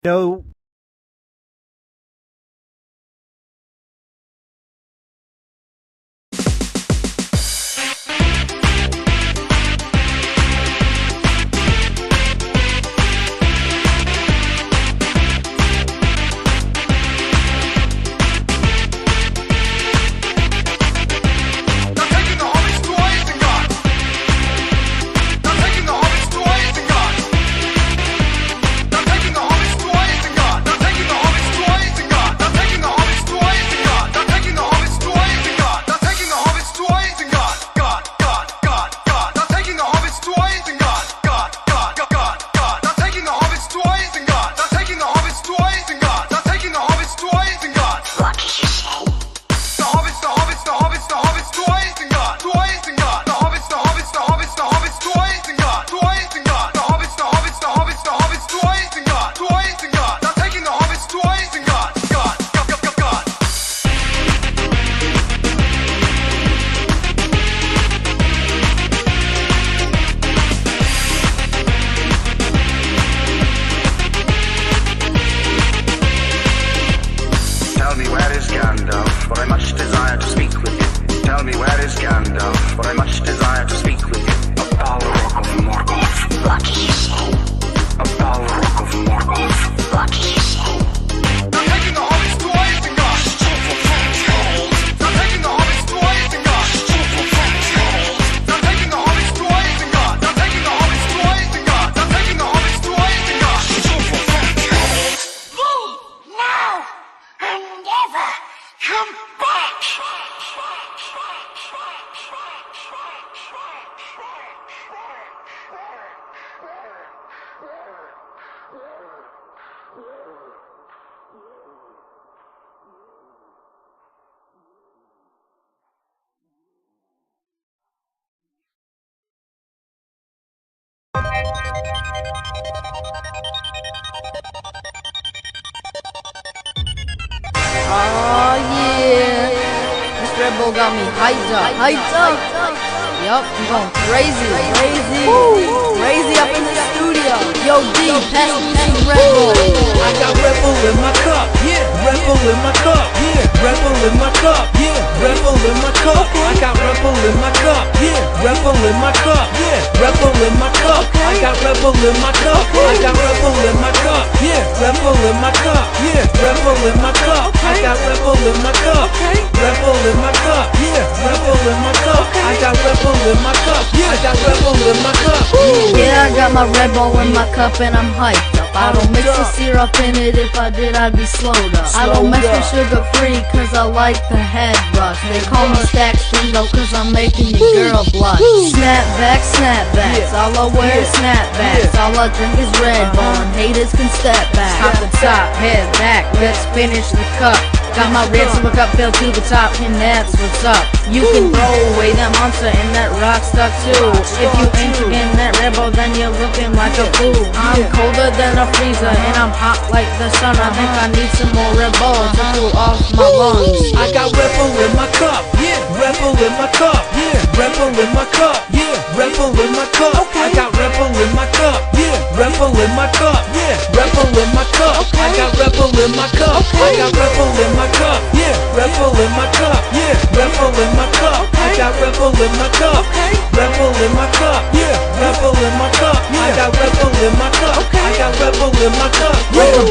No. For I much desire to speak with you. Tell me where is Gandalf? For I much desire to speak with you. A Balrog of Morgoth. What do you say? A Balrog of Morgoth. What do you say? They're taking the hobbits to Isengard. Stupid things, Harry. They're taking the hobbits to Isengard. Stupid things, Harry. They're taking the hobbits to Isengard. They're taking the hobbits to Isengard. They're taking the hobbits to Isengard. Stupid things, Harry. Leave now and never come back! Oh yeah, this Red Bull got me hyped up. Yup, I'm going crazy up in the studio. Yo D, pass me some Red Bull. I got Red Bull in my cup, yeah. Red Bull in my cup, yeah. Red Bull in my cup, yeah. Red Bull in my cup. I got Red Bull in my cup, yeah. Red Bull in my cup, yeah. Red Bull in my cup. I got Red Bull in my cup. I got Red Bull in my cup, yeah. Red Bull in my cup, yeah. Red Bull in my cup. I got Red Bull in my cup. Red Bull in my cup, yeah. Red Bull in my cup. I got Red Bull in my cup, yeah. I got Red Bull in my cup. Yeah, I got my Red Bull in my cup and I'm hyped up. I don't mix the syrup in it, if I did I'd be slowed up. I don't mess with sugar free cause I like the head rush. They call me Stack Stingo cause I'm making your girl blush. Snapbacks, all I wear is snapbacks. All I drink is Red Bull and haters can step back. Top to top, head back, let's finish the cup. Got my red silver cup filled to the top and that's what's up. You can throw away that monster and that rock stuff too. If you ain't drinking that Red Bull then you're looking like a fool. I'm colder than a freezer and I'm hot like the sun. I think I need some more Red Bull to cool off my lungs. I got Red Bull in my cup, yeah. Red Bull in my cup, yeah. Red Bull in my cup, yeah. Red Bull in my cup. I got Red Bull in my cup, yeah. Red Bull in my cup, yeah. Red Bull in my cup. I got Red Bull in my cup. I got Red Bull in my cup, yeah. Red Bull in my cup, yeah. Red Bull in my cup. I got Red Bull in my cup. Red Bull in my cup, yeah. Red Bull in my cup. I got Red Bull in my cup. I got Red Bull in my cup. Like a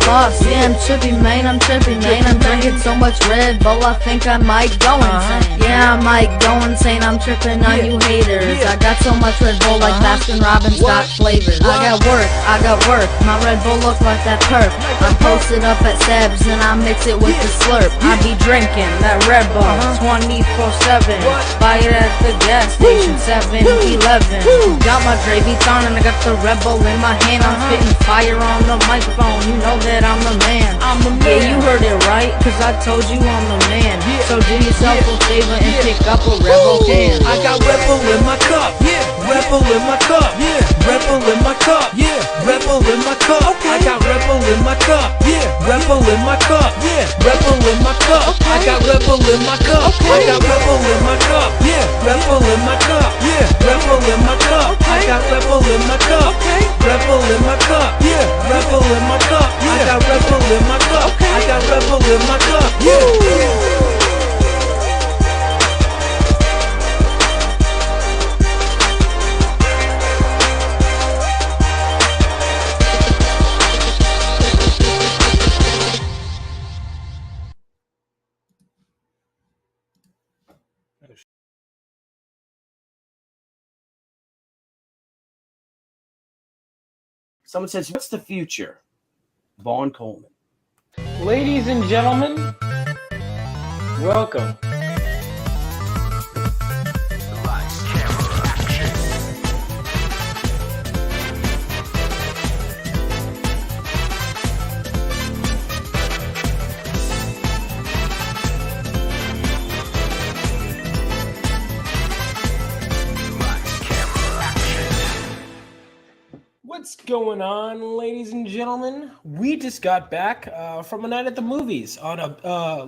boss, yeah, I'm trippy, man, I'm drinking so much Red Bull, I think I might go insane. Yeah, I might go insane, I'm tripping on you haters. I got so much Red Bull like Baskin Robbins got flavors. I got work, my Red Bull look like that perp. I'm posted up at Seb's and I mix it with the slurp. I be drinking that Red Bull 24/7. Buy it at the gas station 7-Eleven. Got my gravy on and I got the Red Bull in my hand. I'm spitting fire on the microphone, you know that I'm the man. Yeah, you heard it right, cause I told you I'm the man. So do yourself a favor and pick up a Red Bull can. I got Red Bull in my cup, yeah. Red Bull in my cup, yeah. Red Bull in my cup, yeah. Red Bull in my cup. I got Red Bull in my cup, yeah. Red Bull in my cup, yeah. Red Bull in my cup. I got Red Bull in my cup. I I got Red Bull in my cup. Yeah, Red Bull in my cup. Yeah, Red Bull in my cup. I got Red Bull in my cup. Red Bull in my cup. Yeah, Red Bull in my cup. I got Red Bull in my cup. I got Red Bull in my cup. Yeah. Someone says, what's the future? Vaughn Coleman. Ladies and gentlemen, welcome. What's going on, ladies and gentlemen? We just got back from a night at the movies on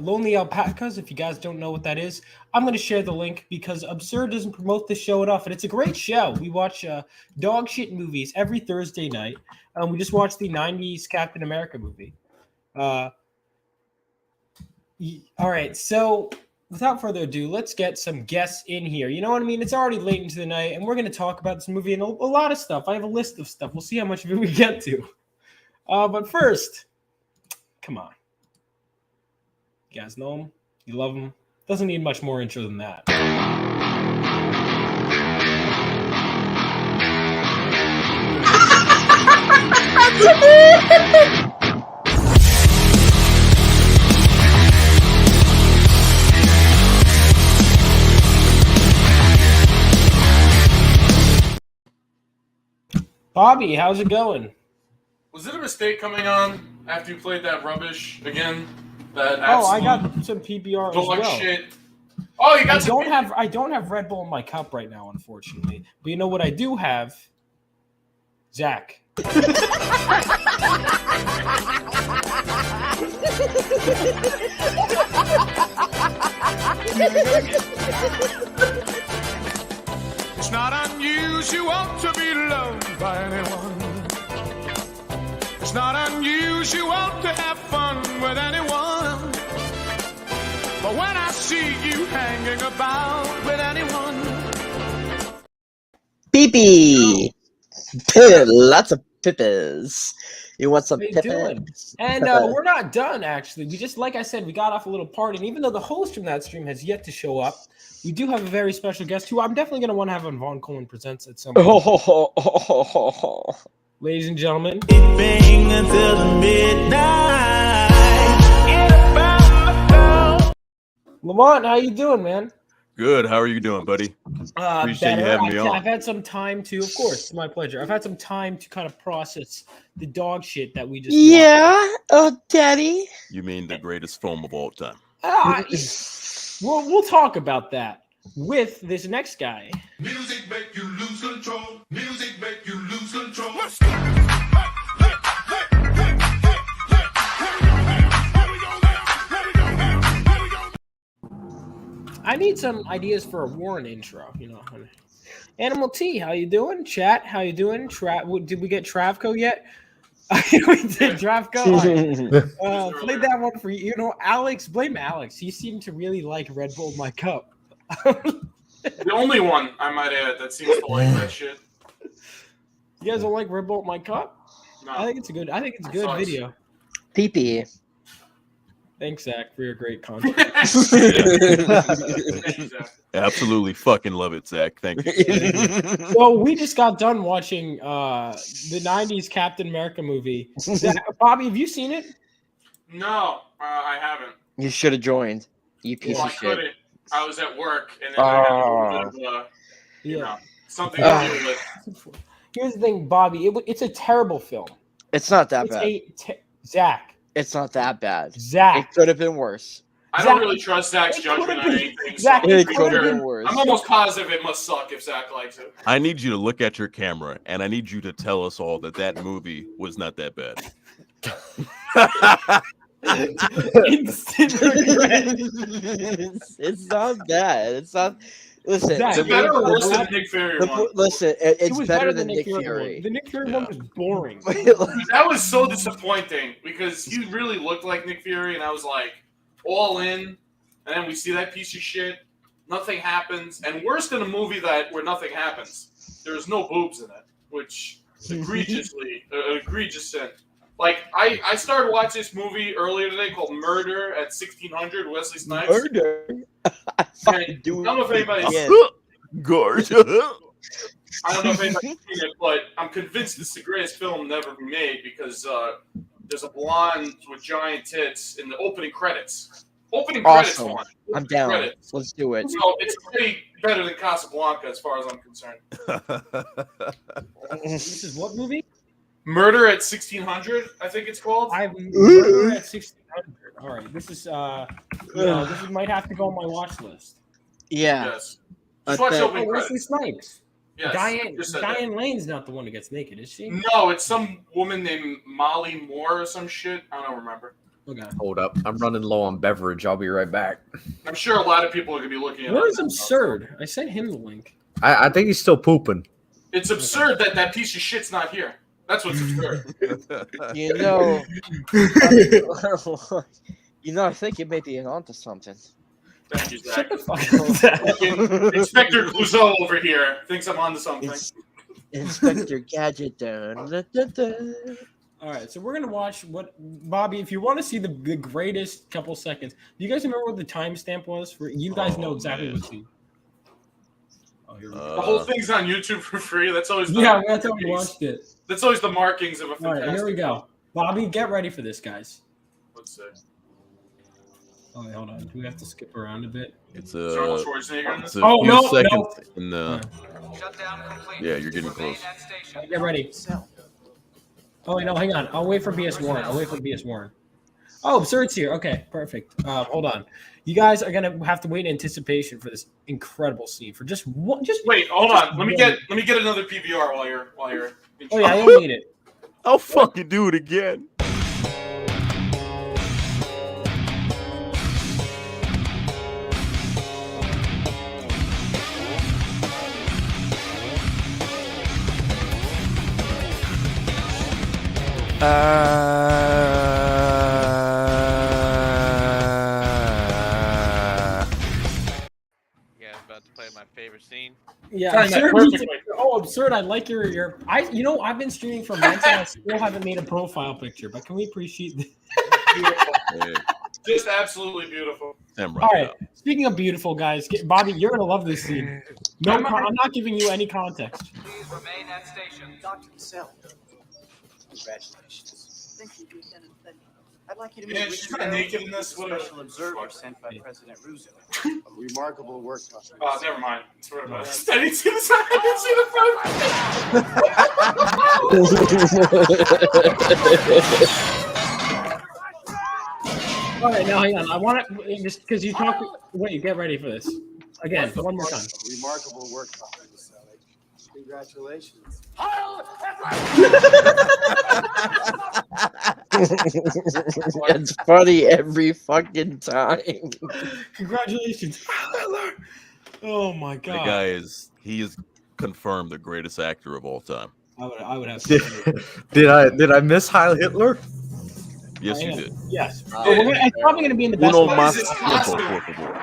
Lonely Alpacas. If you guys don't know what that is, I'm going to share the link because Absurd doesn't promote this show enough, and it's a great show. We watch dog shit movies every Thursday night. We just watched the 90s Captain America movie. All right, so without further ado, let's get some guests in here. You know what I mean? It's already late into the night, and we're going to talk about this movie and a lot of stuff. I have a list of stuff. We'll see how much of it we get to. But first, come on. You guys know him? You love him? Doesn't need much more intro than that. Bobby, how's it going? Was it a mistake coming on after you played that rubbish again? That I got some PBR as dog well. shit. Oh, you got I don't have Red Bull in my cup right now, unfortunately. But you know what I do have? Zach. It's not unusual to be loved by anyone. It's not unusual to have fun with anyone. But when I see you hanging about with anyone. Pee-pee! Lots of pippers. You want some pippers? And we're not done, actually. We just, like I said, we got off a little party. And even though the host from that stream has yet to show up, we do have a very special guest who I'm definitely going to want to have on Vaughn Coleman Presents at some point. Ladies and gentlemen. Until midnight. Lamont, how you doing, man? Good. How are you doing, buddy? Appreciate you having me on. I've had some time to, of course, it's my pleasure. I've had some time to kind of process the dog shit that we just watched. Oh, daddy. You mean the greatest film of all time? We'll talk about that with this next guy. Music make you lose control. Music make you lose control. I need some ideas for a Warren intro, you know. Animal T, how you doing? Chat, how you doing? Did we get Travco yet? We did Travco. Played that one for you. You know, Alex, blame Alex. He seemed to really like Red Bull My Cup. The only one, I might add, that seems to like that shit. You guys don't like Red Bull My Cup? No. I think it's a good video. Pee-pee. Thanks, Zach, for your great content. Absolutely fucking love it, Zach. Thank you. So we just got done watching the 90s Captain America movie. Zach, Bobby, have you seen it? No, I haven't. You should have joined. You piece Well, I of shit. couldn't. I was at work, and then I had a little bit of, you know, something to deal with. Here's the thing, Bobby. It's a terrible film. It's not that bad. Zach. It's not that bad. Zach. It could have been worse. I don't really trust Zach's judgment on anything. Zach, So it could have been worse. I'm almost positive it must suck if Zach likes it. I need you to look at your camera, and I need you to tell us all that movie was not that bad. Instant regret. It's not bad. It's not. Listen, Zach, Is it better or worse than the Nick Fury one? listen, It it's was better than Nick Fury Fury. one. The Nick Fury one was boring. That was so disappointing because he really looked like Nick Fury, and I was like, all in. And then we see that piece of shit. Nothing happens, and worse than a movie where nothing happens. There's no boobs in it, which is egregious sin. Like I started watching this movie earlier today called Murder at 1600, Wesley Snipes. Murder. I don't know if anybody's Gorge. I don't know if anybody's seen it, but I'm convinced it's the greatest film never made because there's a blonde with giant tits in the opening credits. Credits one. I'm down. Credits. Let's do it. So it's way better than Casablanca as far as I'm concerned. This is what movie? Murder at 1600, I think it's called. Murder at 1600. All right, this is this might have to go on my watch list. Yeah. Yes. Just watch opening Wesley credits. Snipes. Yes, Diane Lane's not the one that gets naked, is she? No, it's some woman named Molly Moore or some shit. I don't remember. Okay. Hold up. I'm running low on beverage. I'll be right back. I'm sure a lot of people are going to be looking at it. Where is Absurd? I sent him the link. I think he's still pooping. It's absurd that piece of shit's not here. That's what's absurd. You know, I think you may be onto something. Thank you, Zach. Shut the fuck up. Inspector Clouseau over here thinks I'm onto something. Inspector Gadget down. All right, so we're gonna watch Bobby. If you want to see the greatest couple seconds, do you guys remember what the timestamp was? You guys know exactly what scene. Oh, here we go. The whole thing's on YouTube for free. That's always that's how we watched it. That's always the markings of a All fantastic. right, here we go. Bobby, get ready for this, guys. Let's see. Oh, wait, hold on. Do we have to skip around a bit? It's Arnold Schwarzenegger in this? a Oh, few no, seconds in the. Yeah, you're getting close. Get ready. Oh, wait, no, hang on. I'll wait for BS Warren. Oh, Absurd's here. Okay, perfect. Hold on. You guys are gonna have to wait in anticipation for this incredible scene for just one. Wait, hold on. Let me get another PVR while you're. Oh yeah, I don't need it. I'll fucking do it again. Yeah, I'm about to play my favorite scene. Yeah, Absurd. I like your. I've been streaming for months and I still haven't made a profile picture. But can we appreciate this? Hey, Just absolutely beautiful. I'm right. All right. Speaking of beautiful, guys, Bobby, you're gonna love this scene. No, I'm not giving you any context. Please remain at station. Dr. Cassell. Congratulations. Thank you, Lieutenant Fenton. I'd like you to meet Yeah, she's kind of naked in this. What a special observer sent by President Roosevelt. Remarkable work, Dr. Oh, never mind. Swear about it. I didn't see the side. I didn't see the front. All right, now hang on. I want to just because you talk. Wait, get ready for this. Again, one more time. Remarkable work, Dr. Cassell. Congratulations. It's funny every fucking time. Congratulations. Oh my god. The guy he is confirmed the greatest actor of all time. I would have to. Did I miss Heil Hitler? Yes, you did. Yes. It's probably going to be in the best. Uno moments. más tiempo, por favor.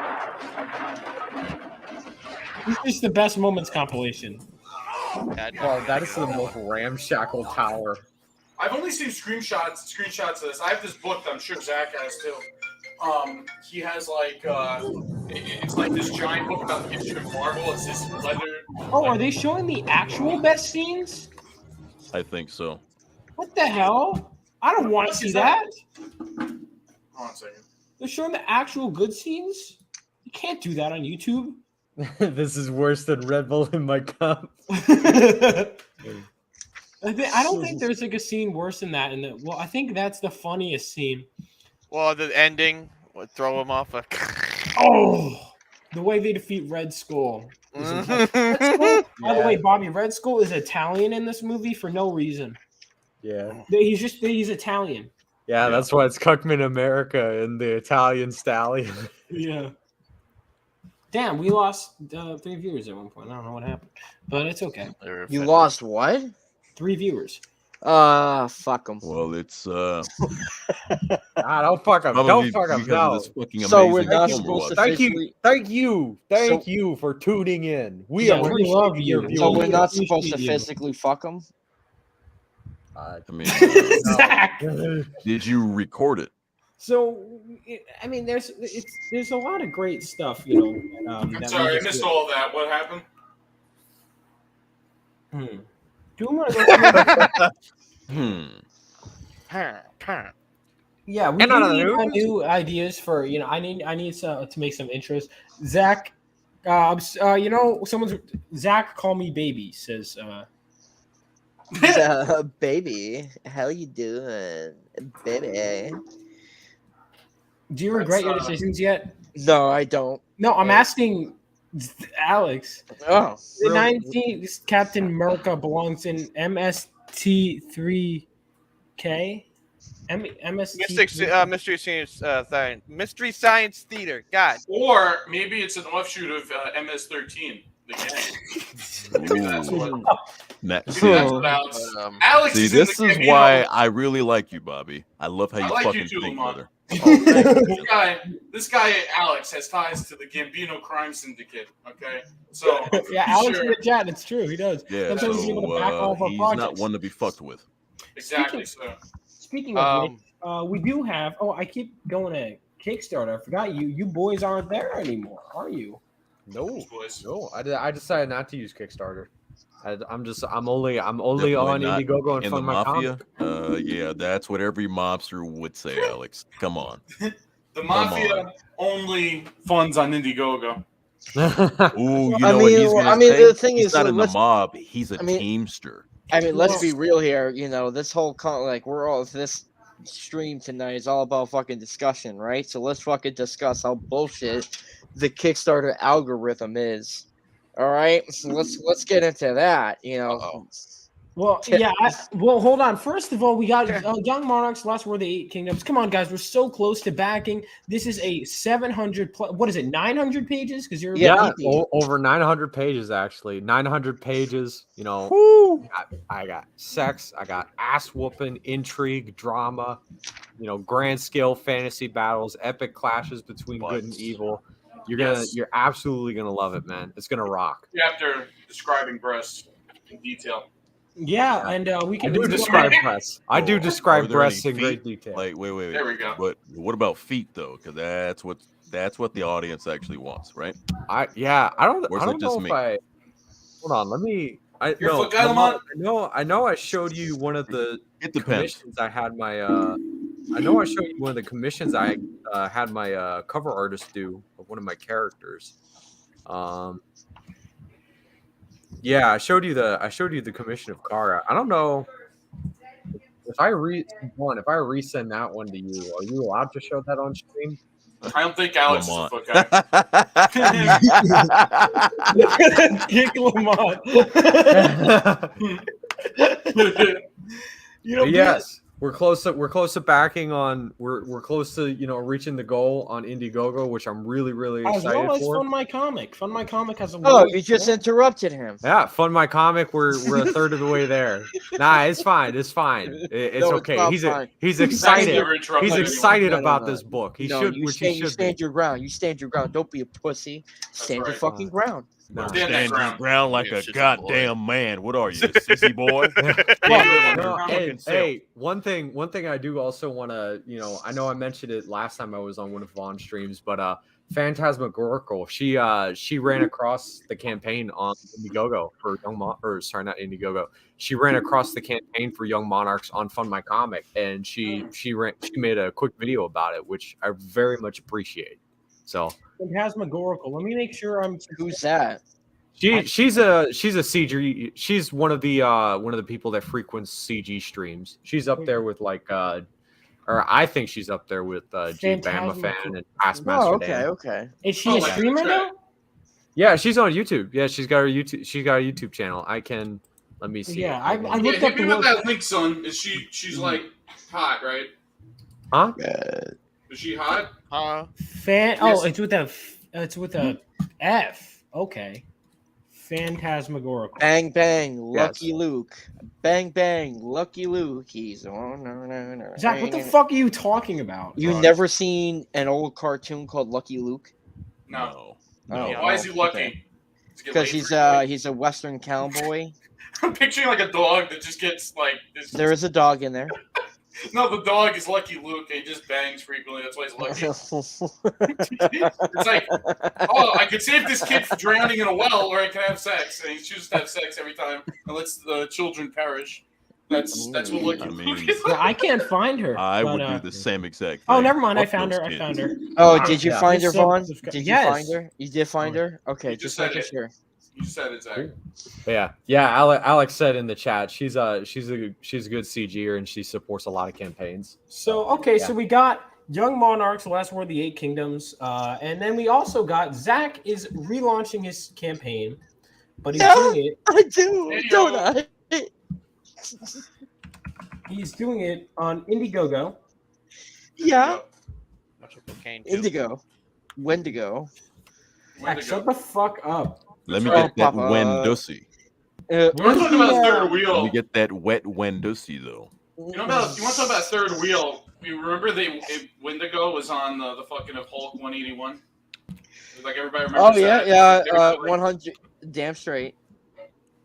This is the best moments compilation. Oh, that is the most ramshackle tower. I've only seen screenshots of this. I have this book that I'm sure Zach has too. He has like it's like this giant book about the history of Marvel. It's this leather. Oh, are they showing the actual best scenes? I think so. What the hell? I don't want to see that. Hold on a second. They're showing the actual good scenes. You can't do that on YouTube. This is worse than Red Bull in my cup. I don't think there's like a scene worse than that. Well, I think that's the funniest scene. Well, the ending would throw him off a. Oh, the way they defeat Red Skull. Red Skull? By the way, Bobby, Red Skull is Italian in this movie for no reason. Yeah. He's Italian. Yeah, that's why it's Cuckman America and the Italian Stallion. Yeah. Damn, we lost 3 viewers at one point. I don't know what happened, but it's okay. You lost what? 3 viewers. Fuck them. Well, it's don't fuck him. Don't fuck him. because No. of this fucking So we're amazing not film supposed to Thank officially. you. Thank you for tuning in. We Yeah, we appreciate love your you. viewers. So we're We not supposed to appreciate you. physically fuck them. I mean, Zach. did you record it? So, I mean, there's a lot of great stuff, you know. I'm that sorry, we I just missed did. all of that. What happened? Do we want to go? Yeah, we need new ideas for I need to make some intros. Zach, Zach call me baby says. Baby, how you doing, baby? Do you regret your decisions yet? No, I don't. No, I'm asking Alex. Oh, The really? 19th Captain Merca belongs in MST3K. Mystery Science Theater. God. Or maybe it's an offshoot of MS-13. The gang. That's what. See, that's what Alex. Alex See, is in this the is gang, why I really like you, Bobby. I love how I you like fucking you too, think, Lamont. brother. This guy, Alex, has ties to the Gambino crime syndicate. Okay, so Yeah, be Alex sure. in the chat. It's true. He does. Yeah, Sometimes he's able to back all of our he's not projects. one to be fucked with. Exactly. So Speaking of which, we do have. Oh, I keep going to Kickstarter. I forgot you boys aren't there anymore, are you? No, boys. no. I decided not to use Kickstarter. I'm only Definitely on not Indiegogo and in the Fund My mafia. Comic. Yeah, that's what every mobster would say, Alex. Come on. the mafia only funds on Indiegogo. Ooh, you I know what mean, he's gonna I mean, say? the thing He's is, not in the let's- mob. He's a I mean- teamster. I mean, let's be real here. This whole we're all this stream tonight is all about fucking discussion, right? So let's fucking discuss how bullshit the Kickstarter algorithm is. All right, so let's get into that. Well, yeah. Well, hold on. First of all, we got Young Monarchs, Last War of the Eight Kingdoms. Come on, guys. We're so close to backing. This is a 700 plus. What is it? 900 pages? Because you're over 900 pages actually. 900 pages. I got sex. I got ass whooping, intrigue, drama. Grand scale fantasy battles, epic clashes between good and evil. You're absolutely gonna love it, man. It's gonna rock. After describing breasts in detail. Yeah, and we can I do describe breasts. I do Are describe there breasts any in great feet? detail. Like, wait. There we go. But what about feet though? Because that's what the audience actually wants, right? I don't Or is it know just if me? hold on. Let me. You're a foot guy, Lamont? I know. I showed you one of the It depends. commissions. I had my. I know I showed you one of the commissions I had my cover artist do of one of my characters. Yeah, I showed you the commission of Kara. I don't know if I resend that one to you. Are you allowed to show that on stream? I don't think Alex is a Lamont. foot guy. Kick Lamont. But yes, we're close to backing on. We're close to reaching the goal on Indiegogo, which I'm really As excited well as for. Fund My Comic. Fund My Comic has a. Oh, you just interrupted him. Yeah, Fund My Comic. We're a third of the way there. Nah, it's fine. It's fine. It's No, it's okay. not He's fine. excited. never interrupted He's anyone. excited No, about no. this book. He No, should. you Which stand, he you should stand be. your ground. You stand your ground. Don't be a pussy. Stand your right. fucking ground. No. Stand that ground. ground like Yeah, a shit's a goddamn man. What are you, a sissy boy? No, hey, one thing I do also want to, I know I mentioned it last time I was on one of Vaughn's streams, but Phantasmagorical, she ran across the campaign on Indiegogo for not Indiegogo. She ran across the campaign for Young Monarchs on Fund My Comic, and she made a quick video about it, which I very much appreciate. So Phantasmagorical. Let me make sure I'm. Who's that? she's a CG. She's one of the people that frequents CG streams. She's up there with or I think she's up there with Jay Bama Fan and Taskmaster Oh, Dan. okay. Is she a like streamer the now? Yeah, she's on YouTube. Yeah, she's got her YouTube. She's got a YouTube channel. Let me see. Yeah, I Yeah, looked hit up me the with word. that link, son. She's like hot, right? Huh? Is she hot? Huh? Oh, it's with a F. Okay. Phantasmagorical. Bang bang, Lucky Luke. Bang bang, Lucky Luke. He's on. Zach, what the fuck are you talking about? You never seen an old cartoon called Lucky Luke? No. Oh, Why is he lucky? Because he's a Western cowboy. I'm picturing like a dog that just gets like. There is a dog in there. No, the dog is Lucky Luke. And he just bangs frequently. That's why he's lucky. It's like, oh, I could save this kid from drowning in a well, or I can have sex, and he chooses to have sex every time and lets the children perish. That's what Lucky Luke is. Well, I can't find her. I but, would do the same exact thing. Oh, never mind. I Fuck found those her. kids. I found her. Oh, did you find her, So- Vaughn? Did you Yes. find her? You did find her? Okay, just said making it. sure. You said it, Zach. Yeah. Alex said in the chat she's a good CGer and she supports a lot of campaigns. So so we got Young Monarchs, The Last War of the Eight Kingdoms, and then we also got Zach is relaunching his campaign, but he's doing it. I do, don't I? He's doing it on Indiegogo. Yeah. Cocaine, Indigo. Wendigo. Zach, shut the fuck up. Let me Oh, get that Papa. Wendussy. We're talking about third Let wheel. me get that wet Wendussy though. You want to talk about third wheel? You remember Wendigo was on the fucking of Hulk 181? Like everybody remembers Oh yeah, that? yeah. 100. Damn straight.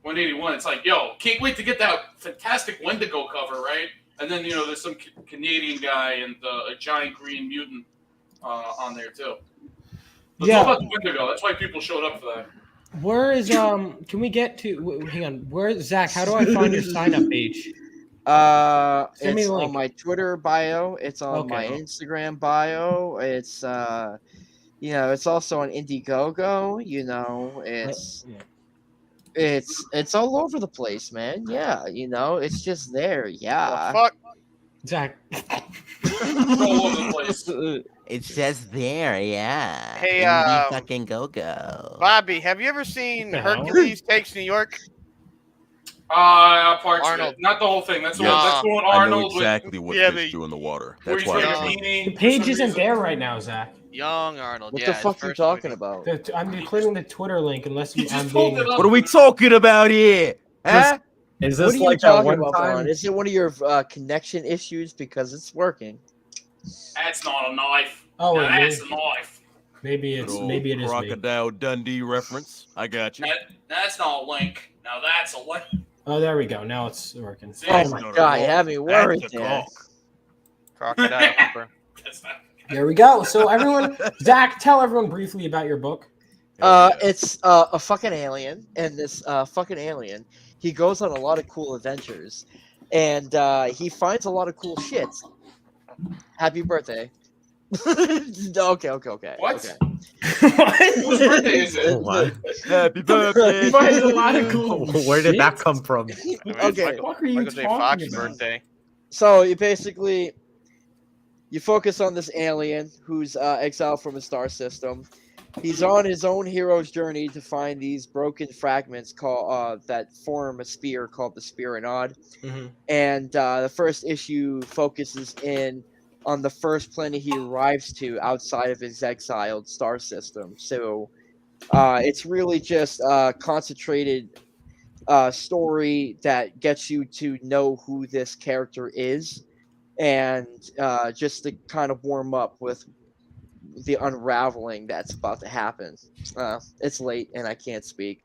181. It's like, yo, can't wait to get that fantastic Wendigo cover, right? And then there's some Canadian guy and a giant green mutant on there too. Let's talk about the Wendigo. That's why people showed up for that. Where is can we get to hang on, where Zach, how do I find your sign up page? Send me It's the link. on my Twitter bio. It's on my Instagram bio. It's it's also on Indiegogo. It's all over the place, man. Yeah, it's just there. Yeah. Fuck. Zach. All over the place. It's just there, yeah. Hey, Indie fucking go. Bobby, have you ever seen The hell? Hercules Takes New York? Parts of Arnold. it. Not the whole thing. That's the Yes. one. That's the one I know Arnold exactly what Yeah, fish do in the water. where That's he's why. wearing a I beanie. The for page some isn't reason. there right now, Zach. Young Arnold. What yeah, the his fuck are you first talking movie. about? I'm including the Twitter link unless He I'm just being. pulled it up. What are we talking about here? Huh? Is What this are you like that talking one about, time? Vaughn? Is it one of your connection issues? Because it's working. That's not a knife. Oh, Now wait, that's a knife. maybe Good it's old maybe it is me. Crocodile Dundee reference. I got you. That's not a link. Now that's a link. Oh, there we go. Now it's working. See, Oh that's my not a god, you rock. had me worried That's a there. cock. Crocodile Humper. That's not. There we go. So everyone, Zach, tell everyone briefly about your book. It's a fucking alien, and this fucking alien, he goes on a lot of cool adventures, and he finds a lot of cool shit. Happy birthday. Okay. What? Okay. Whose birthday is Oh, it? my. Happy birthday. You find a lot of cool. Where did that shit. come from? I mean, it's Okay. Michael, What are you Michael J. talking Fox's about? birthday. So you focus on this alien who's exiled from a star system. He's on his own hero's journey to find these broken fragments called that form a spear called the Spirinod. Mm-hmm. And the first issue focuses in on the first planet he arrives to outside of his exiled star system. So it's really just a concentrated story that gets you to know who this character is, and just to kind of warm up with the unraveling that's about to happen. It's late and I can't speak.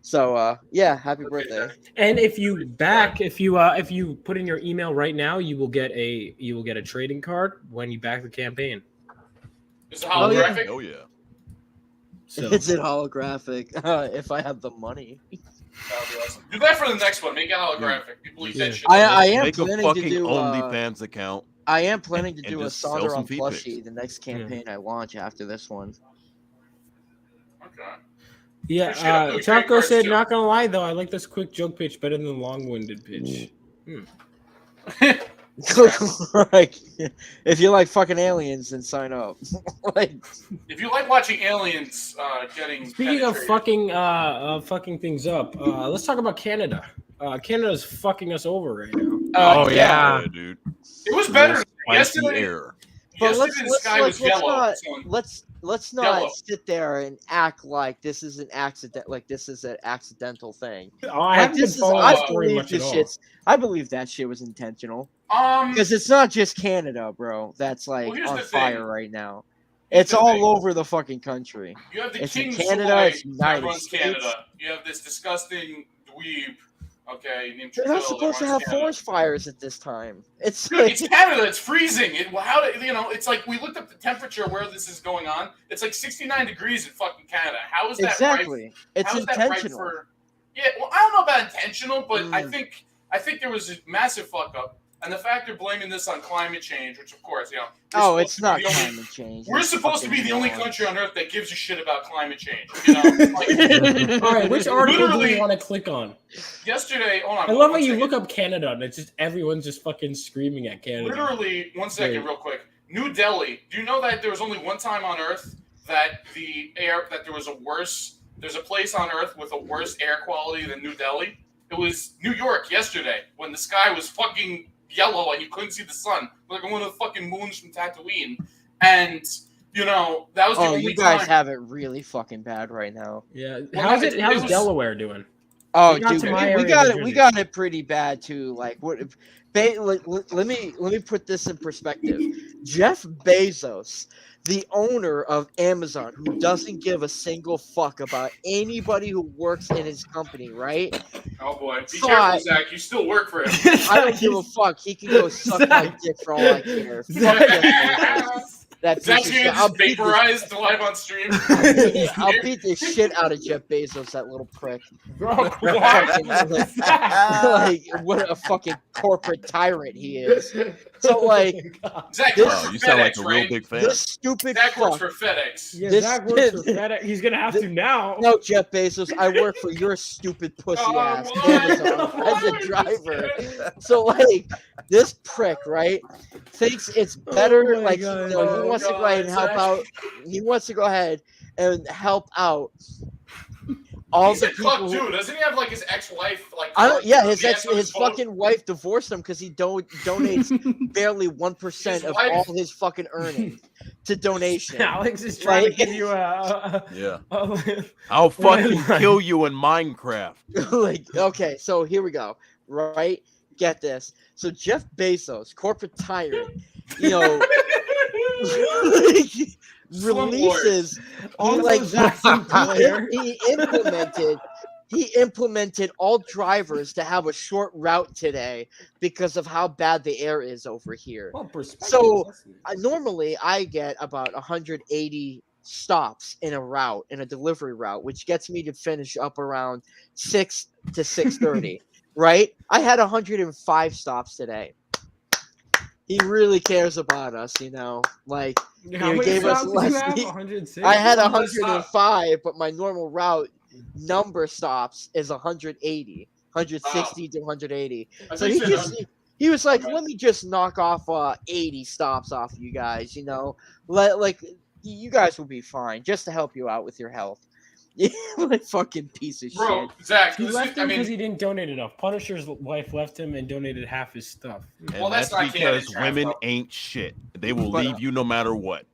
So yeah, happy birthday. And if you put in your email right now, you will get a trading card when you back the campaign. Is it holographic? Oh yeah. So Is it holographic? If I have the money. That'd be awesome. Do that for the next one. Make it holographic. People eat that shit. I am Make a planning fucking to do OnlyFans account. I am planning to and do a just sell Sonder some on feet plushie pics. the next campaign I launch after this one. Okay. yeah, Shit, I'm doing Choco trade said, cards, too. not gonna lie though, I like this quick joke pitch better than the long-winded pitch. Like, if you like fucking aliens, then sign up. Like, If you like watching aliens getting Speaking of penetrated- fucking things up, let's talk about Canada. Canada's fucking us over right now. Oh yeah. dude. it was better. spicy Yesterday- air. But Yesterday the sky was yellow. let's not Yellow. sit there and act like this is an accident, like this is an accidental thing. Oh, I Like, haven't been this is, following I the story believe much at this all. shit's. I believe that shit was intentional Um, because it's not just Canada, bro. That's like here's on the fire thing. right now. Here's It's the all thing. over the fucking country. You have the It's in King Canada, Soy it's that United runs States. Canada. You have this disgusting dweeb, okay, named They're Trudell not supposed to that runs have Canada. forest fires at this time. It's Dude, like, it's Canada. It's freezing. It's like we looked up the temperature where this is going on. It's like 69 degrees in fucking Canada. How is that exactly. right? It's How is that right intentional. for? Yeah, well, I don't know about intentional, but I Mm. think there was a massive fuck up, and the fact they're blaming this on climate change, which of course, we're Oh, supposed it's to be not the only- climate change. We're It's supposed to be fucking the only morons. country on earth that gives a shit about climate change. Like, All right, which article do Literally- you want to click on? yesterday, hold on. I love how one you second. look up Canada and it's just everyone's just fucking screaming at Canada. Literally, 1 second, Wait. real quick. New Delhi. Do you know that there was only one time on Earth that there's a place on Earth with a worse air quality than New Delhi? It was New York yesterday when the sky was fucking yellow and you couldn't see the sun, like one of the fucking moons from Tatooine. And that was the Oh, only you guys time. have it really fucking bad right now. Yeah. Well, How's it How's was- Delaware doing? Oh, Not dude, to my we area got of it. New We Jersey. got it pretty bad too. Like, let me put this in perspective. Jeff Bezos, the owner of Amazon, who doesn't give a single fuck about anybody who works in his company, right? Oh boy, be Thought- careful, Zach. You still work for him. I don't give a fuck. He can go suck my dick for all I care. Fuck Jeff Bezos. That piece Zach's of gonna shit. I'll just beat the vaporized live on stream. I'll beat the shit out of Jeff Bezos, that little prick. Bro, Fucking, like, what a fucking corporate tyrant he is. So, like, Zach This- works Wow, for you sound like FedEx, a real right? big fan. this stupid Zach works fuck. for FedEx. Yeah, This- Zach works for FedEx. He's gonna have to now. No, Jeff Bezos, I work for your stupid pussy Oh, ass why? Amazon Why as a would you driver. say that? So, like, this prick, right, thinks it's better. Oh my Like, God. he Oh wants to go ahead and God, help Zach. out. He wants to go ahead and help out all He's the a people. cuck Who, too. Doesn't he have like his ex-wife? Like, I don't. Yeah, his dance on his boat? fucking wife divorced him because he donates barely 1% His of wife- all his fucking earnings to donation. Alex is trying Like- to give you a Yeah. a I'll fucking Landline. kill you in Minecraft. Like, okay, so here we go. Right? Get this. So Jeff Bezos, corporate tyrant, you know, Slum releases Also, like Zach's employer. he implemented all drivers to have a short route today because of how bad the air is over here. Well, perspective, So, that's- Normally I get about 180 stops in a route, in a delivery route, which gets me to finish up around 6 to 6:30. Right? I had 105 stops today. He really cares about us, you know. Like, How he many gave us stops do you less- have? he- 106? I had One less stop. 105, but my normal route number stops is 180, 160 to 180. I So think he was like, let me just knock off 80 stops off you guys, you know, like you guys will be fine, just to help you out with your health. Like, fucking piece of bro, shit. Zach. He left I him because mean, he didn't donate enough. Punisher's wife left him and donated half his stuff. And Well, that's that's not canon, because Trav, women though. ain't shit. They will But- leave you no matter what.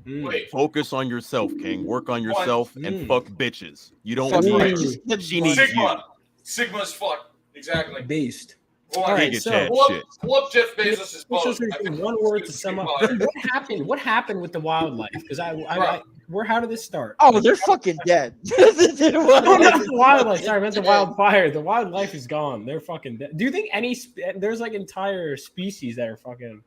wait. Focus on yourself, King. Work on yourself and Mm. fuck bitches. You don't Fuck need right. her. Just give She money. needs Sigma. Sigma's fuck. Exactly. Beast. Hold All on. right, Giga so- Chad Pull shit. up Jeff Bezos' It's boat. just I think one it's word gonna to sum speak up. about it. What happened? What happened with the wildlife? Because how did this start? Oh, they're fucking dead. No, not the wildlife. Sorry, I meant the wildfire. The wildlife is gone. They're fucking dead. Do you think there's like entire species that are fucking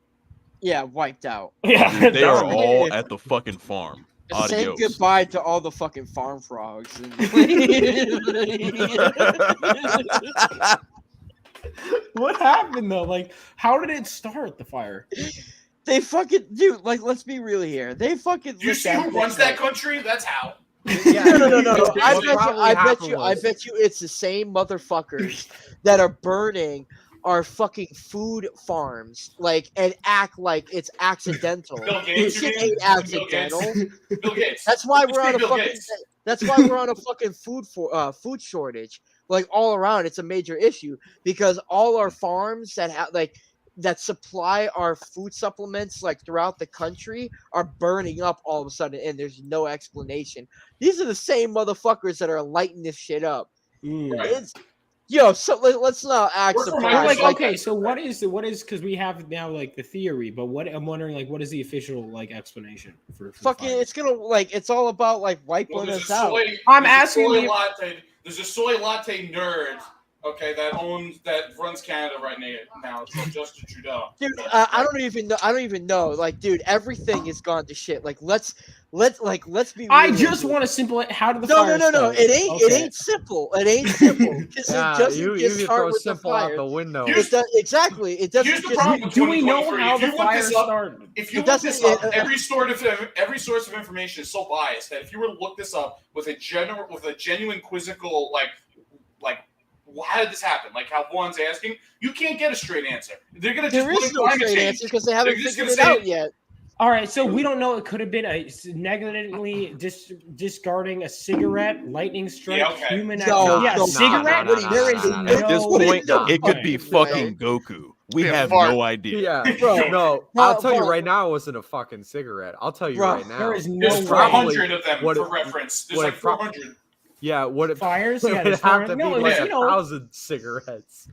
Yeah, wiped out. yeah? Dude, they are done. all at the fucking farm. Say Adios. goodbye to all the fucking farm frogs. What happened though? Like, how did it start the fire? They fucking dude. Like, let's be real here. They fucking. Do you looked see at who this runs that like- country? That's how. No. I What bet you. probably I bet happened you. I was- bet you. It's the same motherfuckers that are burning our fucking food farms, like, and act like it's accidental. Bill Gates. Shit you ain't mean? Bill Gates. accidental. Bill Gates. That's why Let's we're say on a Bill fucking. Gates. That's why we're on a fucking food shortage. Like, all around, it's a major issue because all our farms that have, like, that supply our food supplements like throughout the country are burning up all of a sudden, and there's no explanation. These are the same motherfuckers that are lighting this shit up. It's so let's not act We're from surprised. Like, okay, so what is because we have now like the theory, but what I'm wondering, like, what is the official like explanation for fucking? fire? It's gonna it's all about like wiping Well, us out. I'm there's a asking soy you- latte. There's a soy latte nerd. Okay, that runs Canada right now. So Justin Trudeau. Dude, I don't even know. Like, dude, everything has gone to shit. Like, let's be. I real just here. want to simple. How did the No, fire no. start? It ain't. It Okay. ain't simple. It ain't simple. Yeah, you can throw simple out the window. It does, exactly. It doesn't. Here's the just, problem with Do we know 2023. how If the you look fire this up, started? if you It look this doesn't- up, every source of information is so biased that if you were to look this up with a genuine quizzical like how did this happen? Like how Juan's asking, you can't get a straight answer. They're gonna just There put is in no climate straight change. answer because they haven't They're just figured it gonna say- out yet. All right, so we don't know. It could have been a negligently discarding a cigarette, lightning strike, Yeah, okay. human No, accident. Yeah, no, cigarette. no, There is no. At this point, no it could be fucking way. fucking Goku. We Yeah, have fart. no idea. Yeah, Bro, no, no, I'll tell you bro. right now, it wasn't a fucking cigarette. I'll tell you Bro, right now. There is no There's way. probably 400 of them what for it- reference. There's what like it pro- 400. Yeah, what it Fires? it Yeah, would there's have fire. to be No, it like was, a you know, 1,000 cigarettes.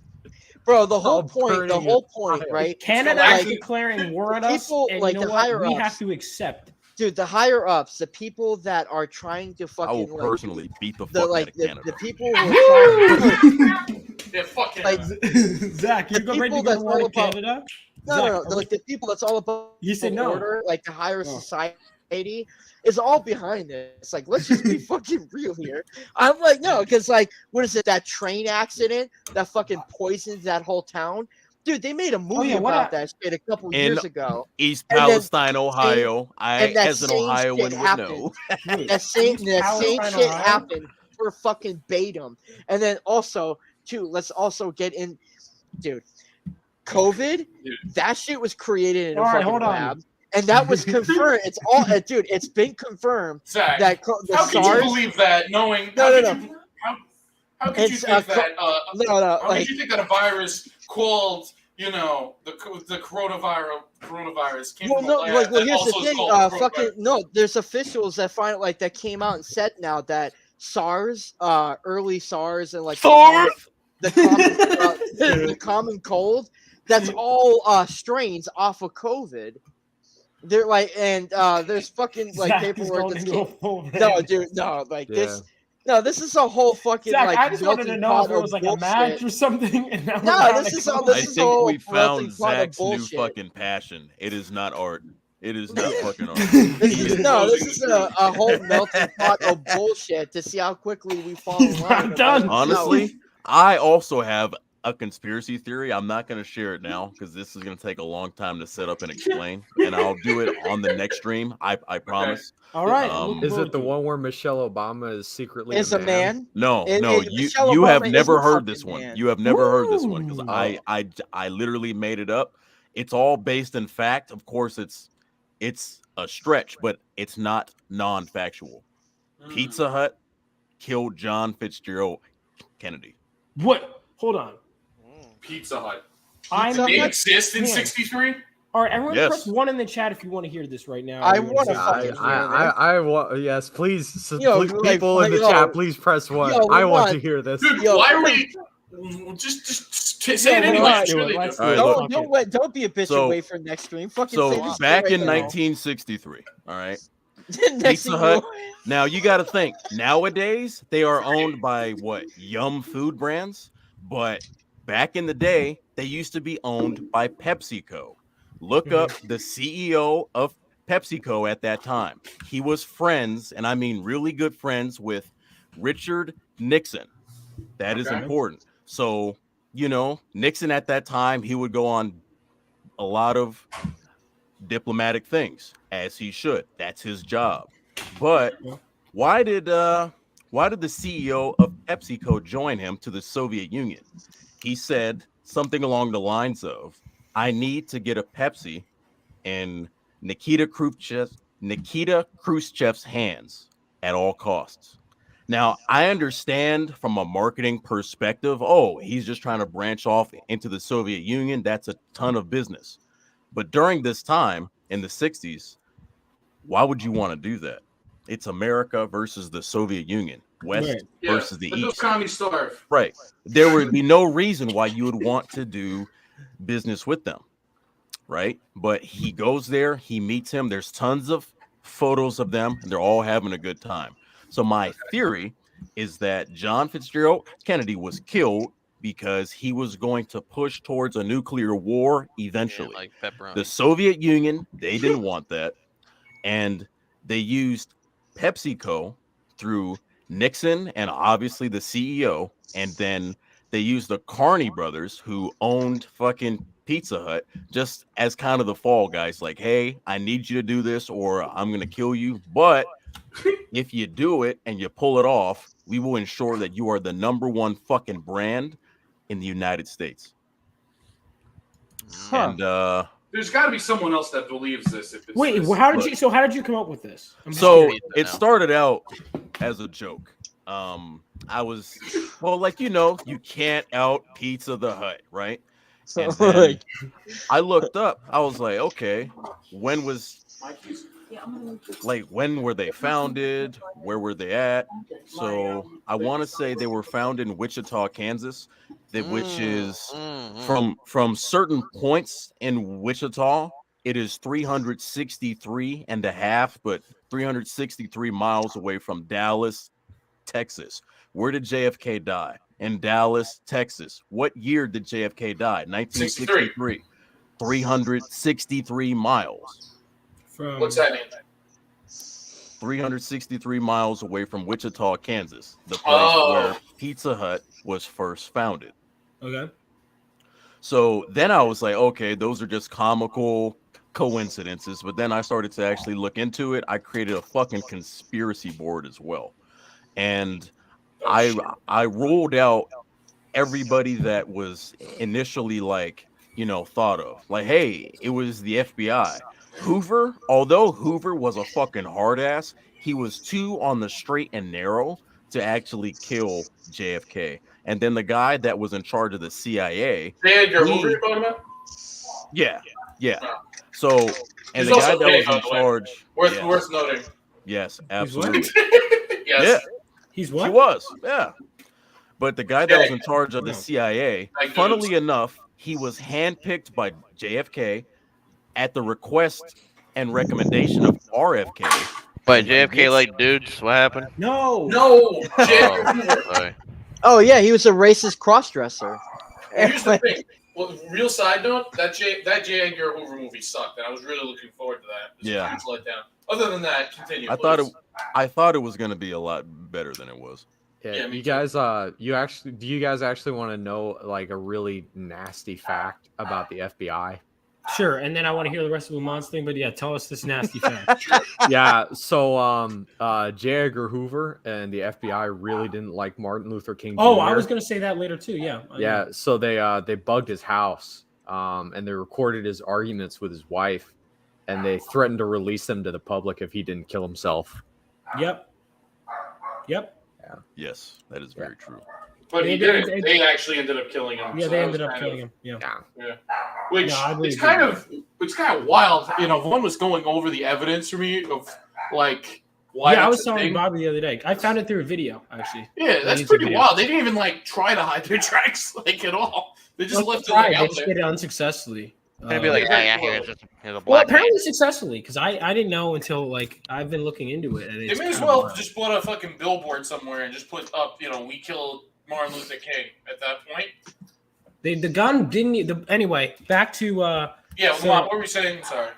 Bro, the whole All point, burning in fire. right? Canada Like- is declaring war at us, people, and like, you know the what? higher We ups- have to accept. Dude, the higher ups, the people that are trying to I fucking will like personally beat the the fuck like out of the, Canada. the people who are trying Yeah, fuck it. like Zach, you the go ready to people go to that's war all to about- Canada? no, Zach, no, no, like the people that's all about You said no. order, like the higher Oh. society is all behind this. Like, let's just be fucking real here. I'm like, no, because like, what is it? That train accident that fucking poisoned that whole town. Dude, they made a movie yeah, what about hap- that shit a couple In years ago. East And then Palestine, Ohio. I, and that as an same Ohioan, shit would happened. know. Wait, That same East shit Palestine, Ohio? happened for fucking Batum. And then also, too, let's also get in, dude. COVID, that shit was created in a All right, fucking hold on. lab, and that was confirmed. It's all, dude. It's been confirmed Zach, that the how could SARS. you believe that? Knowing No. how could you It's, think that? no, How like could you think that a virus called the coronavirus came well, from no, a lab like, well, that here's the also is thing. called Fucking coronavirus? no. There's officials that that came out and said now that SARS, early SARS, and like the common cold. That's all strains off of COVID. They're like, and there's fucking like Zach is paperwork going that's into a full no, rant. dude, no, like Yeah. this. No, this is a whole fucking Zach, like I just wanted to melting know pot if it of was like a bullshit. match or something. And now we're No, down this to is all- COVID. this I is think all we found melting pot of Zach's new bullshit. fucking passion. It is not art. It is not fucking art. This He is, is- no, this is a whole melting pot of bullshit to see how quickly we fall in line. I'm and done. let it Honestly, I also have a conspiracy theory. I'm not going to share it now because this is going to take a long time to set up and explain, and I'll do it on the next stream. I promise. All right. Is it the one where Michelle Obama is secretly Is a man? No, It- no, it- you Michelle you have Obama is never a heard this fucking one. man. You have never heard this one because Ooh. I literally made it up. It's all based in fact. Of course, it's a stretch, but it's not non-factual. Pizza Hut killed John Fitzgerald Kennedy. What? Hold on. Pizza Hut. I'm Pizza They Hut? exist in Man. '63. All right, everyone, Yes. press one in the chat if you want to hear this right now. I Everyone wanna say- fucking I want yes, please, Yo, please like, people in the yo, chat, please press one. yo, I want what? to hear this. Dude, Yo, why are what we? Just say it Yo, anyway. let's It's do it, really let's good. All right, look. Don't be a bitch So- and wait for next stream. Fucking So say this back right in now. 1963, all right. Next Pizza thing Hut. you- Now you got to think. Nowadays they are owned by what? Yum food brands, but back in the day they used to be owned by PepsiCo. Look up the CEO of PepsiCo at that time. He was friends, and I mean really good friends, with Richard Nixon. That is Okay. important. So, Nixon at that time, he would go on a lot of diplomatic things, as he should. That's his job. But why did the CEO of PepsiCo join him to the Soviet Union? He said something along the lines of, I need to get a Pepsi in Nikita Khrushchev's hands at all costs. Now, I understand from a marketing perspective, oh, he's just trying to branch off into the Soviet Union. That's a ton of business. But during this time in the 60s, why would you want to do that? It's America versus the Soviet Union, West versus the Let those East. commies starve. Right. There would be no reason why you would want to do business with them. Right. But he goes there, he meets him. There's tons of photos of them, and they're all having a good time. So my theory is that John Fitzgerald Kennedy was killed because he was going to push towards a nuclear war eventually. like pepperoni. The Soviet Union, they didn't want that. And they used PepsiCo through Nixon and obviously the CEO. And then they used the Carney brothers who owned fucking Pizza Hut just as kind of the fall guys. Like, hey, I need you to do this or I'm going to kill you. But if you do it and you pull it off, we will ensure that you are the #1 fucking brand in the United States. And there's got to be someone else that believes this. If it's Wait, this. well, how did you? So how did you come up with this? I'm just So curious. it started out as a joke. I was like, you can't out Pizza the Hut, right? And then I looked up. I was like, okay, when were they founded? Where were they at? So I want to say they were founded in Wichita, Kansas, which is from certain points in Wichita, it is 363 and a half, but 363 miles away from Dallas, Texas. Where did JFK die? In Dallas, Texas. What year did JFK die? 1963. 363 miles. What's that mean? 363 miles away from Wichita, Kansas, the place where Pizza Hut was first founded. Okay. So then I was like, okay, those are just comical coincidences. But then I started to actually look into it. I created a fucking conspiracy board as well. And I ruled out everybody that was initially thought of. Like, hey, it was the FBI. Hoover, although Hoover was a fucking hard ass, he was too on the straight and narrow to actually kill JFK. And then the guy that was in charge of the CIA. Hoover you're talking about? Yeah. So, and the guy that was in charge. Worth noting. Yes, absolutely. Yes. Yeah. He's what? He was, yeah. But the guy that was in charge of the CIA, funnily enough, he was handpicked by JFK at the request and recommendation of RFK. But JFK like dudes? What happened? No. Oh yeah, he was a racist crossdresser. Here's the thing. Well, real side note, that J. Edgar Hoover movie sucked, and I was really looking forward to that. It was a huge letdown. Other than that, continue. I thought it was going to be a lot better than it was. Yeah, you guys, do you guys actually want to know like a really nasty fact about the FBI? Sure, and then I want to hear the rest of Lamont's thing, but yeah, tell us this nasty fact. Yeah, so J. Edgar Hoover and the FBI really didn't like Martin Luther King Jr. Oh, I was going to say that later too. Yeah. Yeah, so they bugged his house, and they recorded his arguments with his wife, and they threatened to release him to the public if he didn't kill himself. Yep. Yeah. Yes, that is very true. But they actually ended up killing him. Yeah, they ended up killing him. Yeah. Which it's kind of wild. One was going over the evidence for me of like why. Yeah, I was telling Bobby the other day. I found it through a video actually. Yeah, that's pretty wild. They didn't even try to hide their tracks at all. They just left it out there. They did it unsuccessfully. It'd be like, here's a black well, apparently successfully, because I didn't know until I've been looking into it. And they may as well just put a fucking billboard somewhere and just put up, we killed Martin Luther King at that point. The gun didn't. Anyway, back to what were we saying? Sorry.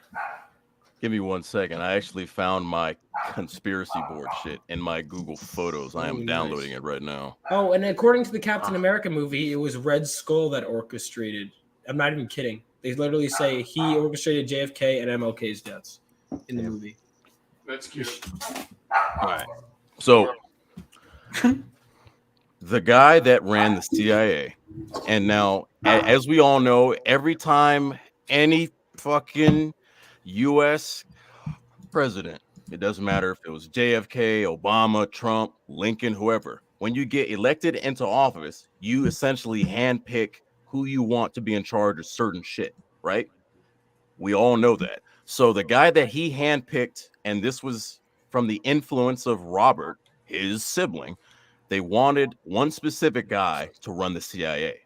Give me 1 second. I actually found my conspiracy board shit in my Google Photos. I am downloading it right now. Oh, and according to the Captain America movie, it was Red Skull that orchestrated. I'm not even kidding. They literally say he orchestrated JFK and MLK's deaths in the movie. That's cute. All right. So the guy that ran the CIA, and now, as we all know, every time any fucking U.S. president It doesn't matter if it was JFK, Obama, Trump, Lincoln, whoever. When you get elected into office, you essentially handpick who you want to be in charge of certain shit, right? We all know that. So the guy that he handpicked, and this was from the influence of Robert, his sibling, they wanted one specific guy to run the CIA.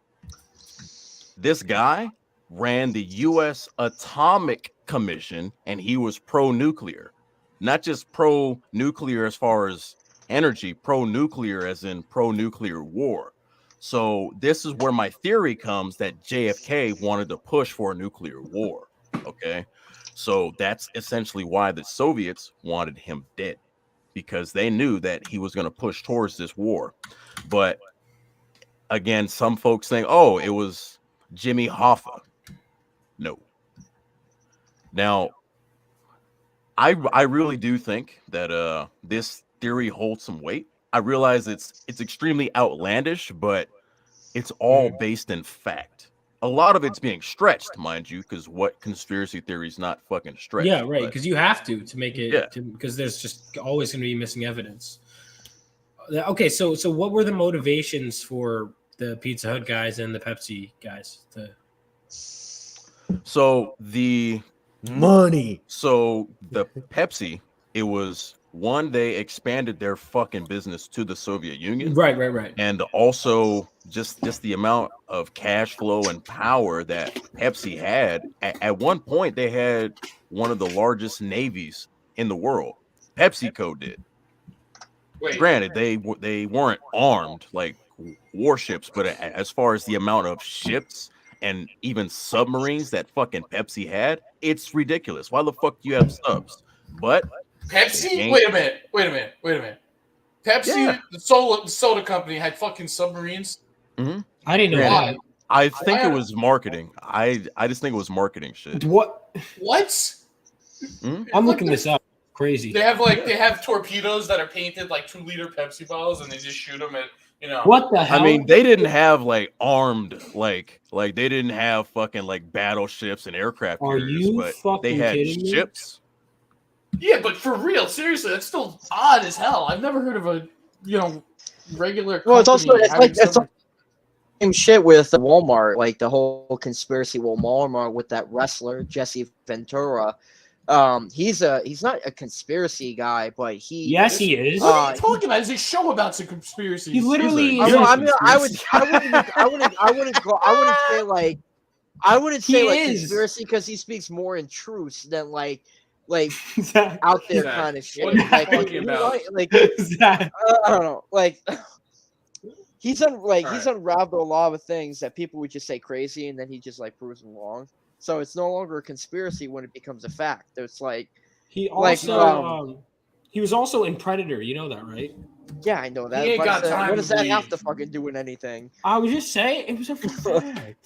This guy ran the U.S. Atomic Commission, and he was pro-nuclear, not just pro-nuclear as far as energy, pro-nuclear as in pro-nuclear war. So this is where my theory comes that JFK wanted to push for a nuclear war. Okay, so that's essentially why the Soviets wanted him dead, because they knew that he was going to push towards this war. But again, some folks think, oh, it was Jimmy Hoffa. No. Now, I really do think that this theory holds some weight. I realize it's extremely outlandish, but it's all based in fact. A lot of it's being stretched, mind you, because what conspiracy theory is not fucking stretched? Yeah, right. But Because you have to make it. Yeah. Because there's just always going to be missing evidence. Okay, so what were the motivations for the Pizza Hut guys and the Pepsi guys? so the Money. So the Pepsi, it was one, they expanded their fucking business to the Soviet Union. Right. And also just the amount of cash flow and power that Pepsi had. At one point, they had one of the largest navies in the world. PepsiCo did. Wait. Granted, they weren't armed like warships, but as far as the amount of ships and even submarines that fucking Pepsi had, it's ridiculous. Why the fuck do you have subs? But Pepsi? Wait a minute. Pepsi, the soda company, had fucking submarines. Mm-hmm. I didn't know Granted, that. I think it was marketing. I just think it was marketing shit. What? Mm-hmm. I'm looking this up. Crazy. They have torpedoes that are painted like 2-liter Pepsi bottles, and they just shoot them at What the hell? I mean, they didn't have like armed like they didn't have fucking like battleships and aircraft Are carriers, you but fucking they had kidding me? ships. Yeah, but for real, seriously, that's still odd as hell. I've never heard of a regular. Well, it's also company having it's like same shit with Walmart, like the whole conspiracy with Walmart with that wrestler Jesse Ventura. He's not a conspiracy guy, but he he is. What are you talking about? Is a show about some conspiracies? He literally. I wouldn't say like conspiracy because he speaks more in truth than like out there kind of shit. What are you Like, talking about? I don't know. Like he's unraveled a lot of things that people would just say crazy, and then he just like proves them wrong. So it's no longer a conspiracy when it becomes a fact. It's like he also he was also in Predator. You know that, right? Yeah, I know that. He ain't got time what does to that breathe. have to fucking do with anything? I was just saying it was a fact.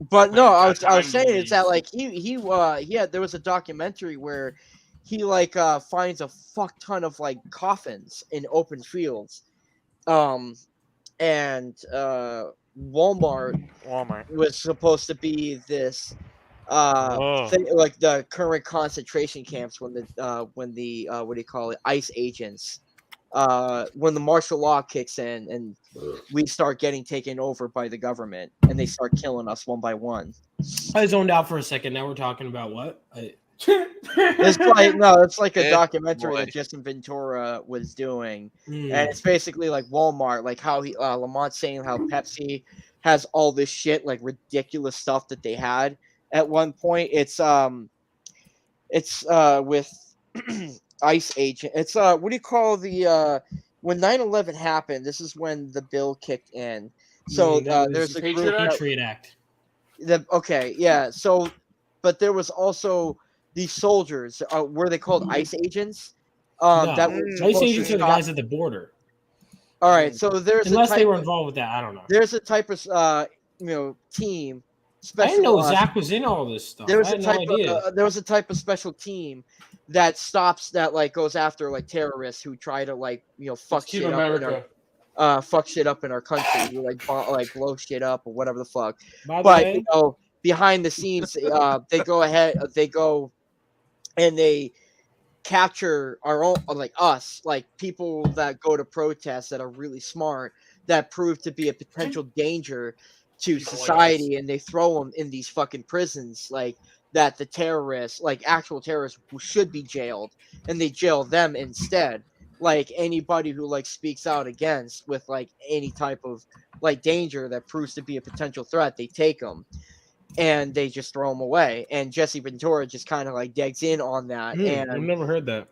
But no, I was saying it's that like he there was a documentary where he like finds a fuck ton of like coffins in open fields, and Walmart was supposed to be this thing, like the current concentration camps when the what do you call it, ICE agents, when the martial law kicks in and we start getting taken over by the government and they start killing us one by one. I zoned out for a second. Now we're talking about what? It's like a documentary that Justin Ventura was doing, and it's basically like Walmart, like how he Lamont saying how Pepsi has all this shit, like ridiculous stuff that they had at one point. It's with ICE agent. It's what do you call the when 9/11 happened? This is when the bill kicked in. So there's a group Patriot Act. So, but there was also these soldiers. Were they called ICE agents? That were ICE agents are the guys at the border. All right, so unless they were involved with that, I don't know. There's a type of team. I didn't know Zach was in all this stuff. There was there was a type of special team that goes after like terrorists who try to fuck shit up in our country, who blow shit up or whatever the fuck. But behind the scenes, they go and they capture our own, like us, like people that go to protests that are really smart, that prove to be a potential danger to People like us. society, and they throw them in these fucking prisons, like that the terrorists, like actual terrorists who should be jailed, and they jail them instead. Like anybody who like speaks out against with like any type of like danger that proves to be a potential threat, they take them and they just throw them away. And Jesse Ventura just kind of like digs in on that. I've And never heard that.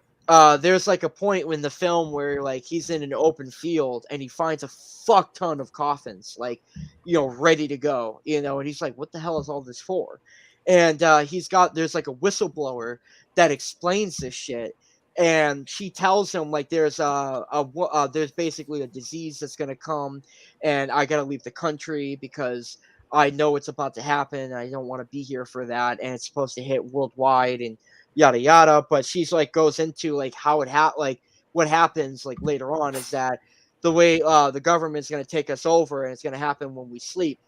there's like a point in the film where like he's in an open field and he finds a fuck ton of coffins, like, you know, ready to go, you know, and he's like, what the hell is all this for? And there's like a whistleblower that explains this shit. And she tells him like there's basically a disease that's gonna come, and I gotta leave the country because I know it's about to happen. I don't want to be here for that, and it's supposed to hit worldwide and yada yada. But she's like goes into like how like what happens like later on is that the way the government's going to take us over, and it's going to happen when we sleep,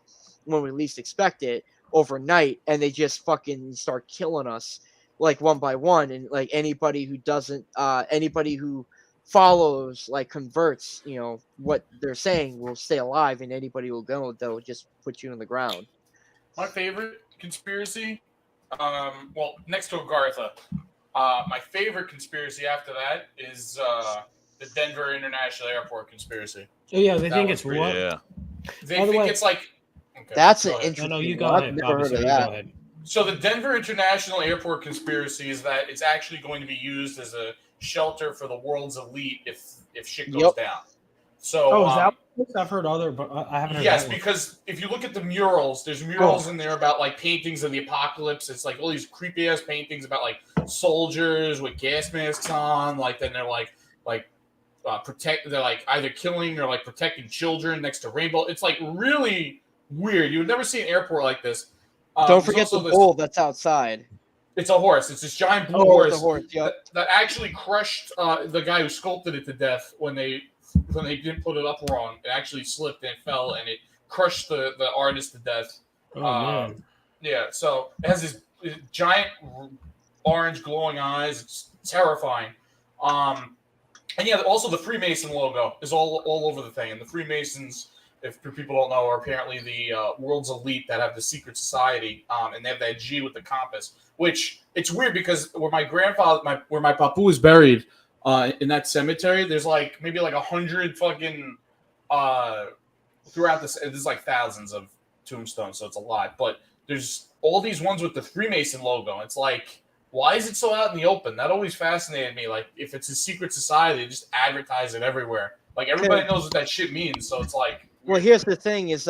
when we least expect it, overnight, and they just fucking start killing us like one by one. And like anybody who follows, like converts, you know, what they're saying, will stay alive, and anybody will go, they'll just put you in the ground. My favorite conspiracy, well, next to Agartha, my favorite conspiracy after that is the Denver International Airport conspiracy. Oh, yeah, they That think one's it's pretty- what? Yeah. They By the think way- it's like. Okay, That's go an ahead. interesting No, you go one. ahead. I've never Bobby, heard so of you that. go ahead. So the Denver International Airport conspiracy is that it's actually going to be used as a shelter for the world's elite if shit goes down. So Oh, is that what I've heard other, but I haven't heard yes, that one. because if you look at the murals, there's murals in there about like paintings of the apocalypse. It's like all these creepy ass paintings about like soldiers with gas masks on, like then they're like they're like either killing or like protecting children next to rainbow. It's like really weird. You would never see an airport like this. Don't forget the bull that's outside. It's a horse. It's this giant blue It's horse, a horse. Yep. that actually crushed the guy who sculpted it to death when they didn't put it up wrong. It actually slipped and fell, and it crushed the artist to death. Oh, man. Yeah, so it has this giant orange glowing eyes. It's terrifying. And yeah, also the Freemason logo is all over the thing. And the Freemasons, if people don't know, are apparently the world's elite that have the secret society, and they have that G with the compass. Which it's weird because where my grandfather, where my papu is buried, in that cemetery, there's like maybe like 100 fucking throughout this. There's like thousands of tombstones, so it's a lot. But there's all these ones with the Freemason logo. It's like, why is it so out in the open? That always fascinated me. Like, if it's a secret society, they just advertise it everywhere. Like, everybody knows what that shit means. So it's like, well, here's the thing: is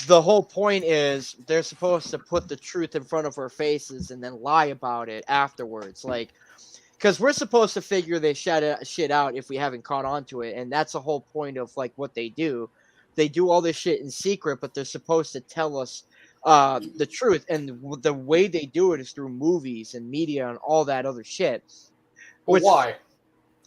the whole point is they're supposed to put the truth in front of our faces and then lie about it afterwards, like. Because we're supposed to figure this shit out if we haven't caught on to it, and that's the whole point of like what they do. They do all this shit in secret, but they're supposed to tell us the truth, and the way they do it is through movies and media and all that other shit. But why?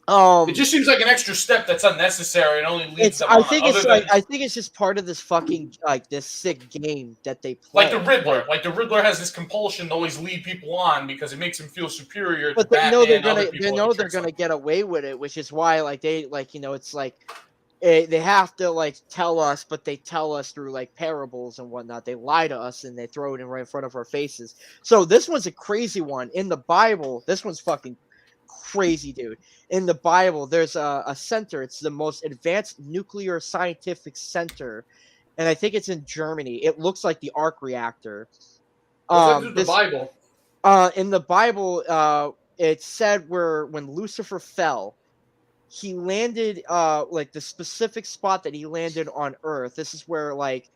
It just seems like an extra step that's unnecessary and only leads them on. I think it's just part of this fucking like this sick game that they play. Like the Riddler. Like the Riddler has this compulsion to always lead people on because it makes him feel superior to But they Batman know they're and other gonna people. get away with it, which is why like they like, you know, it's like they have to like tell us, but they tell us through like parables and whatnot. They lie to us and they throw it in right in front of our faces. So this one's a crazy one. In the Bible, this one's fucking crazy, dude. In the Bible, there's a center. It's the most advanced nuclear scientific center, and I think it's in Germany. It looks like the arc reactor. The Bible. In the Bible, it said when Lucifer fell, he landed like the specific spot that he landed on Earth. This is where, like,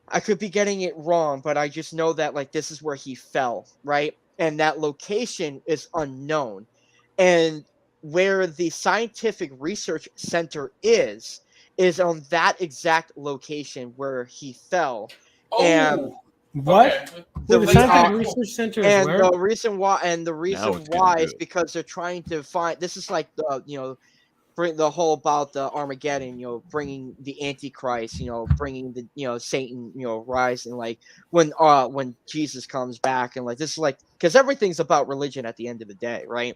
I could be getting it wrong, but I just know that like this is where he fell, right? And that location is unknown. And where the scientific research center is on that exact location where he fell. Oh, and what? The scientific research center is and where? the reason why is because they're trying to find. This is like the bring the whole about the Armageddon, bringing the Antichrist, bringing the Satan, rising, like when Jesus comes back, and like this is like because everything's about religion at the end of the day, right?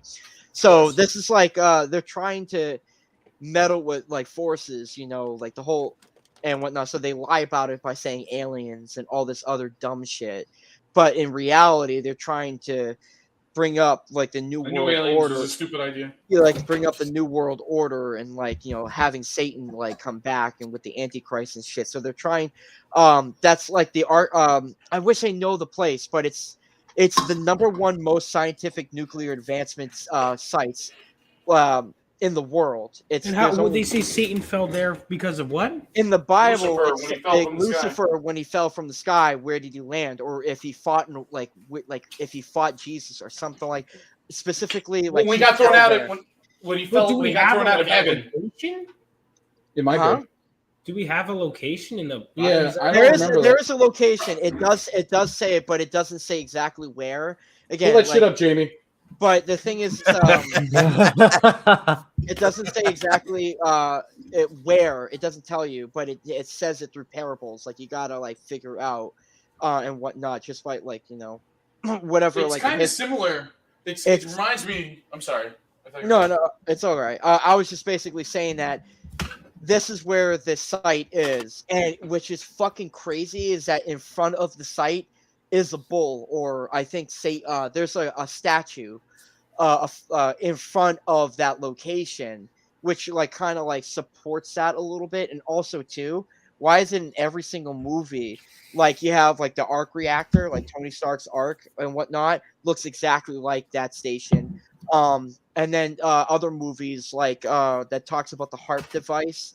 So this is like they're trying to meddle with like forces, like the whole and whatnot. So they lie about it by saying aliens and all this other dumb shit, but in reality, they're trying to bring up like the new I knew world aliens was order. a stupid idea. Like bring up the new world order and like having Satan like come back and with the Antichrist and shit. So they're trying. That's like the art. I wish I know the place, but it's the number one most scientific nuclear advancements sites in the world. And how would they say Satan fell there because of what? In the Bible, Lucifer, it's when he fell from the sky. Lucifer when he fell from the sky. Where did he land? Or if he fought in like if he fought Jesus or something like specifically like when he got thrown out of when he fell do when we he got have thrown out of heaven. location? It might Huh? be. Do we have a location in the Yeah, I don't There remember is a location. It does say it, but it doesn't say exactly where. Again, Pull that shit up, Jamie. But the thing is, it doesn't say exactly where. It doesn't tell you, but it says it through parables. Like you gotta like figure out and whatnot, just by like whatever. It's like kind of similar. It reminds me. I'm sorry. No, it's all right. I was just basically saying that this is where the site is, and which is fucking crazy. Is that in front of the site is a bull, or I think there's a statue in front of that location, which like kind of like supports that a little bit. And also too, why is it in every single movie like you have like the arc reactor, like Tony Stark's arc and whatnot, looks exactly like that station. And then other movies like that talks about the HARP device.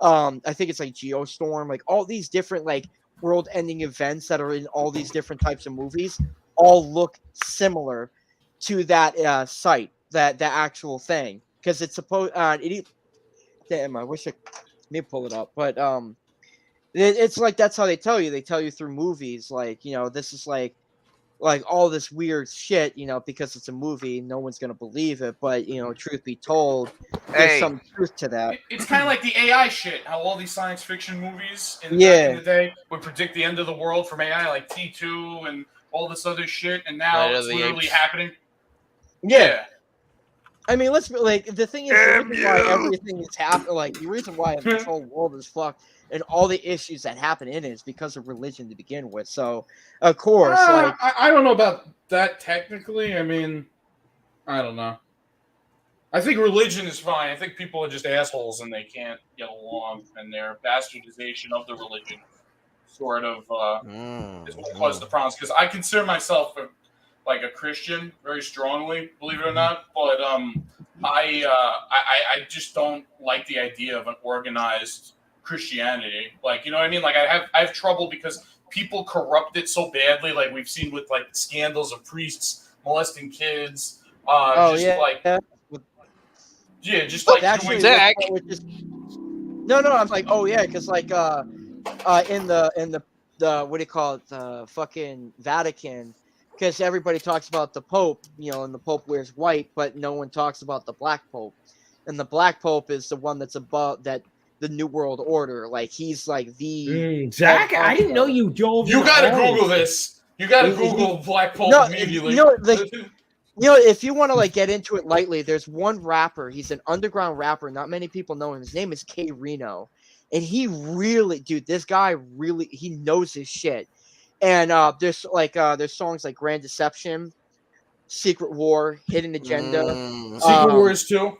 I think it's like Geostorm, like all these different like world-ending events that are in all these different types of movies all look similar to that site, that actual thing, because it's supposed. Damn, I wish let me pull it up, but it's like that's how they tell you. They tell you through movies, like this is like all this weird shit, because it's a movie, no one's gonna believe it. But truth be told, there's some truth to that. It's kind of like the AI shit. How all these science fiction movies back in the day would predict the end of the world from AI, like T2 and all this other shit, and now it's literally happening. Yeah. I mean, let's like the thing is the reason why everything is happening. Like the reason why this whole world is fucked and all the issues that happen in it is because of religion to begin with. So, of course, like I don't know about that technically. I mean, I don't know. I think religion is fine. I think people are just assholes and they can't get along, and their bastardization of the religion sort of is what caused the problems. Because I consider myself like a Christian very strongly, believe it or not. But I just don't like the idea of an organized Christianity. Like, you know what I mean? Like I have trouble because people corrupt it so badly. Like we've seen with like scandals of priests molesting kids. Just like actually, no, I'm like, oh yeah, because like in the what do you call it, the fucking Vatican, because everybody talks about the Pope, and the Pope wears white, but no one talks about the Black Pope, and the Black Pope is the one that's above that. The New World Order, like he's like the Zach. I didn't know you dove. You gotta Google this. You gotta Google Black Pope immediately. If you want to like get into it lightly, there's one rapper. He's an underground rapper. Not many people know him. His name is K Reno, and he really, dude, this guy really he knows his shit. And there's songs like Grand Deception, Secret War, Hidden Agenda, Secret Wars too.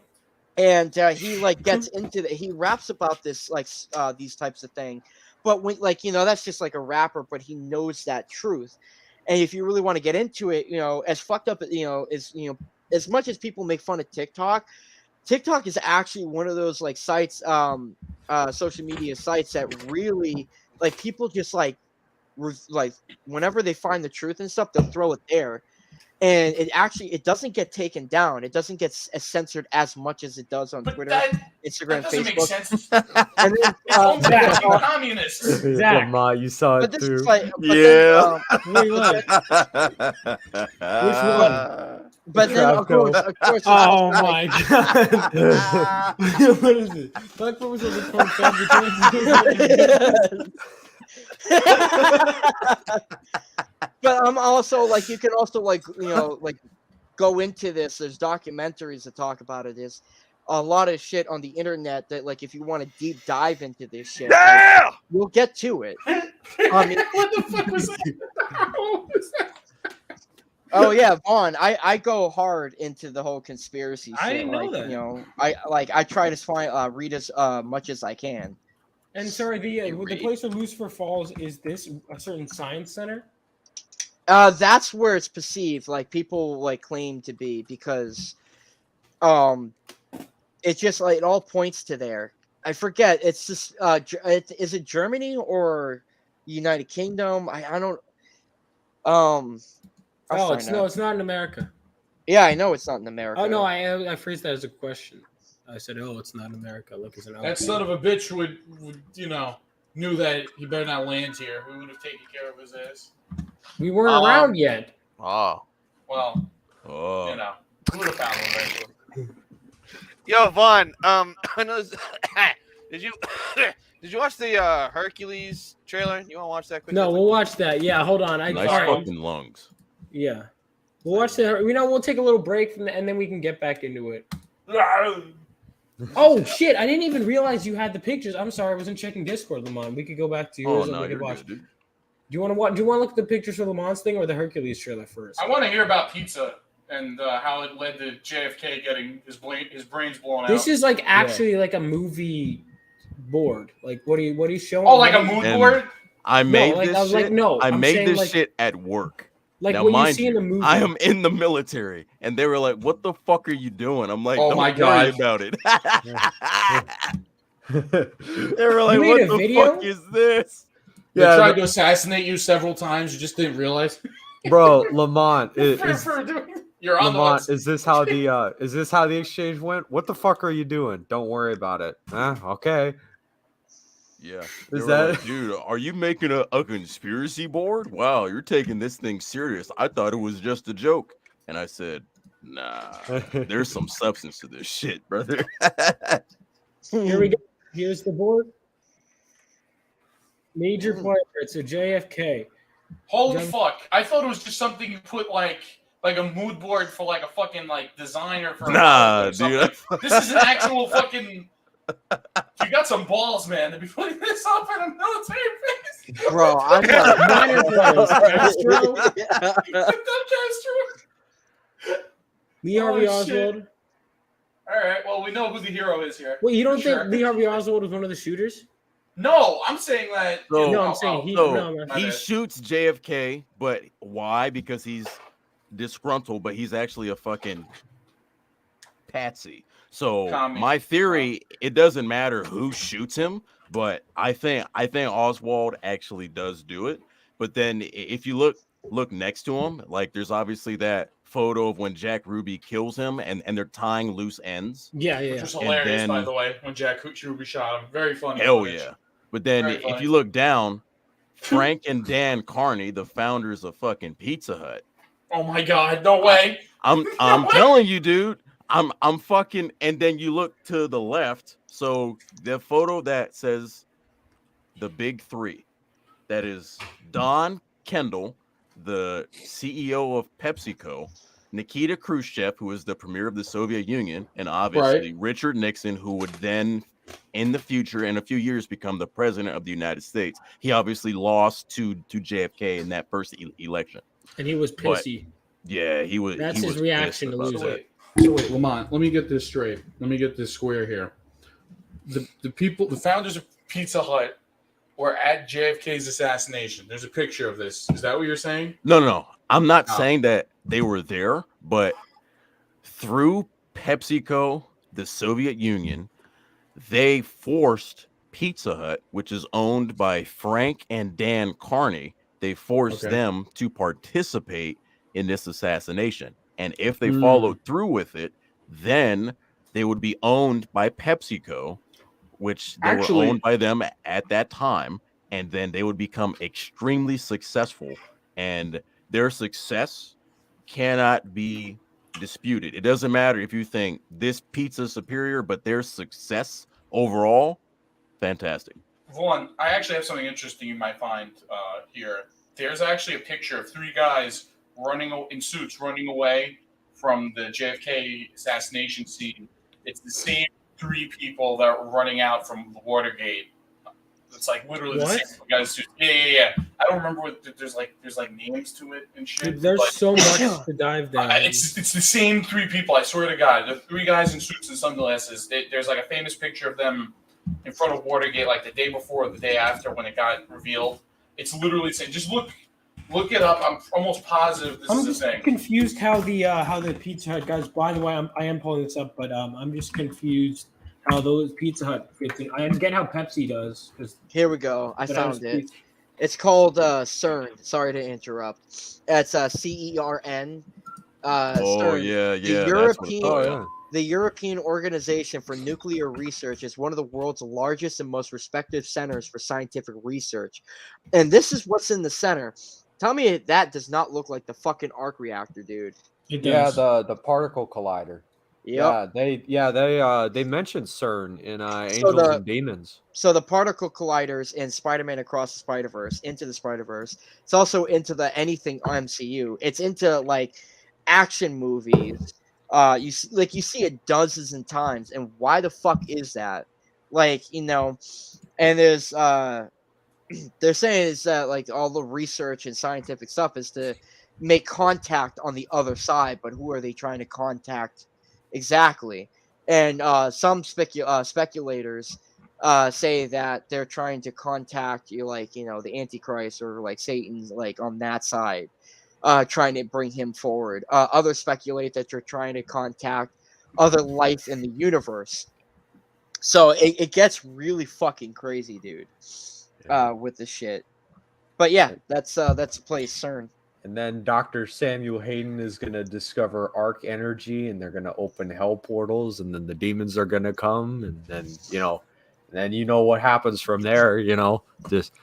And he like gets into that. He raps about this like these types of things, but when like that's just like a rapper, but he knows that truth. And if you really want to get into it, as fucked up as much as people make fun of TikTok is actually one of those like sites, social media sites that really like people just like whenever they find the truth and stuff, they'll throw it there. and it doesn't get taken down. It doesn't get censored as much as it does on Twitter, Instagram, that doesn't Facebook. make sense. And then, It's owned by fucking communists. Zach. Lamont, you saw but it this too. is like, Yeah. Wait, what? Which one? But then, of course, it's Oh also my like, god! What is it? Black Pepper's on the but I'm also like, you can also like, like go into this. There's documentaries that talk about it. There's a lot of shit on the internet that, like, if you want to deep dive into this shit, like, you'll get to it. What the fuck was that? What was that? Oh yeah, Vaughn, I go hard into the whole conspiracy shit. I didn't know like, that. I try to read as much as I can. And sorry, the place where Lucifer Falls, is this a certain science center? That's where it's perceived, like people like claim to be, because it's just like it all points to there. I forget. It's just is it Germany or United Kingdom? I don't. It's not in America. Yeah, I know it's not in America. Oh no, I phrased that as a question. I said, "Oh, it's not in America." Look, it's an. That son of a bitch would knew that he better not land here. We would have taken care of his ass. We weren't around yet. Oh. Well, Oh. we would have found him eventually. Yo, Vaughn. I know. Did you watch the Hercules trailer? You want to watch that quickly? No, we'll watch that. Yeah, hold on. Nice fucking lungs. Yeah, we'll watch that. We'll take a little break and then we can get back into it. Oh shit! I didn't even realize you had the pictures. I'm sorry, I wasn't checking Discord, Lamont. We could go back to yours and we could watch. Good, do you want to watch? Do you want to look at the pictures for Lamont's thing or the Hercules trailer first? I want to hear about pizza and how it led to JFK getting his brains blown out. This is like actually like a movie board. Like what are you showing? Oh, like a mood board? I made this I was shit. like, no, I I'm made saying, this like, shit at work. Like now, what you mind see in the movie. I am in the military, and they were like, "What the fuck are you doing?" I'm like, "Oh "Don't my worry God. about it." They were like, You "What made a the video? fuck is this?" They tried to assassinate you several times. You just didn't realize. Bro, Lamont, You're on Lamont, the is this how the exchange went? What the fuck are you doing? Don't worry about it. Okay. Yeah. They Is were that like, dude, are you making a conspiracy board? Wow, you're taking this thing serious. I thought it was just a joke. And I said, nah, there's some substance to this shit, brother. Here we go. Here's the board. Major player. It's a JFK. Holy fuck! I thought it was just something you put like a mood board for like a fucking like designer for. Nah, or something. dude. This is an actual fucking. You got some balls, man, to be putting this up in a military base. Bro, I'm Minor players. Castro, Lee Harvey Oh, shit. Oswald. All right, well, we know who the hero is here. Wait, you don't For think sure. Lee Harvey Oswald was one of the shooters? No, I'm saying that. So- No, I'm saying he. So No, my he bad. shoots JFK, but why? Because he's disgruntled, but he's actually a fucking patsy. So Commie. my theory, it doesn't matter who shoots him, but I think Oswald actually does do it. But then if you look next to him, like there's obviously that photo of when Jack Ruby kills him, and they're tying loose ends. Yeah. Which was And hilarious, by then- the way, when Jack Ruby shot him. Very funny. Hell footage. yeah. But then Very if funny. you look down, Frank and Dan Carney, the founders of fucking Pizza Hut. Oh my God! No way. I'm telling you, dude. I'm fucking. And then you look to the left. So the photo that says the big three, that is Don Kendall, the CEO of PepsiCo, Nikita Khrushchev, who is the premier of the Soviet Union, and obviously Richard Nixon, who would then, in the future, in a few years, become the president of the United States. He obviously lost to JFK in that first election. And he was But- pissy. Yeah, he was. That's he his was reaction pissed to about losing. that. So wait, Lamont, let me get this straight. Let me get this square here. The people, the founders of Pizza Hut were at JFK's assassination. There's a picture of this. Is that what you're saying? No. I'm not Oh. saying that they were there, but through PepsiCo, the Soviet Union, they forced Pizza Hut, which is owned by Frank and Dan Carney. They forced Okay. them to participate in this assassination. And if they followed through with it, then they would be owned by PepsiCo, which they were owned by them at that time, and then they would become extremely successful, and their success cannot be disputed. It doesn't matter if you think this pizza is superior, but their success overall, fantastic. Vaughn, I actually have something interesting you might find here. There's actually a picture of three guys in suits running away from the JFK assassination scene. It's the same three people that were running out from the Watergate. It's like literally the same guys. Yeah. I don't remember what there's like names to it and shit. Dude, there's so much to dive down. It's the same three people. I swear to God, the three guys in suits and sunglasses. There's like a famous picture of them in front of Watergate, like the day before or the day after when it got revealed. It's literally saying, just look it up. I'm almost positive this is the thing. I'm confused how the Pizza Hut guys. By the way, I am pulling this up, but I'm just confused how those Pizza Hut fits in. I get how Pepsi does. Here we go. I found it. It's called CERN. Sorry to interrupt. It's CERN. CERN. The European Organization for Nuclear Research is one of the world's largest and most respected centers for scientific research. And this is what's in the center. Tell me that does not look like the fucking arc reactor, dude. It does. Yeah, the particle collider. Yep. They mentioned CERN in Angels and Demons. So the particle colliders in Spider-Man Across the Spider-Verse, Into the Spider-Verse. It's also into the anything MCU. It's into like action movies. You see it dozens of times, and why the fuck is that? Like, you know, and there's they're saying is that like all the research and scientific stuff is to make contact on the other side, but who are they trying to contact exactly? And some speculators say that they're trying to contact the Antichrist or like Satan's like on that side. Trying to bring him forward. Others speculate that you're trying to contact other life in the universe. So it gets really fucking crazy, dude, with this shit. But yeah, that's place CERN. And then Dr. Samuel Hayden is going to discover arc energy, and they're going to open hell portals, and then the demons are going to come, and then you know what happens from there. Just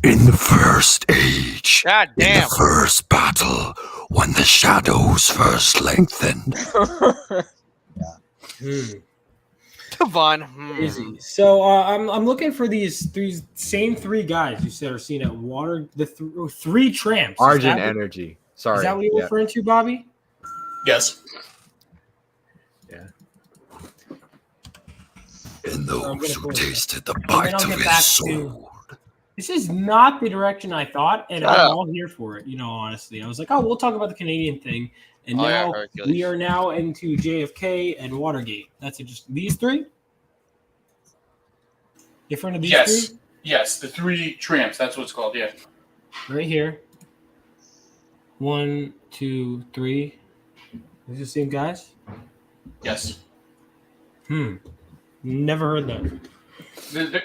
in the first age, God damn. in the first battle, when the shadows first lengthened. Vaughn. Easy. So I'm looking for these same three guys you said are seen at three tramps. Argent energy. Sorry. Is that what you're referring to, Bobby? Yes. Yeah. And those who tasted the bite of his soul. This is not the direction I thought, and I'm all here for it. Honestly, I was like, we'll talk about the Canadian thing, and now we are now into JFK and Watergate. That's it. Just these three. In front of these three. Yes, the three tramps. That's what it's called. Yeah. Right here. 1, 2, 3. Is the same guys? Yes. Never heard that.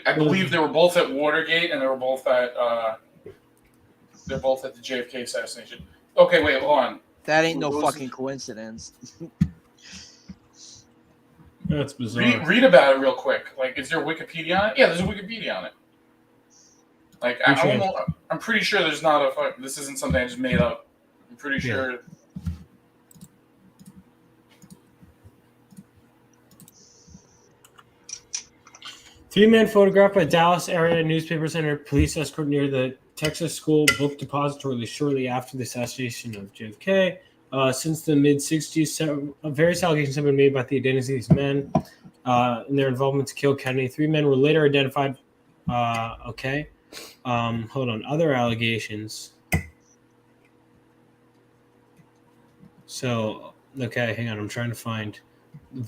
I believe they were both at Watergate, and they were both at they're both at the JFK assassination. Okay, wait, hold on. That ain't no fucking coincidence. That's bizarre. Read about it real quick. Like, is there a Wikipedia on it? Yeah, there's a Wikipedia on it. Like, I'm pretty sure there's not a. This isn't something I just made up. I'm pretty sure. Three-man photographed by Dallas area newspaper center police escort near the Texas School Book Depository shortly after the assassination of JFK. Since the mid-'60s, various allegations have been made about the identities of these men and their involvement to kill Kennedy. 3 men were later identified. Hold on. Other allegations. So, okay, hang on. I'm trying to find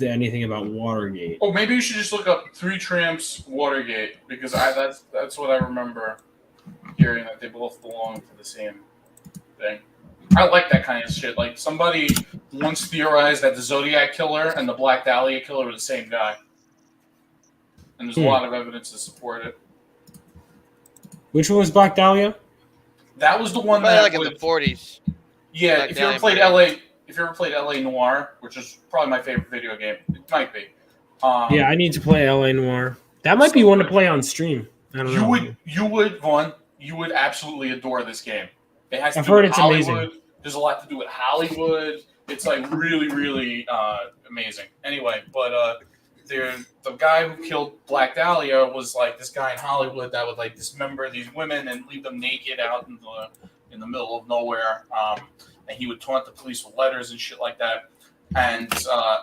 anything about Watergate. Oh, maybe you should just look up Three Tramps Watergate, because that's what I remember hearing, that they both belong to the same thing. I like that kind of shit. Like, somebody once theorized that the Zodiac Killer and the Black Dahlia Killer were the same guy. And there's a lot of evidence to support it. Which one was Black Dahlia? That was the one in the 40s. Yeah, Black if you ever Dahlia played LA Noire, which is probably my favorite video game, it might be. Yeah, I need to play LA Noire. That might be one to play on stream. I don't know. You would, Vaughn, you would absolutely adore this game. It has to I've do heard with it's Hollywood. amazing. There's a lot to do with Hollywood. It's like really, really amazing. Anyway, but the guy who killed Black Dahlia was like this guy in Hollywood that would like dismember these women and leave them naked out in the middle of nowhere. And he would taunt the police with letters and shit like that. And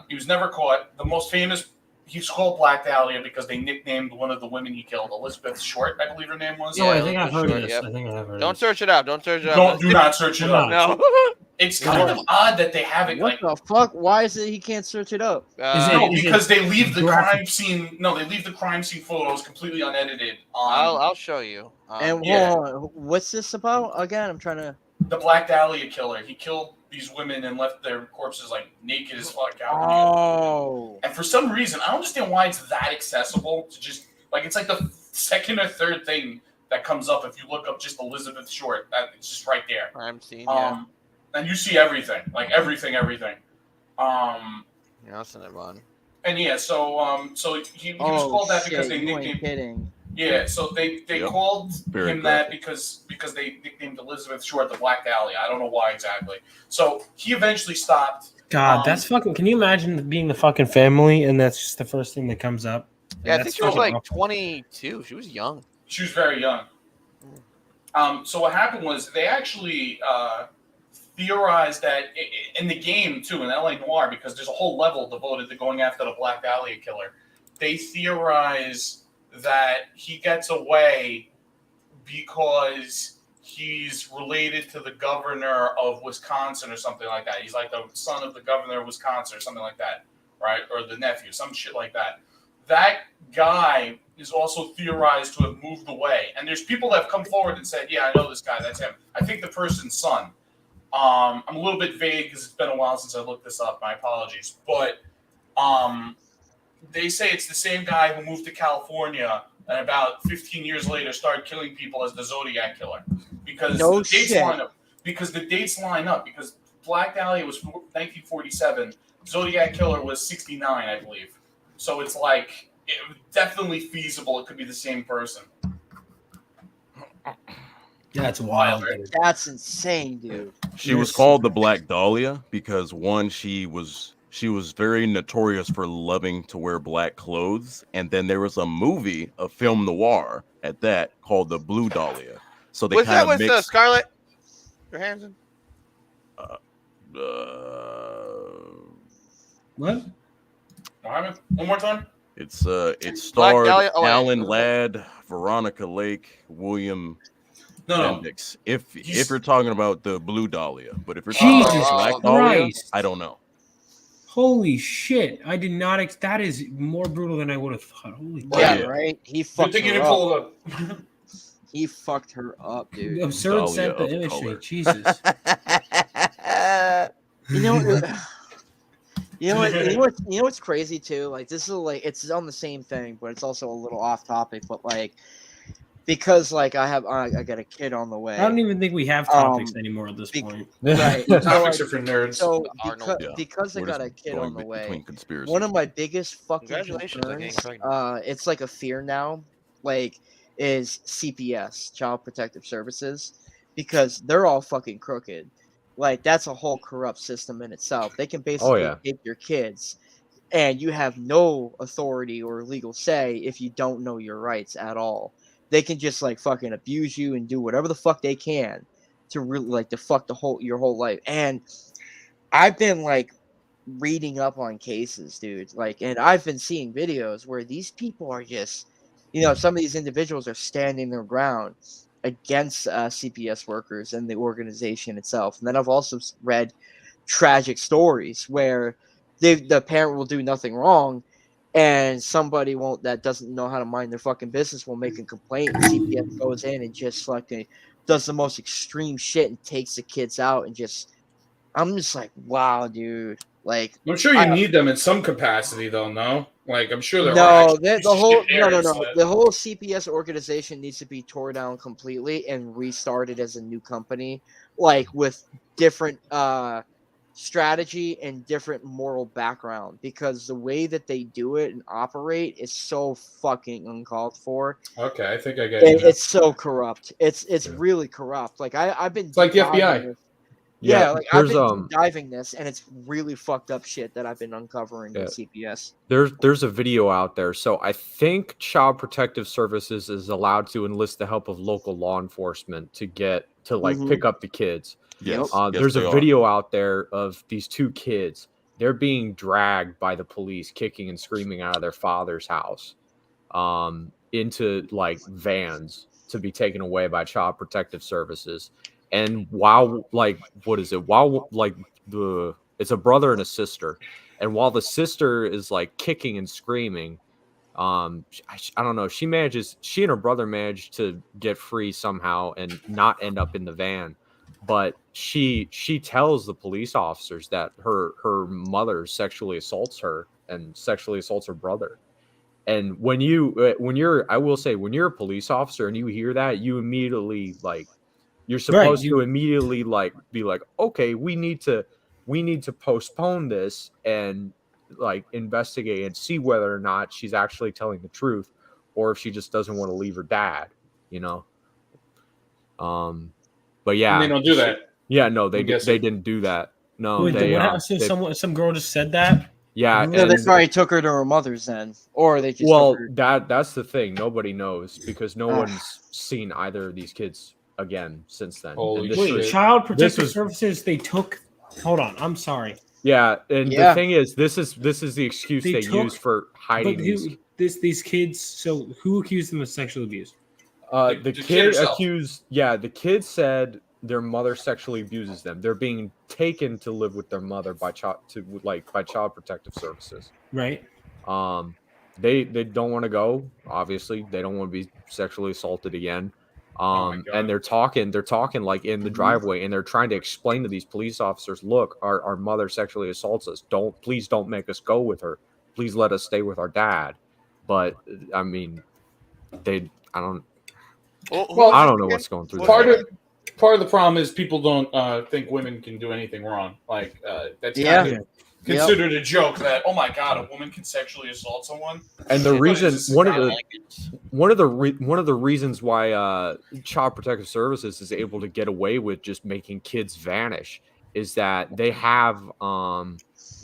he was never caught. The most famous, he's called Black Dahlia because they nicknamed one of the women he killed Elizabeth Short, I believe her name was. I think I've heard of this. I think I have heard of Don't this. search it up. Don't search it up. Do not search it up. No. It's kind of odd that they have it What like. the fuck? Why is it he can't search it up? No, because they leave the crime scene. No, they leave the crime scene photos completely unedited. I'll show you. And hold on, what's this about again? I'm trying to. The Black Dahlia killer. He killed these women and left their corpses like naked as fuck out. Oh. And for some reason, I don't understand why it's that accessible to just like it's like the second or third thing that comes up if you look up just Elizabeth Short. It's just right there. Crime scene. Yeah. And you see everything, like everything. Yeah, I'll send it on. And yeah, so he was called that because they nicknamed. Kidding. Yeah, so they called Very him that because they nicknamed Elizabeth Short the Black Dahlia. I don't know why exactly. So he eventually stopped. God, that's fucking. Can you imagine being the fucking family and that's just the first thing that comes up? Yeah, I That's think she was fucking like awful. 22. She was young. She was very young. So what happened was they actually theorized that in the game too, in LA Noire, because there's a whole level devoted to going after the Black Dahlia killer. They theorize that he gets away because he's related to the governor of Wisconsin or something like that. He's like the son of the governor of Wisconsin or something like that, right? Or the nephew, some shit like that. That guy is also theorized to have moved away. And there's people that have come forward and said, yeah, I know this guy, that's him. I think the person's son. I'm a little bit vague because it's been a while since I looked this up. My apologies. But they say it's the same guy who moved to California and about 15 years later started killing people as the Zodiac Killer. Because the dates line up. Because the dates line up. Because Black Dahlia was 1947. Zodiac Killer was 69, I believe. So it's like definitely feasible. It could be the same person. That's wild. That's insane, dude. She was called the Black Dahlia because one, she was very notorious for loving to wear black clothes, and then there was a movie, a film noir at that, called the Blue Dahlia. So they Was kind that of with mixed. Scarlett Johansson? What? One more time. It starred Dahlia? Oh, wait. Alan Ladd, Veronica Lake, William No. Bendix. If you're talking about the Blue Dahlia, but if you're Jesus talking about Black Dahlia, Christ. I don't know. Holy shit! I did not. That is more brutal than I would have thought. Holy Yeah, shit. right. He Good fucked thing you her didn't up. pull it up. He fucked her up, dude. Absurd Dahlia sent the of image color. thing. Jesus. You know, you know what's crazy too? Like this is like it's on the same thing, but it's also a little off topic. But like because like I got a kid on the way. I don't even think we have topics anymore at this point. Right. Topics are for nerds. So Arnold. because I We're got just a kid going on the way, between conspiracies. one of my biggest fucking Congratulations on getting concerns, pregnant. it's like a fear now, like is CPS, Child Protective Services, because they're all fucking crooked. Like that's a whole corrupt system in itself. They can basically take your kids, and you have no authority or legal say if you don't know your rights at all. They can just like fucking abuse you and do whatever the fuck they can to really like to fuck your whole life. And I've been like reading up on cases, dude. Like, and I've been seeing videos where these people are just, some of these individuals are standing their ground against CPS workers and the organization itself. And then I've also read tragic stories where the parent will do nothing wrong, and somebody that doesn't know how to mind their fucking business will make a complaint, and CPS goes in and just fucking does the most extreme shit and takes the kids out and just. I'm just like, wow, dude. Like, I'm sure you need them in some capacity, though. No, like I'm sure there no, are. the whole the whole CPS organization needs to be torn down completely and restarted as a new company, like with different strategy and different moral background, because the way that they do it and operate is so fucking uncalled for. Okay, I think I get it. It's so corrupt. It's really corrupt. Like I've been. It's like the diving FBI. this- Yeah, Yeah, like I've there's been diving this, and it's really fucked up shit that I've been uncovering with CPS. There's a video out there. So I think Child Protective Services is allowed to enlist the help of local law enforcement to pick up the kids. Yes. There's they a are. video out there of these two kids. They're being dragged by the police, kicking and screaming out of their father's house, into like vans to be taken away by Child Protective Services. And while it's a brother and a sister, and while the sister is like kicking and screaming, I don't know, she and her brother managed to get free somehow and not end up in the van. But she tells the police officers that her mother sexually assaults her and sexually assaults her brother. And when you're a police officer and you hear that, you immediately you're supposed to immediately be like, okay, we need to postpone this and investigate and see whether or not she's actually telling the truth, or if she just doesn't want to leave her dad, But yeah, And they don't do that. Yeah, no, they didn't do that. No, Wait, some girl just said that. Yeah, No, they probably took her to her mother's then, or they just well, took her. that's the thing. Nobody knows because no one's seen either of these kids again since then. Wait, Child Protective Services? They took. Hold on, I'm sorry. Yeah, and the thing is, this is the excuse they use for hiding these kids. So who accused them of sexual abuse? The kid accused. Yeah, the kid said their mother sexually abuses them. They're being taken to live with their mother by Child Protective Services. Right. They don't want to go. Obviously, they don't want to be sexually assaulted again. And they're talking like in the driveway, and they're trying to explain to these police officers, look, our mother sexually assaults us. Please don't make us go with her. Please let us stay with our dad. But I mean, I don't know what's going through. Part of the problem is people don't think women can do anything wrong. That's kind of considered a joke that, oh my god, a woman can sexually assault someone. And the reason one of the reasons why Child Protective Services is able to get away with just making kids vanish is that they have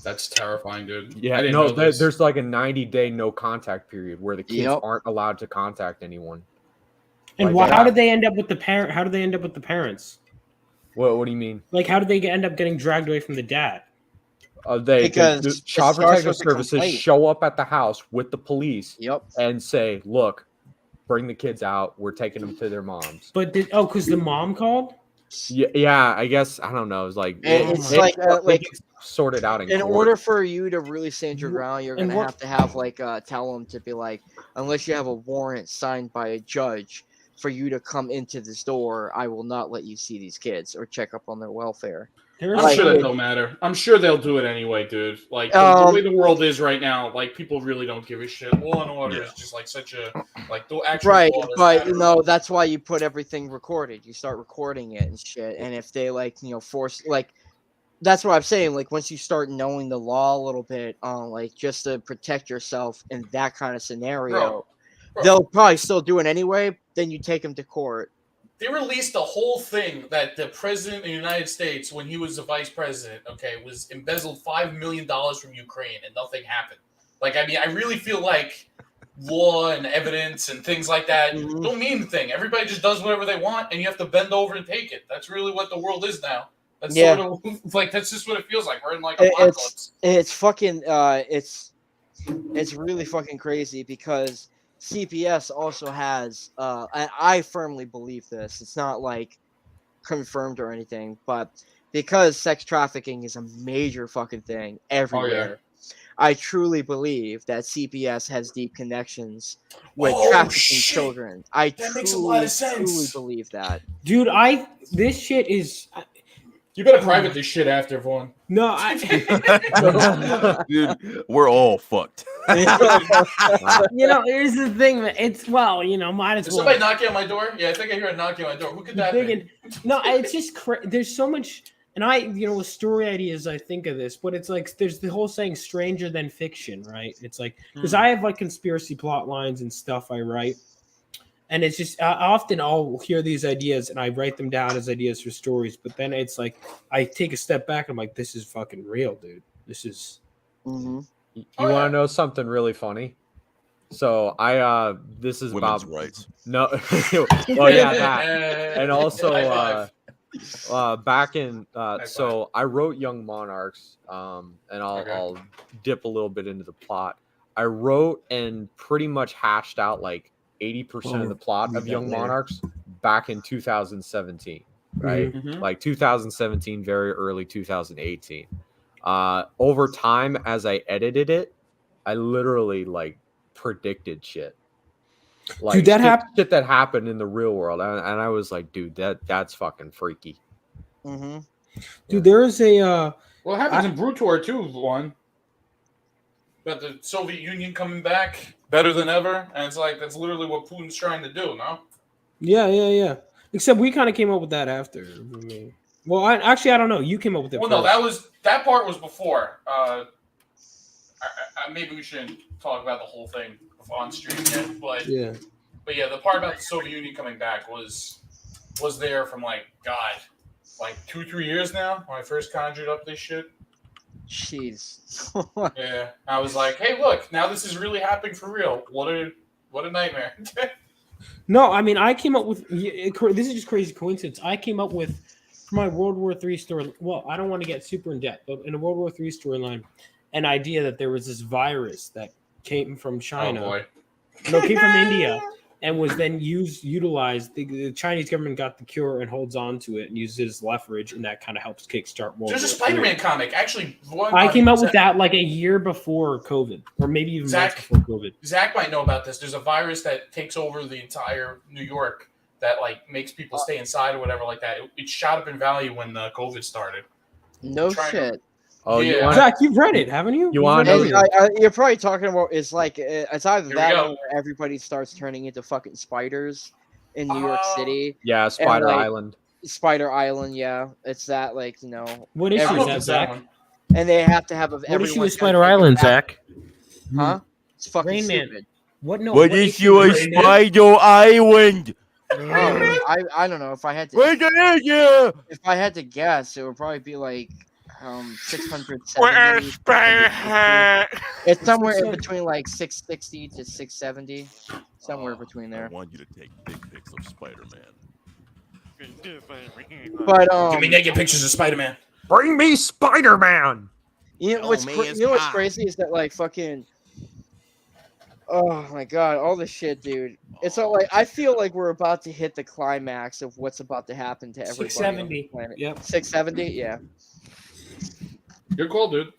that's terrifying, dude. Yeah, no, there's like a 90-day no contact period where the kids aren't allowed to contact anyone. And how did they end up with the parent? How did they end up with the parents? What do you mean? Like, how did they end up getting dragged away from the dad? The Child Protective Services show up at the house with the police. And say, "Look, bring the kids out. We're taking them to their moms." But because the mom called. Yeah, I guess I don't know. It's like sorted out in court. Order for you to really stand your ground, you're gonna have to have tell them to be like, unless you have a warrant signed by a judge for you to come into this door, I will not let you see these kids or check up on their welfare. I'm sure that don't matter. I'm sure they'll do it anyway, dude. The way the world is right now, people really don't give a shit. Law and order is just such a the actual right. But that's why you put everything recorded. You start recording it and shit. And if they force that's what I'm saying. Once you start knowing the law a little bit, just to protect yourself in that kind of scenario, they'll probably still do it anyway. Then you take them to court. They released a whole thing that the president of the United States, when he was the vice president, was embezzled $5 million from Ukraine and nothing happened. I really feel like law and evidence and things like that don't mean a thing. Everybody just does whatever they want, and you have to bend over and take it. That's really what the world is now. That's sort of that's just what it feels like. We're in apocalypse. It's fucking it's really fucking crazy because CPS also has, and I firmly believe this, it's not confirmed or anything, but because sex trafficking is a major fucking thing everywhere, I truly believe that CPS has deep connections with trafficking children. That makes a lot of sense. Truly believe that. Dude, this shit is... You better private this shit after, Vaughn. No, dude, we're all fucked. Here's the thing. Might as well. Is somebody knocking on my door? Yeah, I think I hear a knocking on my door. Who could that be? No, it's just there's so much. And with story ideas, I think of this, but it's like there's the whole saying stranger than fiction, right? It's like, because I have like conspiracy plot lines and stuff I write. And it's just, often I'll hear these ideas and I write them down as ideas for stories. But then it's like, I take a step back and I'm like, this is fucking real, dude. This is. Mm-hmm. You want to know something really funny? So this is Women's about rights. No, well, yeah, that, and also back in so I wrote Young Monarchs, and I'll dip a little bit into the plot. I wrote and pretty much hashed out like 80% of the plot of Young Monarchs back in 2017, right? Mm-hmm. Like 2017, very early 2018. Over time, as I edited it, I literally like predicted shit. Like dude, that shit that happened in the real world, and I was like, dude, that's fucking freaky. Mm-hmm. Dude, there is a well, it happens in Brutor too, one. But the Soviet Union coming back better than ever, and it's like that's literally what Putin's trying to do, no? Yeah. Except we kind of came up with that after. I mean, well, I don't know. You came up with it. Well, first. no, that part was before. Maybe we shouldn't talk about the whole thing on stream yet, but yeah, the part about the Soviet Union coming back was there from like 2-3 years now when I first conjured up this shit. Jeez. Yeah, I was like, hey, look, now this is really happening for real. What a nightmare. No, I mean, I came up with this is just crazy coincidence. I came up with for my World War III story. Well, I don't want to get super in depth, but in a World War III storyline, an idea that there was this virus that came from China. Oh boy. No, it came from India and was then utilized. The Chinese government got the cure and holds on to it and uses it as leverage, and that kind of helps kickstart World War. There's a Spider-Man comic, actually. I came up with that like a year before COVID, or maybe even months before COVID. Zach might know about this. There's a virus that takes over the entire New York that like makes people stay inside or whatever like that. It shot up in value when COVID started. No shit. Oh, yeah. Zach, you've read it, haven't you? You want to know? You're probably talking about it's like it's either Here that we or go. where everybody starts turning into fucking spiders in New York City. Yeah, Spider like, Island. Spider Island, yeah, it's that like What issue everyone- is that, Zach? And they have to have What everyone. issue is Spider Island, Zach? Huh? It's fucking Rain Man. stupid. What? No. What issue is Spider Island? Oh, I don't know if I had to. Wait, yeah. If I had to guess, it would probably be like 670. Where's Spider-Man? It's somewhere in between like 660 to 670, somewhere between there. I want you to take big pics of Spider-Man. But Give me naked pictures of Spider-Man. Bring me Spider-Man. You know what's crazy is that like fucking. Oh my god, all this shit, dude. It's all like I feel like we're about to hit the climax of what's about to happen to everybody 670. on the planet. Yep. 670, yeah. You're cool, dude.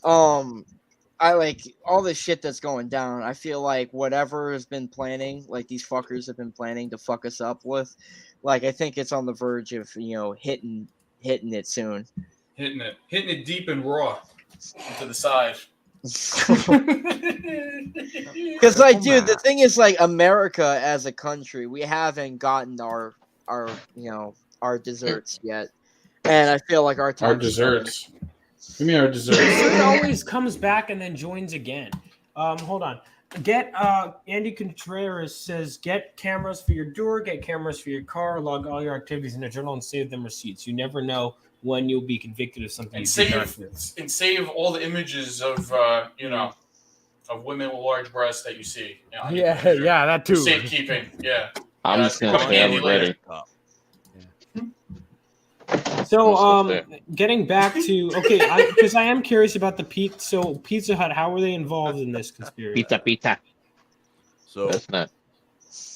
I like all this shit that's going down. I feel like whatever has been planning, like these fuckers have been planning to fuck us up with, like I think it's on the verge of hitting it soon. Hitting it deep and raw into the side. Because like, dude, the thing is, like, America as a country, we haven't gotten our desserts yet, and I feel like our time. Our desserts. Give me our desserts. It always comes back and then joins again. Hold on. Get Andy Contreras says get cameras for your door, get cameras for your car, log all your activities in a journal, and save them receipts. You never know when you'll be convicted of something. And save all the images of of women with large breasts that you see. Yeah, that too. Safekeeping. Yeah. I'm just gonna say I'm ready. So, getting back to because I am curious about the Pizza Hut. How were they involved in this conspiracy? Pizza. So That's not.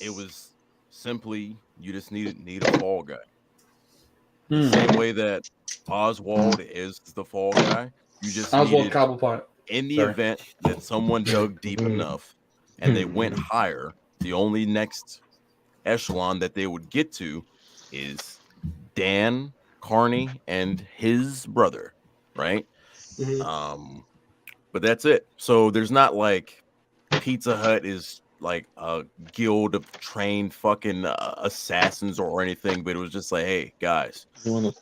it was simply you just need a fall guy. The same way that Oswald is the fall guy. You just Oswald needed, Cobblepot. in the event that someone dug deep enough and they went higher, the only next echelon that they would get to is Dan Carney and his brother, right? Mm-hmm. But that's it. So there's not like Pizza Hut is like a guild of trained fucking assassins or anything, but it was just like, hey guys,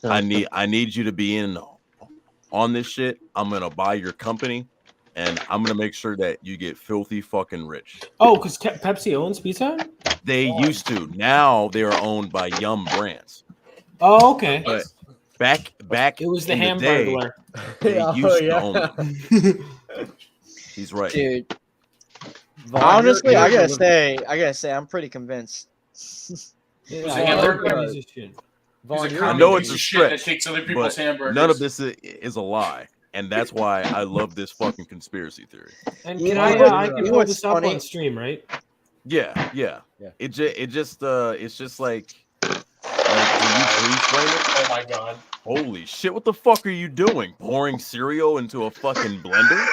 I need you to be in on this shit. I'm gonna buy your company, and I'm gonna make sure that you get filthy fucking rich. Oh, because Pepsi owns Pizza Hut? They used to. Now they are owned by Yum Brands. Oh, okay. But back It was the in Hamburglar. the day, they used to own them. He's right, dude. Vaughn, Honestly, I you're gotta say, I'm pretty convinced. I know it's a stretch, that takes other people's but hamburgers. none of this is a lie, and that's why I love this fucking conspiracy theory. And You can know I what- can you know pull what's this up funny? on stream, right? Yeah. It's just like can you please frame it? Oh my god! Holy shit! What the fuck are you doing? Pouring cereal into a fucking blender?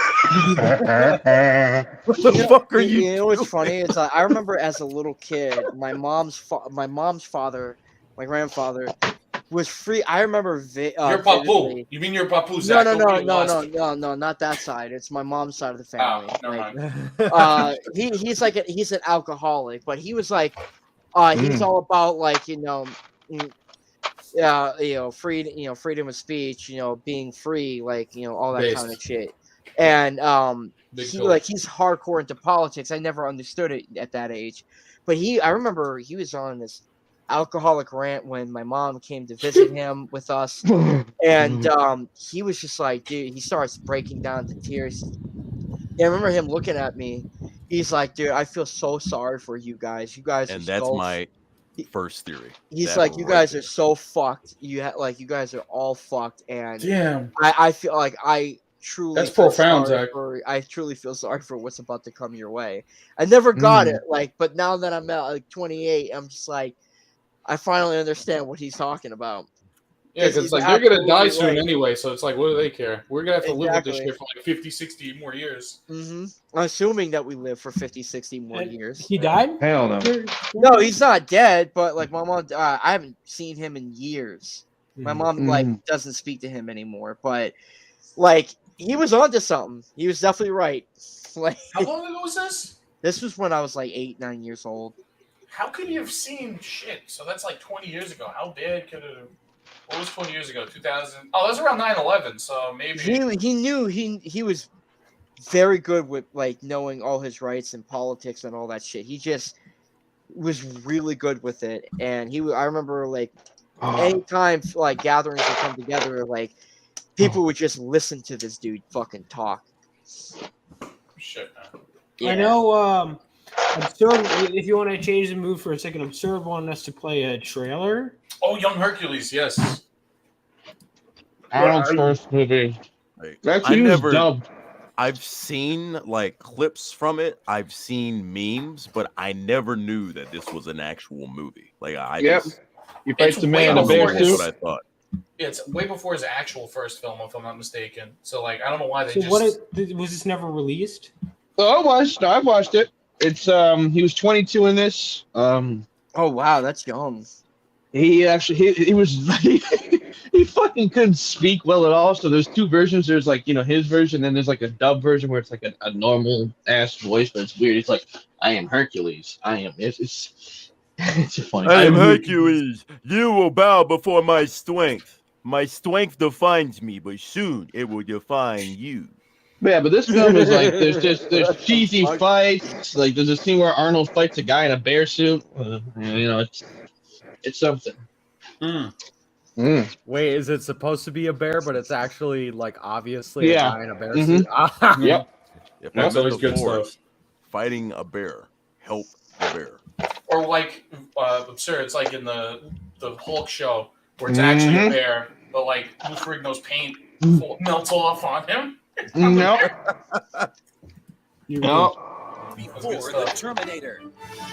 What the fuck are you? You know what's funny? It's like, I remember as a little kid, my mom's father, my grandfather, was free. I remember Your papu. vividly- You mean your papu? No, Zach? no, Don't no, get no, lost. no, not that side. It's my mom's side of the family. Oh, never Like, mind. he's he's an alcoholic, but he was like, he's all about like freedom of speech, being free, like all that kind of Based. shit. And Big he goal. like he's hardcore into politics. I never understood it at that age, but I remember he was on this alcoholic rant when my mom came to visit him with us, and he was just like, dude, he starts breaking down to tears. Yeah, I remember him looking at me. He's like, dude, I feel so sorry for you guys. You guys And are that's so my first theory. He's That like, you right guys there. are so fucked. You guys are all fucked, and Damn. I feel like I truly That's feel profound, sorry Zach. I truly feel sorry for what's about to come your way. I never got it, but now that I'm at like 28, I'm just like, I finally understand what he's talking about. Yeah, because he's like they're gonna die absolutely soon right. anyway, so it's like, what do they care? We're gonna have to live with this Exactly. shit for like 50, 60 more years. I'm assuming that we live for 50, 60 more And years. He died? Hell no. No, he's not dead, but like my mom, I haven't seen him in years. My mom like doesn't speak to him anymore, but like he was onto something. He was definitely right. Like, How long ago was this? this was when I was like 8, 9 years old. How could you have seen shit? So that's like 20 years ago. How bad could it have? What was 20 years ago? 2000? Oh, that was around 9/11. So maybe. He knew he was very good with like knowing all his rights and politics and all that shit. He just was really good with it, and I remember like anytime like gatherings would come together, like people would just listen to this dude fucking talk. Shit, man. I know. Absurd. If you want to change the mood for a second, Absurd wanted us to play a trailer. Oh, Young Hercules, yes. Arnold's first movie. That's I he was never- dubbed. I've seen like clips from it. I've seen memes, but I never knew that this was an actual movie. Like Yep. just He fights the man in a way bear before that's suit. what I thought. Yeah, it's way before his actual first film, if I'm not mistaken. So, like, I don't know why they So just. was this never released? Oh, I've watched it. It's he was 22 in this. Oh wow, that's young. He actually he was he fucking couldn't speak well at all. So there's two versions. There's like his version, then there's like a dub version where it's like a normal ass voice, but it's weird. It's like I am Hercules. I am. It's funny. I am Hercules. You will bow before my strength. My strength defines me, but soon it will define you. Yeah, but this film is like there's cheesy fights. Like there's a scene where Arnold fights a guy in a bear suit. It's something. Wait, is it supposed to be a bear, but it's actually like obviously a guy in a bear suit? Yep. If That's I'm in always the good forest, stuff. fighting a bear, help the bear. Or like, Absurd, it's like in the Hulk show, where it's actually a bear, but like, Lou Ferrigno's paint melts off on him. No. Before the Terminator,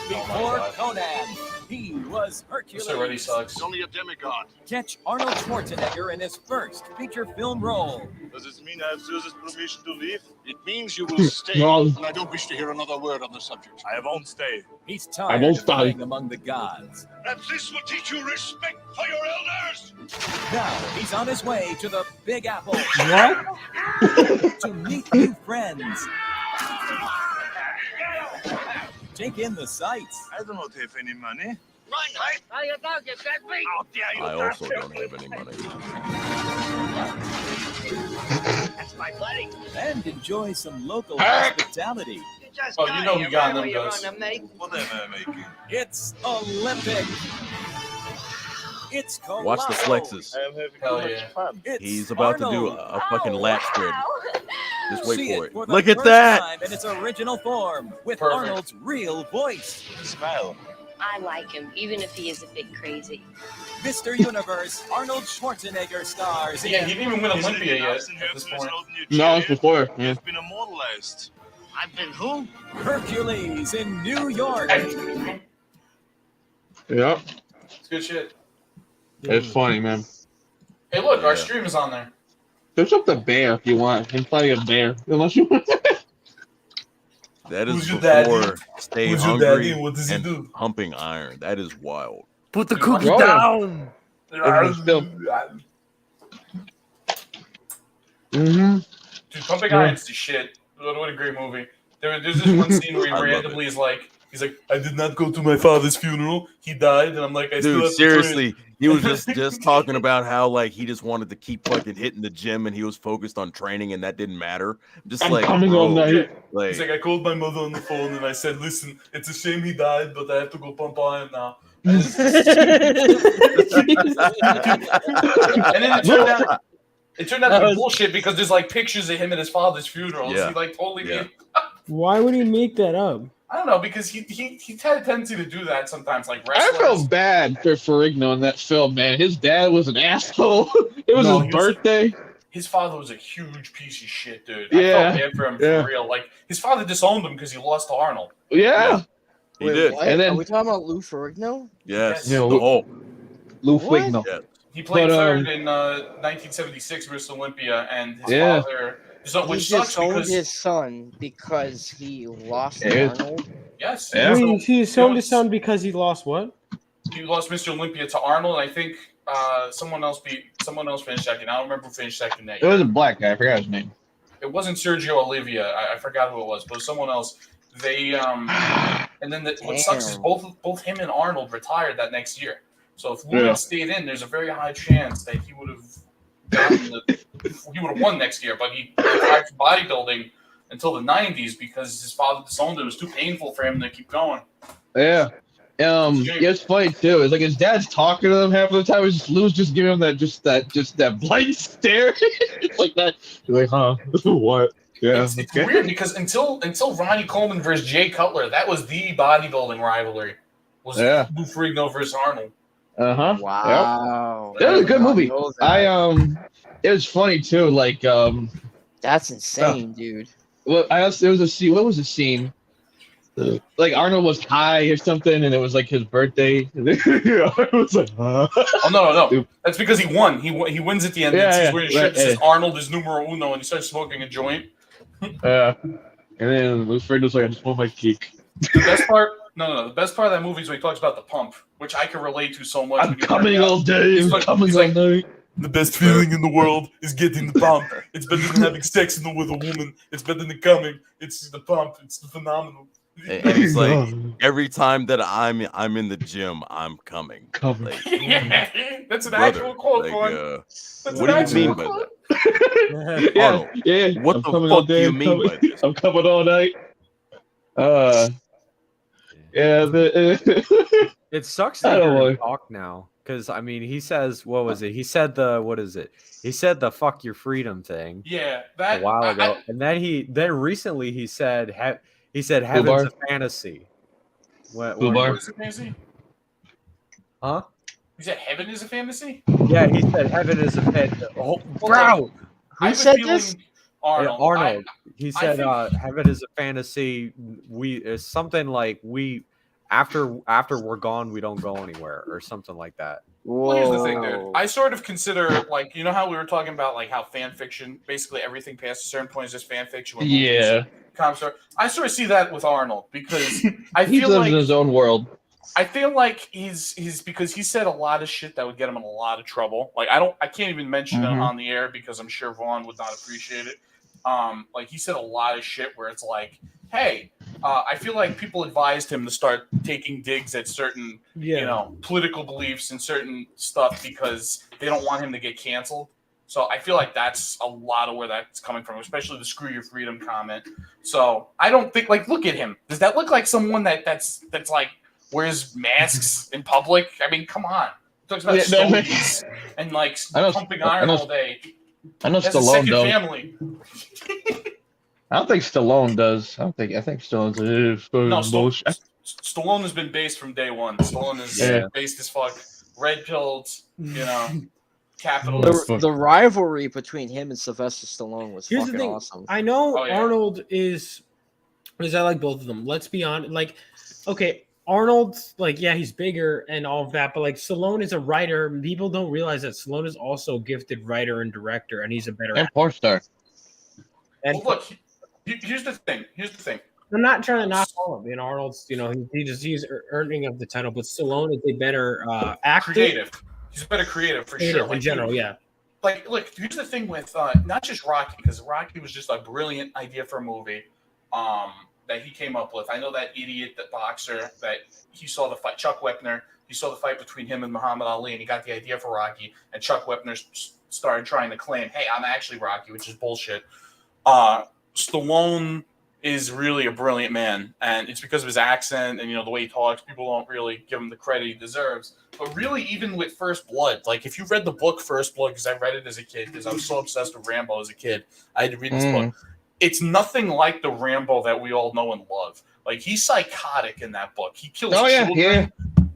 before Conan, he was Hercules. This already sucks. He's only a demigod. Catch Arnold Schwarzenegger in his first feature film role. Does this mean I have Zeus's permission to leave? It means you will stay. No. And I don't wish to hear another word on the subject. I won't stay. He's I tired won't of stay. playing among the gods. And this will teach you respect for your elders. Now he's on his way to the Big Apple. What? To meet new friends. take in the sights. I do not have any money. Right, how you dog, you dead beat? How dare you? I also don't have any money. That's my buddy. And enjoy some local Heck. hospitality. You just Oh, you know we got them, you're guys. on them, mate. What am I making? It's Olympic. It's Colado. Watch the flexes. I am having Hell too much yeah. fun. It's He's about to do Arnold. a fucking lat spread. Just wait See for it. the Look at first that. time in its original form with Perfect. Arnold's real voice. Smile. I like him, even if he is a bit crazy. Mr. Universe, Arnold Schwarzenegger stars Yeah, he in didn't even win a Is it Olympia yet enough at this point. No, it's before. Yeah. You've been immortalized. I've been who? Hercules in New York. Hey, Yep. it's good shit. It's funny, man. Hey, look, our Yeah. stream is on there. There's up the bear if you want. I'm playing a bear. Unless you want. That is Who's your daddy? before Stay Who's your Hungry daddy? What does he and do? Pumping Iron. That is wild. Put the cookie cookie down. down. Still. Mm-hmm. Dude, Pumping Iron's the shit. What a great movie. There's this one scene where he I love randomly is like, he's like, I did not go to my father's funeral. He died, and I'm like, I still Dude, have to train." seriously, he was just talking about how like he just wanted to keep fucking hitting the gym and he was focused on training and that didn't matter. Just I'm like coming bro, all night. like He's like, I called my mother on the phone and I said, listen, it's a shame he died, but I have to go pump iron now. And then it turned out to be bullshit because there's like pictures of him at his father's funeral. Yeah. He like totally Yeah. made. Why would he make that up? I don't know, because he had a tendency to do that sometimes, like I wrestlers. felt bad for Ferrigno in that film, man. His dad was an asshole. It was No, his he was- birthday. His father was a huge piece of shit, dude. Yeah. I felt bad for him Yeah. for real. Like his father disowned him because he lost to Arnold. Yeah. he Wait, did. what? And then- Are we talking about Lou Ferrigno? Yes. Yeah, The Lou- whole Lou What? Ferrigno. yeah. He played But, third in 1976 versus Olympia, and his Yeah. father, He which sucks disowned because his son because he lost to Yeah. Arnold. yes, Yeah. so Wait, he sold his son because he lost what? he lost Mr. Olympia to Arnold. And I think someone else finished second. I don't remember who finished second that It year. was a black guy. I forgot his name. It wasn't Sergio Olivia. I forgot who it was, but it was someone else. They and then what sucks is Damn. both him and Arnold retired that next year. So if Yeah. Lou had stayed in, there's a very high chance that he would have won next year. But he retired from bodybuilding until the 90s because his father disowned it. It was too painful for him to keep going. Yeah. Yeah, it's funny too. It's like his dad's talking to him half of the time. Lou's just giving him that blank stare. It's like that. He's like, huh? What? Yeah. It's okay. weird because until Ronnie Coleman versus Jay Cutler, that was the bodybuilding rivalry. Was Yeah. Lou Ferrigno versus Arnold. Uh-huh. Wow. Yep. That was a good I movie. know that. It was funny too. Like That's insane, dude. well, there was a scene. What was the scene? Like Arnold was high or something, and it was like his birthday. I was like, huh? Oh no! That's because he won. He wins at the end. Yeah, He's wearing a shirt right, that says yeah. Arnold is numero uno, and he starts smoking a joint. And then Lou Ferrigno's like, I just want my cake. The best part, the best part of that movie is when he talks about the pump, which I can relate to so much. I'm coming all day. He's I'm like- coming he's all like, night. The best feeling in the world is getting the pump. It's better than having sex with a woman. It's better than coming. It's the pump. It's phenomenal. And he's like, every time that I'm in the gym, I'm coming. Like, That's an brother, actual quote, like, Vaughn. That's what an do you actual mean by quote. that? Yeah, Arnold, yeah. what I'm the coming all fuck do day, you I'm mean by coming- this? I'm coming all night. Yeah. It sucks I to don't hear him know. talk now. Because, I mean, he says, what was it? He said He said the fuck your freedom thing Yeah, a that while ago. And then recently he said, heaven's bar? a fantasy. Blue bar? Is it fantasy? Huh? He said heaven is a fantasy. Yeah, he said heaven is a fantasy. Oh, Hold bro! on. I have a said feeling this? Arnold. Arnold. He I said think- heaven is a fantasy. It's something like after we're gone, we don't go anywhere, or something like that. Well, here's the thing, dude. I sort of consider, like, you know how we were talking about, like, how fan fiction, basically everything past a certain point is just fan fiction. when movies, Yeah. comics are- I sort of see that with Arnold because I He feel lives like in his own world. I feel like he's because he said a lot of shit that would get him in a lot of trouble. Like I can't even mention it Mhm. on the air because I'm sure Vaughn would not appreciate it. Like he said a lot of shit where it's like, hey, I feel like people advised him to start taking digs at certain, political beliefs and certain stuff because they don't want him to get canceled. So I feel like that's a lot of where that's coming from, especially the "screw your freedom" comment. So I don't think, like, look at him. Does that look like someone that's like wears masks in public? I mean, come on. He talks about stogies and like pumping iron all day. I know He has a Stallone second don't. family. I don't think Stallone does. I think Stallone's bullshit. Stallone has been based from day one. Stallone is based as fuck. Red pilled, capitalist. The rivalry between him and Sylvester Stallone was Here's the fucking thing. awesome. I know Arnold is I like both of them. Let's be honest. Like, okay, Arnold's like, yeah, he's bigger and all of that, but like Stallone is a writer. People don't realize that Stallone is also a gifted writer and director, and he's a better and porn star. And look, here's the thing. I'm not trying to knock all of him. Arnold's, he's earning of the title, but Stallone is a better actor. Creative. He's a better creative for sure. Like, in general, yeah. Like, look, here's the thing with not just Rocky, because Rocky was just a brilliant idea for a movie that he came up with. I know that idiot, that boxer, that he saw the fight, Chuck Wepner, he saw the fight between him and Muhammad Ali, and he got the idea for Rocky, and Chuck Wepner started trying to claim, hey, I'm actually Rocky, which is bullshit. Stallone is really a brilliant man, and it's because of his accent and the way he talks. People don't really give him the credit he deserves. But really, even with First Blood, like if you read the book First Blood, because I read it as a kid, because I was so obsessed with Rambo as a kid, I had to read this book. It's nothing like the Rambo that we all know and love. Like, he's psychotic in that book. He kills children. Yeah.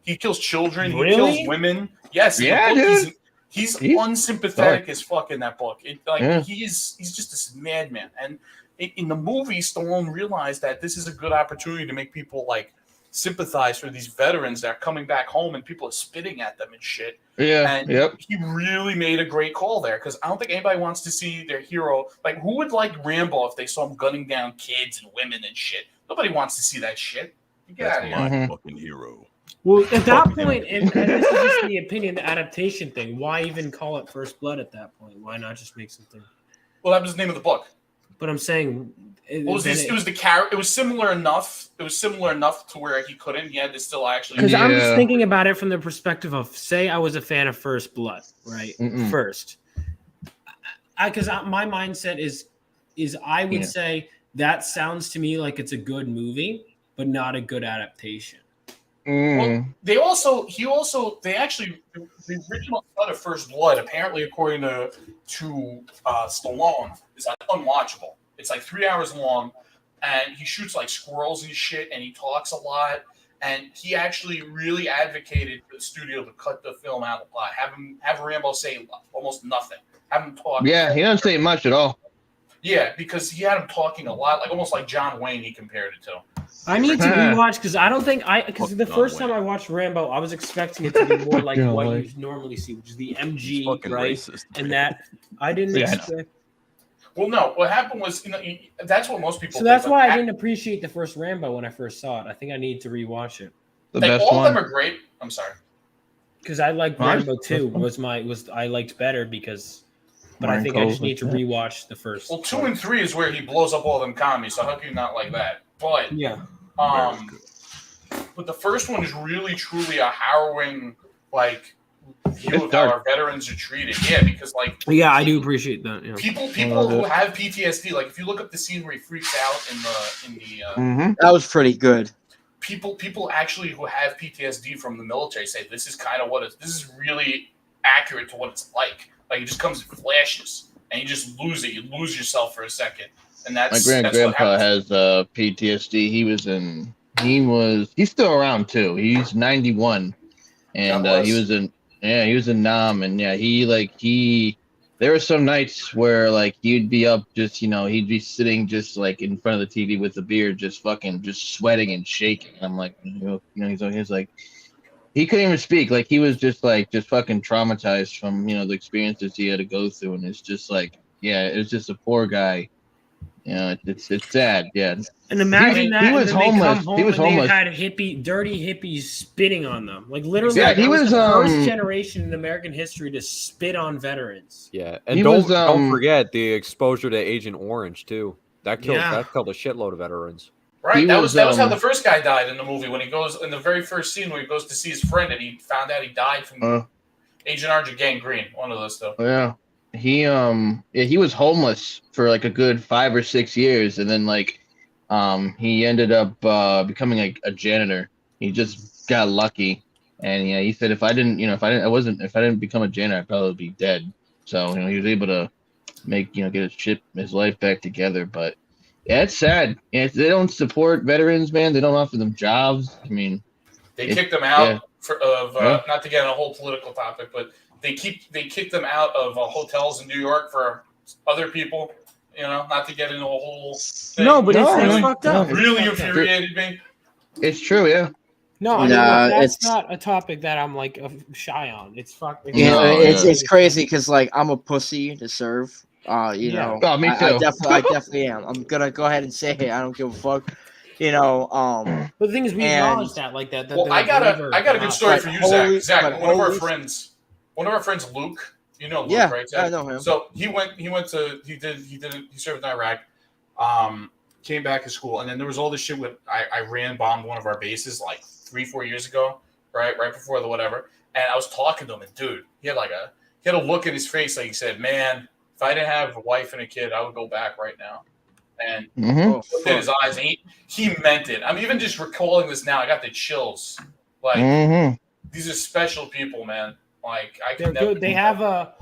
He kills children. Really? He kills women. Yes. Yeah, dude. He's unsympathetic as fuck in that book. He's just this madman. And in the movie, Stallone realized that this is a good opportunity to make people like sympathize for these veterans that are coming back home and people are spitting at them and shit. Yeah. And he really made a great call there, because I don't think anybody wants to see their hero. Like, who would like Rambo if they saw him gunning down kids and women and shit? Nobody wants to see that shit. Get out of here. My fucking hero. Well, at that point, and this is just the opinion, the adaptation thing. Why even call it First Blood at that point? Why not just make something? Well, that was the name of the book. But I'm saying it was the character. It was similar enough. It was similar enough to where he couldn't. He had to still actually. Because I'm just thinking about it from the perspective of, say, I was a fan of First Blood, right? First, because my mindset is I would say that sounds to me like it's a good movie, but not a good adaptation. Well, the original cut of First Blood, apparently according to Stallone, is like unwatchable. It's like 3 hours long, and he shoots like squirrels and shit, and he talks a lot, and he actually really advocated for the studio to cut the film out a lot. Have Rambo say almost nothing. Have him talk. Yeah, he doesn't say much at all. Yeah, because he had him talking a lot, like almost like John Wayne. He compared it to. I need to rewatch because I don't think because the first time I watched Rambo, I was expecting it to be more like what you normally see, which is the MG, right? Racist, and that I didn't expect. Well, no. What happened was, that's what most people. So that's why I didn't appreciate the first Rambo when I first saw it. I think I need to rewatch it. All of them are great. I'm sorry. Because I liked Rambo 2 I liked better because, but I think I just need to rewatch the first. Well, 2 and 3 is where he blows up all them commies. So how can you not like that? But yeah. But the first one is really truly a harrowing view of how our veterans are treated. Yeah, because I do appreciate that. Yeah. People who have PTSD, like if you look up the scene where he freaks out in the that was pretty good. People actually who have PTSD from the military say this is kind of this is really accurate to what it's like. Like it just comes in flashes and you just lose it. You lose yourself for a second. And that's my grandpa has PTSD. He's still around too. He's 91, and he was in Nam, and there were some nights where he'd be up just he'd be sitting just in front of the TV with the beer, just sweating and shaking. I'm like, he's like, he couldn't even speak. Like he was just fucking traumatized from the experiences he had to go through, and it's just it was just a poor guy. It's sad. Yeah. And imagine that he was homeless. He was homeless. They had dirty hippies spitting on them. Like literally, he was the first generation in American history to spit on veterans. Yeah, and don't forget the exposure to Agent Orange too. That killed a shitload of veterans. Right. That was how the first guy died in the movie when he goes in the very first scene where he goes to see his friend and he found out he died from Agent Orange gangrene. One of those stuff. Yeah. He was homeless for like a good 5 or 6 years, and then he ended up becoming a janitor. He just got lucky, and he said if I didn't become a janitor, I'd probably be dead. So he was able to get his life back together. But yeah, it's sad. They don't support veterans, man. They don't offer them jobs. I mean, they kicked them out not to get on a whole political topic, but they kicked them out of hotels in New York for other people. Not to get into a whole thing. No, but it's fucked up. Really infuriated me. It's true, yeah. No, I mean, that's not a topic that I'm shy on. It's fucked. It's crazy because I'm a pussy to serve. Oh, me too. I definitely am. I'm gonna go ahead and say it. I don't give a fuck. But the thing is, we acknowledge that that well, I got a good story for you, Zach. One of our friends, Luke. You know Luke, right? Zach? I know him. So he served in Iraq. Came back to school, and then there was all this shit with Iran bombed one of our bases 3-4 years ago, right before the whatever. And I was talking to him, and dude, he had a look in his face he said, "Man, if I didn't have a wife and a kid, I would go back right now." And looked at his eyes, and he meant it. I'm even just recalling this now. I got the chills. These are special people, man. They're good. They have a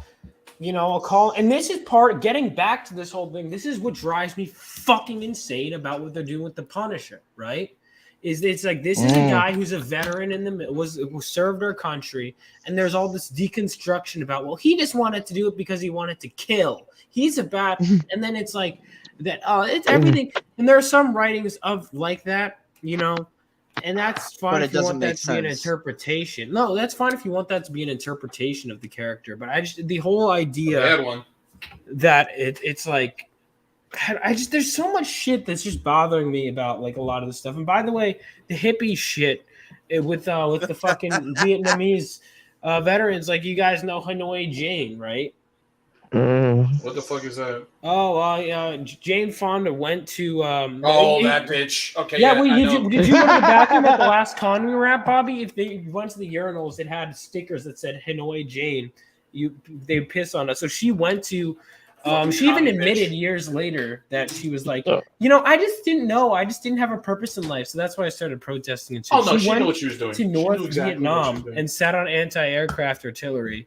call, and this is getting back to this whole thing. This is what drives me fucking insane about what they're doing with the Punisher, right? This is a guy who's a veteran who served our country, and there's all this deconstruction about, he just wanted to do it because he wanted to kill. He's a bad, and then it's it's everything. And there are some writings of that, and that's fine if you want that to be an interpretation. No, that's fine if you want that to be an interpretation of the character. But the whole idea that it's there's so much shit that's just bothering me about a lot of this stuff. And by the way, the hippie shit with the fucking Vietnamese veterans, you guys know Hanoi Jane, right? What the fuck is that? Jane Fonda went to. That bitch. Okay. Yeah. Did you go to the bathroom at the last con we were at, Bobby? If they went to the urinals, it had stickers that said Hanoi Jane. They piss on us. So she went to. She even admitted years later that she was I just didn't know. I just didn't have a purpose in life, so that's why I started protesting. And shit. She knew what she was doing. To North Vietnam and sat on anti-aircraft artillery.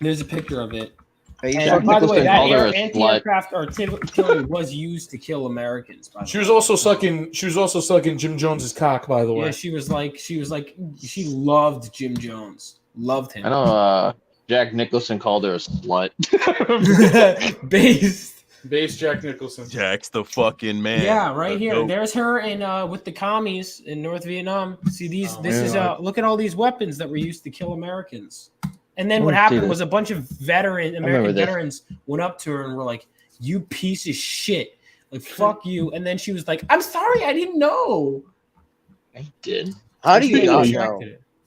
There's a picture of it. And by the way, that anti-aircraft artillery was used to kill Americans. She was also sucking Jim Jones's cock. By the way, yeah, she loved Jim Jones, loved him. I know. Jack Nicholson called her a slut. Base Jack Nicholson. Jack's the fucking man. Yeah, right here. Dope. There's her with the commies in North Vietnam. See look at all these weapons that were used to kill Americans. And then what happened was a bunch of American veterans went up to her and were like, "You piece of shit. Fuck you." And then she was like, "I'm sorry, I didn't know." I did. How do you know?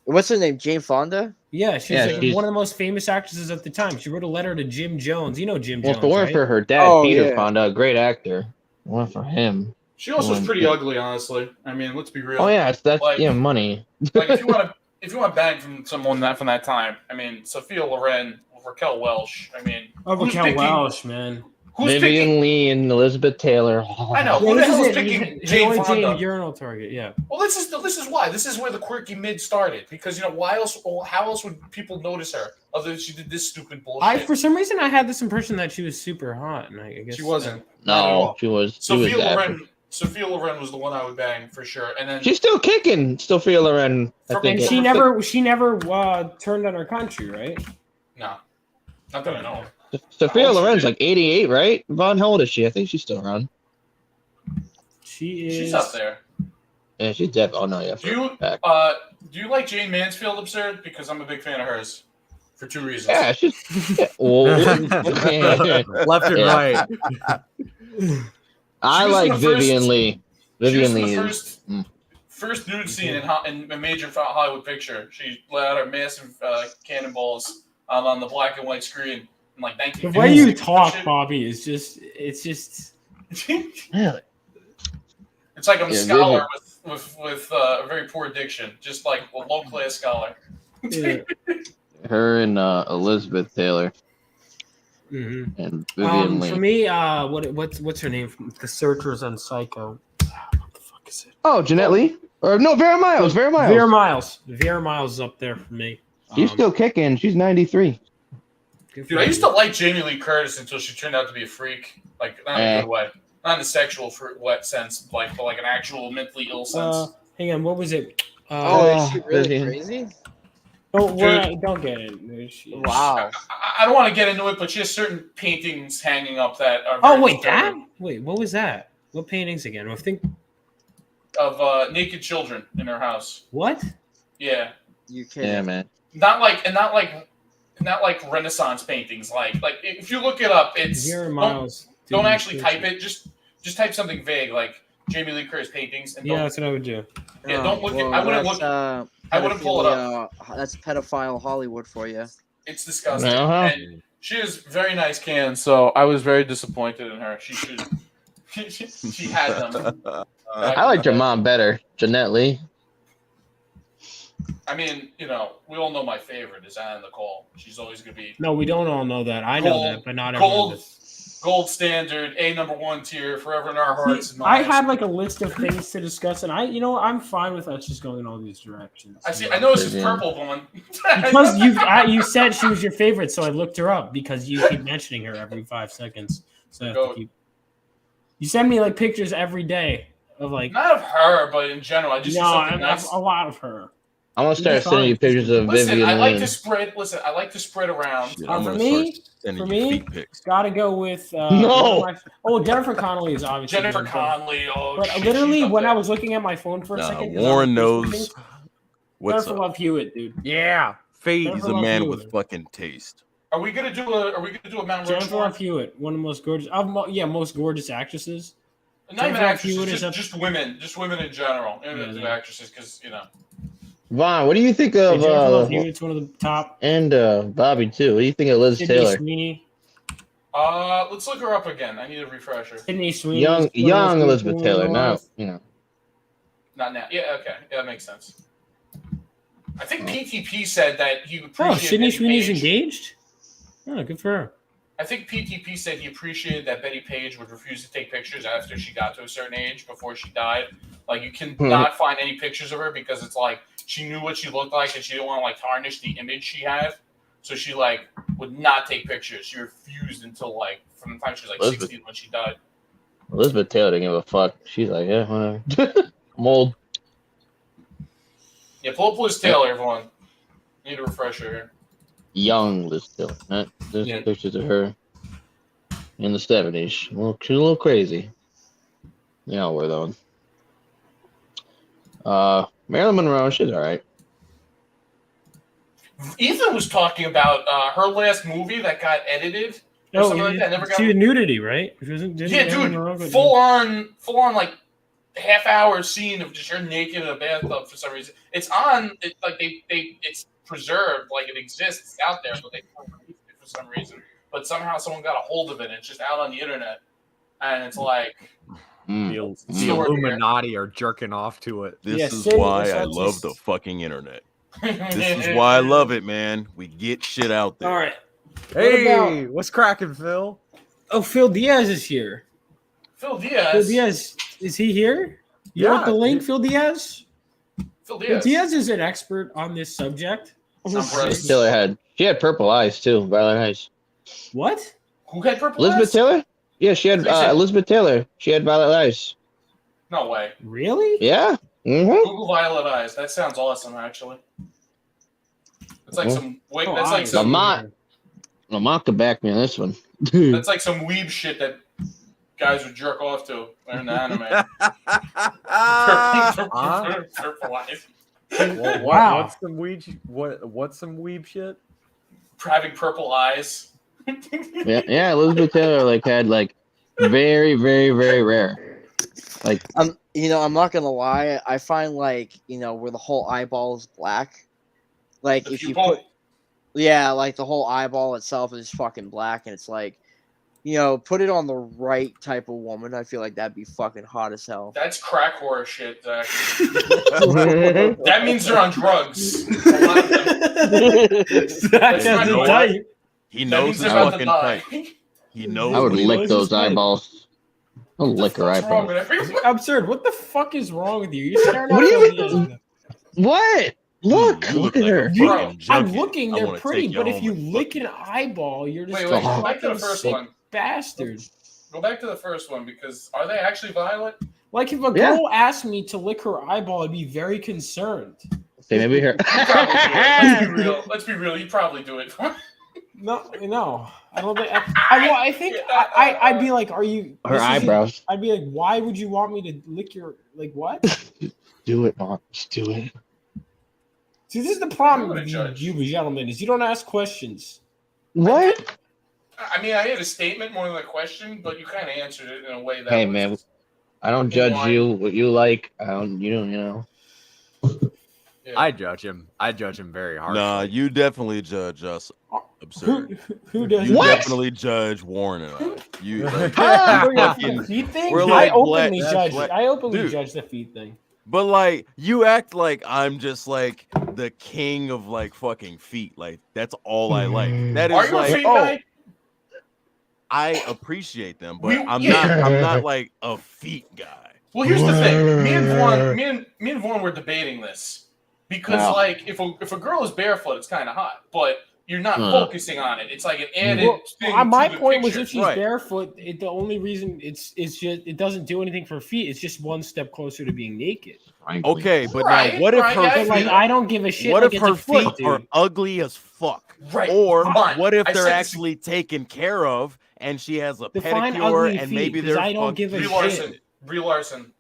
What's her name? Jane Fonda? Yeah, she's one of the most famous actresses at the time. She wrote a letter to Jim Jones. You know Jim Jones, if it weren't for her dad, Peter Fonda, a great actor. It weren't for him. She also was pretty ugly, honestly. I mean, let's be real. Oh yeah, that's money. If you want to bang from someone from that time, I mean, Sophia Loren, Raquel Welch. I mean, Raquel Welch, man. Vivian Lee and Elizabeth Taylor. I know. Who the hell is picking Jane Fonda? Urinal target, yeah. Well, this is why. This is where the quirky mid started. Because why else? How else would people notice her other than she did this stupid bullshit? For some reason, I had this impression that she was super hot, and I guess she wasn't. No, she was. Sophia Loren was the one I would bang for sure, and then she's still kicking. Sophia Loren, I think. And she never turned on her country, right? No, not that I know. Sophia Loren's 88, right? Vaughn, how old is she? I think she's still around. She's up there. Yeah, she's dead. Oh no, yeah. Do you like Jane Mansfield Absurd? Because I'm a big fan of hers for 2 reasons. Yeah, she's left and right. I like Vivian Lee. Vivian Lee is first nude scene in a major Hollywood picture. She let out her massive cannonballs on the black and white screen in 1950. The way you talk, Bobby, is just. Really? It's like I'm a Yeah, scholar with a very poor diction, just like a low class scholar. Her and Elizabeth Taylor Mm-hmm. and Vivian For Lee. me, what's her name from The Searchers on Psycho? Oh, Jeanette Lee? Or no, Vera Miles. Vera Miles. Vera Miles is up there for me. She's still kicking. She's 93. Dude, I used to like Jamie Lee Curtis until she turned out to be a freak. Like, not in a good way. Not in a sexual wet sense, but like an actual mentally ill sense. Hang on, what was it? Is she really crazy? Don't get it. Wow. I don't want to get into it, but she has certain paintings hanging up that are. Oh wait, what was that? What paintings again? I think of naked children in her house. What? Yeah. You can't. Yeah, man. Not like Renaissance paintings. Like if you look it up, it's don't actually type it. Just type something vague like Jamie Lee Curtis paintings. And that's what I would do. Yeah, don't look. I wouldn't look. I wouldn't pull it up. That's pedophile Hollywood for you. It's disgusting. And she is very nice can. So I was very disappointed in her. She should. She had them. I liked her mom better, Jeanette Lee. I mean, we all know my favorite is Anna Nicole. She's always going to be. No, we don't all know that. I know that, but not everyone. Gold standard, #1 tier, forever in our hearts. And I had like a list of things to discuss, and I'm fine with us just going in all these directions. I see. I noticed this purple one. Because you said she was your favorite, so I looked her up because you keep mentioning her every 5 seconds. So I have to keep. You send me like pictures every day of like. Not of her, but in general, I just see something nice. A lot of her. I'm gonna start sending you pictures of Vivian. I like to spread. Listen, I like to spread around. For me, gotta go with Jennifer Connelly is obviously Jennifer Connelly. But literally, when I was looking at my phone for a second, Warren knows what's Jennifer Love Hewitt, dude. Yeah, He's a man with fucking taste. Are we gonna do a Mount Jennifer Rushmore? Love Hewitt, one of the most gorgeous, most gorgeous actresses. Not even actresses, just women in general. Actresses, because Vaughn, what do you think of Jennifer Love Hewitt's one of the top, and Bobby too? What do you think of Liz Taylor? Sweeney. Let's look her up again. I need a refresher. Sydney Sweeney. Young Elizabeth Taylor, not Not now. Yeah, okay. Yeah, that makes sense. I think PTP said that he appreciated. Sydney Sweeney's engaged? Oh, good for her. I think PTP said he appreciated that Betty Page would refuse to take pictures after she got to a certain age before she died. Like, you can not find any pictures of her because it's like she knew what she looked like and she didn't want to like tarnish the image she had. So she like would not take pictures. She refused until like from the time she was like 16 when she died. Elizabeth Taylor didn't give a fuck. She's like, yeah, whatever. I'm old. Yeah, pull up Liz Taylor, everyone. Need a refresher here. Young Liz Taylor. There's pictures of her in the 70s. She's a little crazy. Yeah, I'll wear that one. Marilyn Monroe, she's all right. Ethan was talking about her last movie that got edited. Or something like that. Never got. She had nudity, right? Yeah, dude. Full on, like half-hour scene of just her naked in a bathtub for some reason. It's on. It's preserved, like it exists out there, but they can't release it for some reason. But somehow someone got a hold of it. And it's just out on the internet, and it's like. The Illuminati are jerking off to it. This is why I love the fucking internet. This is why I love it, man. We get shit out there. All right. Hey, what's cracking, Phil? Oh, Phil Diaz is here. Phil Diaz, is he here? You want the link, Phil Diaz? Phil Diaz is an expert on this subject. She had purple eyes too, violet eyes. What? Who had purple Elizabeth eyes? Taylor? Yeah, she had Elizabeth Taylor. She had violet eyes. No way. Really? Yeah. Google violet eyes. That sounds awesome, actually. It's like some. Wait, that's like some. Lamont could back me on this one. That's like some weeb shit that guys would jerk off to in the anime. Purple eyes. Wow. What's some weeb? What's some weeb shit? Having purple eyes. yeah. Elizabeth Taylor had very, very, very rare. I'm not gonna lie. I find where the whole eyeball is black. If you put, the whole eyeball itself is fucking black, and it's like, You know, put it on the right type of woman. I feel like that'd be fucking hot as hell. That's crack horror shit, Zach. That means they're on drugs. A lot of them. Zach has a type. He knows his fucking type. He knows. I would what he lick likes. those eyeballs. I'll lick her eyeballs. Absurd. What the fuck is wrong with you? You're staring What at do you me. mean? What? Look look at like a her. fucking I'm junkie. looking. I They're wanna pretty, take you but if home you and lick an eyeball, you're just Wait, a go back to the fucking first sick one. bastard. Go back to the first one because are they actually violent? Like if a girl asked me to lick her eyeball, I'd be very concerned. Okay, maybe her. Let's be real. Let's be real. You probably do it. No, I don't think. I think I'd be like, "Are you?" Her eyebrows. I'd be like, "Why would you want me to lick your what?" Do it, Mom. Just do it. See, this is the problem with you gentlemen is you don't ask questions. What? I mean, I had a statement more than a question, but you kind of answered it in a way that. Hey, was man. I don't judge you. What you like, I don't. You don't. You know. Yeah. I judge him. I judge him very hard. Nah, you definitely judge us. Absurd. Who does? You What? definitely judge Warren and I. You. Like, The feet thing? we're like I openly black- judge. black- I openly Dude. judge the feet thing. But like you act like I'm just like the king of like fucking feet. Like that's all I like. That Are is you a like feet guy? I appreciate them, but We- I'm yeah. not like a feet guy. Well, here's the thing. Me and Vaughn were debating this because, Wow. like, if a girl is barefoot, it's kind of hot, but you're not focusing on it. It's like an added thing. My to the point was, picture. if she's barefoot, the only reason it's just it doesn't do anything for feet. It's just one step closer to being naked. Okay, but Right, now what if right, her yeah, I feet, Like I don't give a shit. what like, if it's her a foot, feet are dude. ugly as fuck? Right. Or Come on. what if I they're said this- actually taken care of and she has a Define pedicure ugly and feet, maybe 'cause they're I don't give a Brie shit. Larson.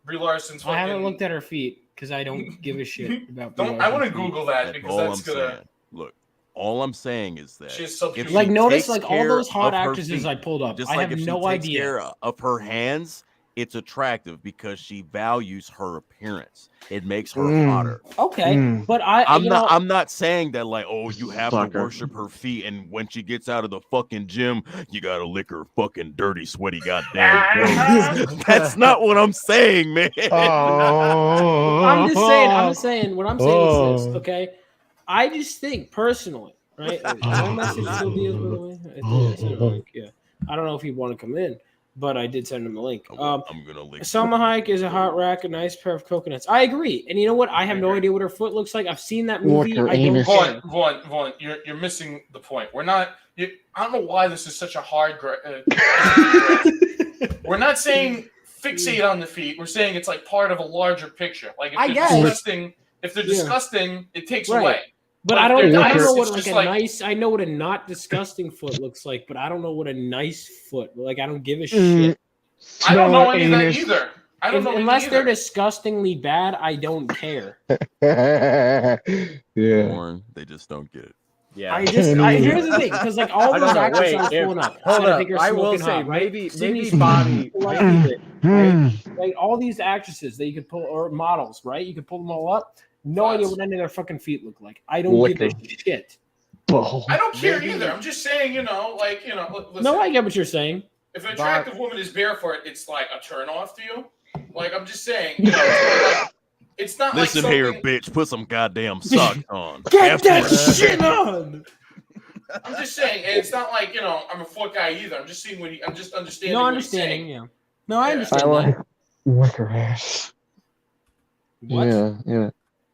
Brie Larson's I haven't fucking- looked at her feet because I don't give a shit about. Don't. I want to Google that because all that's I'm gonna. saying. Look, all I'm saying is that She has subhuman- if Like she notice takes like all care those hot of her actresses feet, I pulled up. just I like have if no she takes idea. care of her hands, it's attractive because she values her appearance. It makes her hotter. Okay, but I'm not saying that like, oh, you have Fuck to her. worship her feet, and when she gets out of the fucking gym, you gotta lick her fucking dirty, sweaty goddamn clothes. That's not what I'm saying, man. I'm just saying. What I'm saying is this, okay? I just think personally, right? My message still deals with the way. I think I sent him a link. Yeah, I don't know if he want to come in, but I did send him a link. I'm gonna lick. Selma Hayek is a hot rack, a nice pair of coconuts. I agree, and you know what? I have no idea what her foot looks like. I've seen that movie. her I don't anus. care. Vaughn, you're missing the point. We're not. I don't know why this is such a hard. We're not saying fixate on the feet. We're saying it's like part of a larger picture. Like if I they're guess. disgusting, Yeah. disgusting, it takes Right. away. But Like, I if don't. they're I nice, know what it's like just a nice. I know what a not disgusting foot looks like, but I don't know what a nice foot. Like I don't give a shit. I don't know Smell any of that anus. either. I don't know any Unless they're either. disgustingly bad, I don't care. Yeah. Warren, they just don't get it. Yeah. Here's the thing, because like all I those don't know, actors wait, I was if- pulling up, hold said I up, think you're I will smoking say, hot, right? maybe Sydney Bobby- Sweeney, right? Like all these actresses that you could pull, or models, right? You could pull them all up. No idea what any of their fucking feet look like. I don't give a shit. I don't care either. I'm just saying, listen, No, I get what you're saying. if an attractive woman is barefoot, it's like a turn off to you. Like I'm just saying, it's not like Listen here, something- bitch. Put some goddamn socks on. Get that After- shit on. I'm just saying, and it's not like I'm a foot guy either. I'm just seeing I'm just understanding. No what understanding, he's yeah. No, I I understand like that. lick her ass. What? Yeah.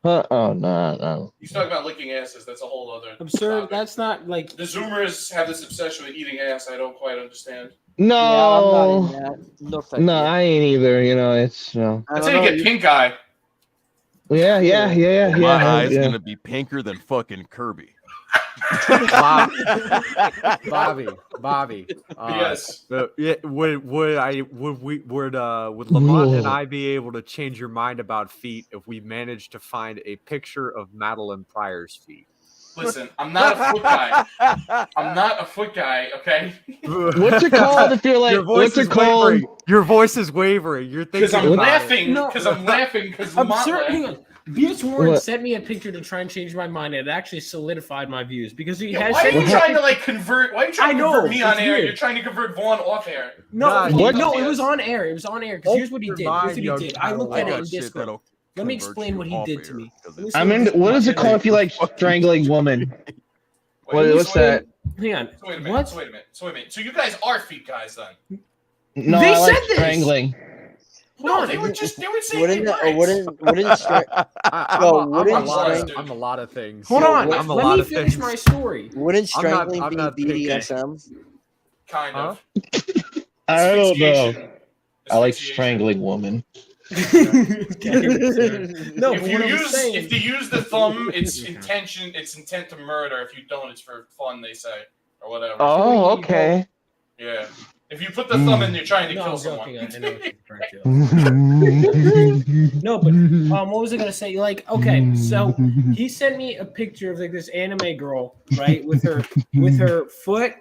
Oh no. He's talking about licking asses. That's a whole other Absurd. topic. That's not like The Zoomers have this obsession with eating ass. I don't quite understand. No. Yeah, I'm not in that. No, thank No, you. I ain't either. It's no. That's how you get pink eye. Yeah. My eye's yeah. gonna be pinker than fucking Kirby. Bobby. Yes. Would Lamont and I be able to change your mind about feet if we managed to find a picture of Madeline Pryor's feet? Listen, I'm not a foot guy. I'm not a foot guy. Okay. What's it called if you're like? Your voice What's it is called? wavering. Your voice is wavering. You're thinking Because I'm about laughing. it. No. Because I'm laughing. Because Lamont absurd. Hang laughed. on. Beers Warren What? sent me a picture to try and change my mind, and it actually solidified my views because he Yeah, has. why are you said- trying to like convert? Why are you trying to convert me on it's air? weird. You're trying to convert Vaughn off air. No, What? no, it was on air. It was on air because here's what he did. Here's what he young did. I looked I at it got in shit Discord. that'll Let me convert explain you what he off did air, to me. 'cause Let me it's- I'm in. What is it called if you like strangling woman? What's that? Hang on. So wait a minute. What? So wait a minute. So wait a minute. So you guys are feet guys then? No, They I like said this! strangling. No, they were saying Wouldn't they that, wouldn't stra- I'm, Yo, a, I'm, wouldn't a lot strang- of, I'm a lot of things. Hold on. I'm a Let lot me of finish things. my story. wouldn't I'm not- strangling I'm not be picky. BDSM? Kind of. I don't know. Asphyxiation. I like strangling woman. No, If but what you I'm saying. if you use the thumb, it's intention. It's intent to murder. If you don't, it's for fun. They say or whatever. Oh, okay. Yeah. If you put the thumb in, you're trying to No, kill I'm someone. joking. I know what you're trying to. No, but what was I gonna say? Like, okay, so he sent me a picture of like this anime girl, right, with her foot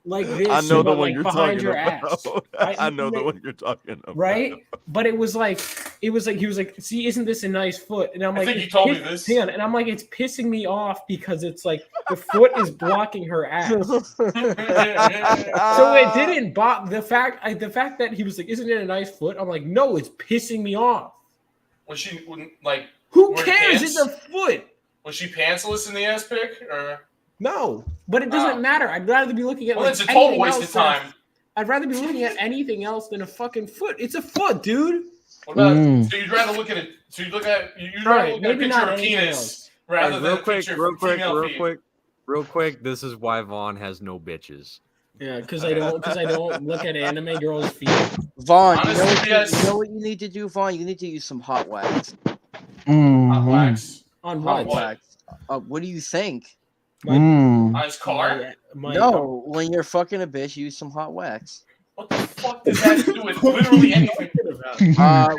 like this, I know the but, one like, you're behind talking her about. ass. I know the one you're talking about. Right? But it was like he was like, see, isn't this a nice foot? And I'm I like, think you it's told me piss- this. Hang on, and I'm like, it's pissing me off because it's like the foot is blocking her ass. So it didn't bother the fact that he was like, isn't it a nice foot? I'm like, no, it's pissing me off. Was she like? Who wearing cares? pants? It's a foot. Was she pantsless in the ass pic or? No, but it doesn't matter. I'd rather be looking at. Well, like, it's a total anything waste else of than a- time. I'd rather be looking at anything else than a fucking foot. It's a foot, dude. What about? So you'd rather look at it? So you'd look at you'd rather Alright, look at a maybe picture not of anything penis else. rather Hey, than a picture of female feet. real quick. This is why Vaughn has no bitches. Yeah, because I don't look at anime girls' feet. Vaughn, Honestly, yes. you know what you need to do, Vaughn? You need to use some hot wax. Hot wax. On Hot what? wax. What do you think? On his car? No, when you're fucking a bitch, use some hot wax. What the fuck does that have to do with literally anything?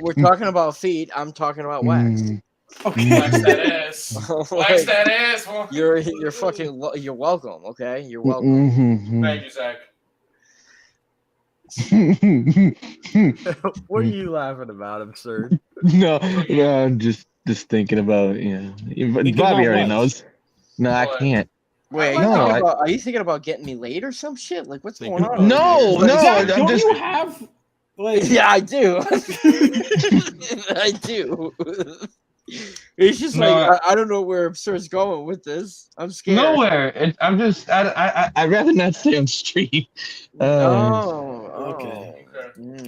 We're talking about feet. I'm talking about wax. Okay. Wax that ass. Wax that ass. Huh? You're fucking. You're welcome. Okay, you're welcome. Thank you, Zach. What are you laughing about, absurd? No, I'm just thinking about But Thinking Bobby about already what? knows. No, I What? can't. Wait, are you thinking about getting me laid or some shit? Like, what's going on? No, over here? no. Zach, I'm don't just. you have like? Yeah, I do. I do. It's just No, like I don't know where Absurd's going with this. I'm scared. Nowhere. I'm just. I'd rather not say on street. Okay.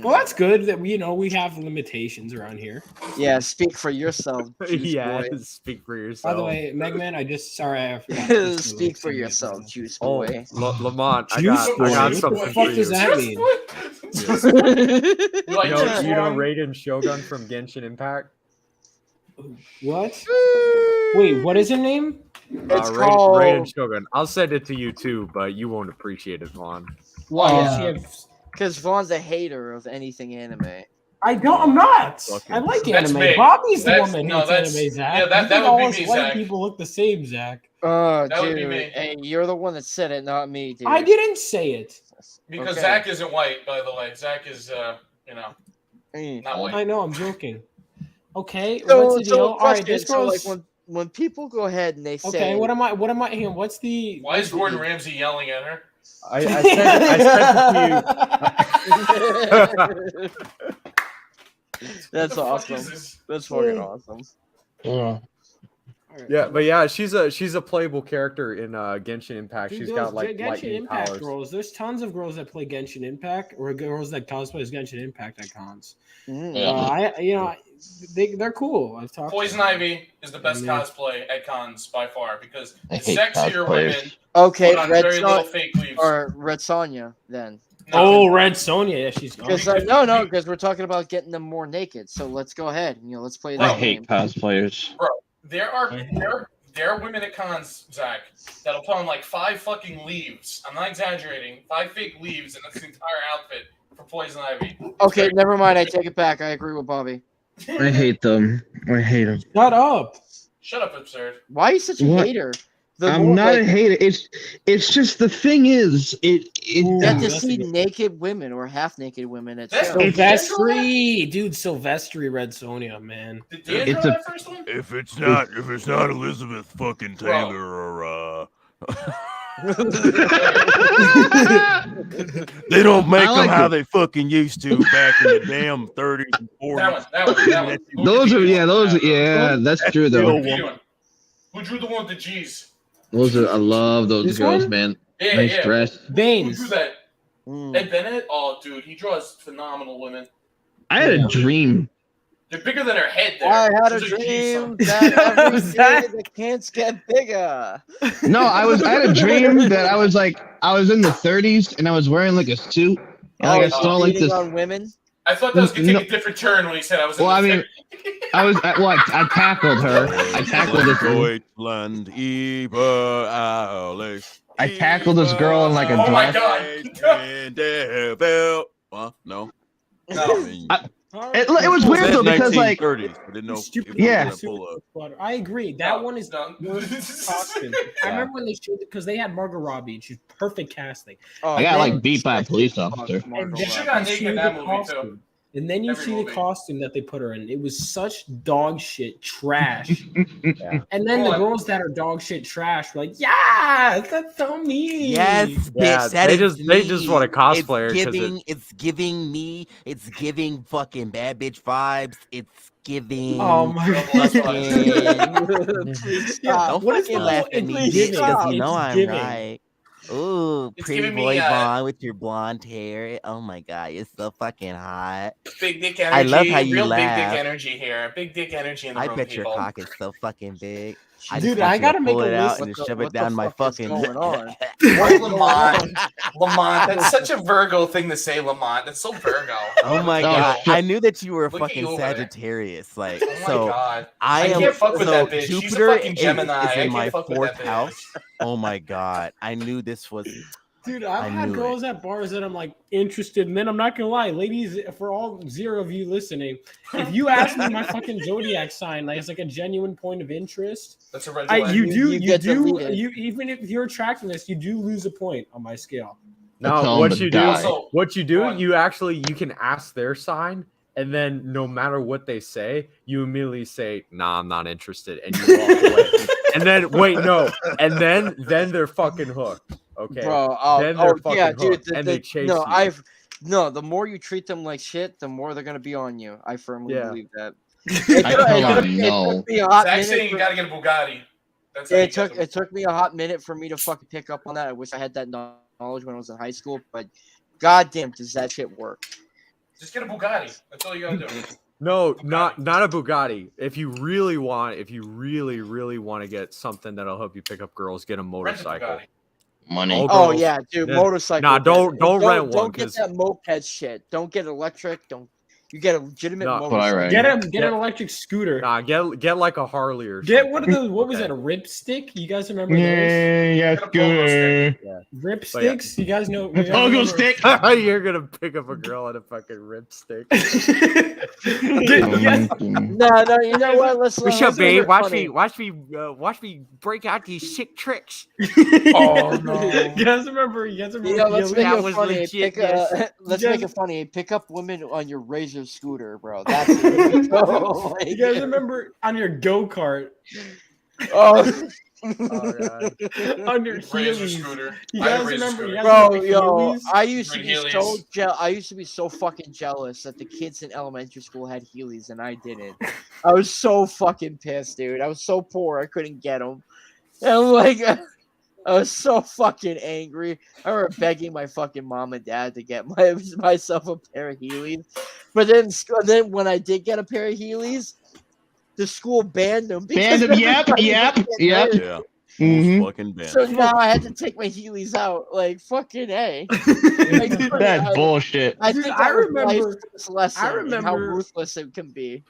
Well, that's good that we have limitations around here. Yeah, speak for yourself. Juice Yeah, boy. speak for By yourself. the way, Megman, I forgot. Speak for yourself, Juice Oh, boy. Lamont, I Juice got boy? What the something fuck for does you. that mean? You like Juice You know WRLD? Raiden Shogun from Genshin Impact? What? Wait, what is her name? It's Raiden called. Shogun. I'll send it to you too, but you won't appreciate it, Vaughn. Why does she have? Because Vaughn's a hater of anything anime. I don't. I'm not. Okay. I like That's anime. me. Bobby's the That's- woman who no, hates that's- anime, Zach. yeah, that- You that think would all be us me, white Zach. people look the same, Zach. Oh, That would be dude. me. Hey, you're the one that said it, not me, dude. I didn't say it. Because Okay. Zach isn't white, by the way. Zach is, not white. I know. I'm joking. Okay. So, What's the deal? All right. question, This so girl's. like when people go ahead and they say, Okay. What am I? Hang on. What's the? Why is Gordon Ramsay yelling at her? I sent it to you. That's What the fuck awesome. is this? That's fucking awesome. Yeah, but yeah, she's a playable character in Genshin Impact. Dude, She's those got like Genshin lightning Impact powers. girls. There's tons of girls that play Genshin Impact, or girls that cosplay as Genshin Impact at cons. They're cool. I've talked. Poison Ivy is the best cosplay at cons by far because I the hate sexier cosplayers. women Okay, put on Red very little Son- fake leaves. or Red Sonja then. Oh, Red Sonja. Yeah, she's gone. Because because we're talking about getting them more naked. So let's go ahead. Let's play that I hate game. cosplayers. Bro, there are women at cons, Zach, that'll put on like 5 fucking leaves. I'm not exaggerating. 5 fake leaves, and that's the entire outfit for Poison Ivy. Okay, never mind. I take it back. I agree with Bobby. I hate them. I hate them. Shut up. Shut up, absurd. Why are you such a What? hater? I'm not a hater. It's just the thing is you get to see naked women or half naked women at shows. Silvestri, dude, Silvestri Red Sonja, man. It's a first one? If it's not Elizabeth fucking Taylor or they don't make them how they fucking used to back in the damn 30s and 40s. That one. Those are that's true though. Who drew the one with the G's? I love those This girls, one? man. Yeah, Nice yeah. dress. Who Baines. drew that? Ed Bennett? Oh, dude, he draws phenomenal women. I had a dream. They're bigger than her head there. I had a There's G dream sign. that every day the kids get bigger. No, I had a dream that I was in the 30s and I was wearing like a suit and I saw like cheating this. on women. I thought that was going to take a different turn when he said I was in the 30s. I tackled her. I tackled this girl. Deutschland über alles. I tackled this girl in like a dress. Oh my god. No. It was weird though because like 1930s. I didn't know. Yeah. I agree. That one is costume. I remember when they showed it because they had Margot Robbie and she's perfect casting. I got like beat by a police officer. And She should got naked in that movie too. And then you see the costume that they put her in. It was such dog shit trash. And then the girls that are dog shit trash were like, yeah, that's so me. Yes, bitch. That they is just want a cosplayer. It's giving fucking bad bitch vibes. It's giving. Oh my god! Please stop. Don't fucking laugh at me, bitch, because you know I'm giving. right. Ooh, It's pretty giving me, boy Vaughn with your blonde hair. Oh my god, you're so fucking hot. Big dick energy. I love how you Real laugh. big dick energy here. Big dick energy in the I room, bet people. your cock is so fucking big. Dude, I I gotta make pull a it out list. and just shove What it the down my fuck is fucking. going on? Lamont, that's such a Virgo thing to say, Lamont. That's so Virgo. Oh my god! I knew that you were a Look at fucking you over there. Sagittarius. Like, Oh my so god. I am. can't fuck with so that bitch. She's a Jupiter fucking Gemini. is I in can't my fuck with fourth that bitch. house. Oh my god! I knew this was. Dude, I I've had knew girls at bars that I'm like interested, and then I'm not gonna lie, ladies, for all 0 of you listening, if you ask me my fucking zodiac sign, like it's like a genuine point of interest. That's a red flag. You get deleted. even if you're attractiveness, you do lose a point on my scale. Tell No, them to die. what you do, you can ask their sign, and then no matter what they say, you immediately say, "Nah, I'm not interested," and you walk away. And then and then they're fucking hooked. Okay, Bro, then they're fucking yeah, dude. hooked, and they chase No, the more you treat them like shit, the more they're gonna be on you. I firmly believe that. I tell them no. Took me a hot Zach minute saying you for- gotta get a Bugatti. That's how you It get them. took me a hot minute for me to fucking pick up on that. I wish I had that knowledge when I was in high school, but goddamn, does that shit work? Just get a Bugatti. That's all you gotta do. No, not a Bugatti. If you really want to get something that'll help you pick up girls, get a Rent a motorcycle. Bugatti. Money. All Oh girls- yeah, dude, Yeah. motorcycle. Nah, don't rent one, Don't get 'cause- that moped shit. Don't get electric. Don't. You get a legitimate No. motorcycle. Right. Get an electric scooter. Nah, get like a Harley or Get something. one of those. What was that? A rip stick? You guys remember those? Yeah, scooter. Rip But yeah. sticks. You guys know. Pogo stick. You're gonna pick up a girl on a fucking rip stick. Yes. No, you know what? Let's What's let's up, babe? funny. Watch me break out these sick tricks. Oh no. You guys remember? Yeah, let's Yeah, make that it was funny. legit, Pick yes. let's You make guys- it funny. Pick up women on your Razor scooter, bro. That's it. Oh, You guys remember on your go kart? oh, On your Razor Heelys. scooter. You I have guys Razor remember? scooter. You guys bro, remember yo, Heelys? I used to Red be so Heelys. I used to be so fucking jealous that the kids in elementary school had Heelys and I didn't. I was so fucking pissed, dude. I was so poor I couldn't get them. And I'm like, I was so fucking angry. I remember begging my fucking mom and dad to get myself a pair of Heelys. But then when I did get a pair of Heelys, the school banned them. Banned them. Yep. Yeah. Mhm. Fucking band. So now I had to take my Heelys out. Like, fucking A. That's bullshit. I Dude, think I that was remember- life's lesson I in how remember- ruthless it can be.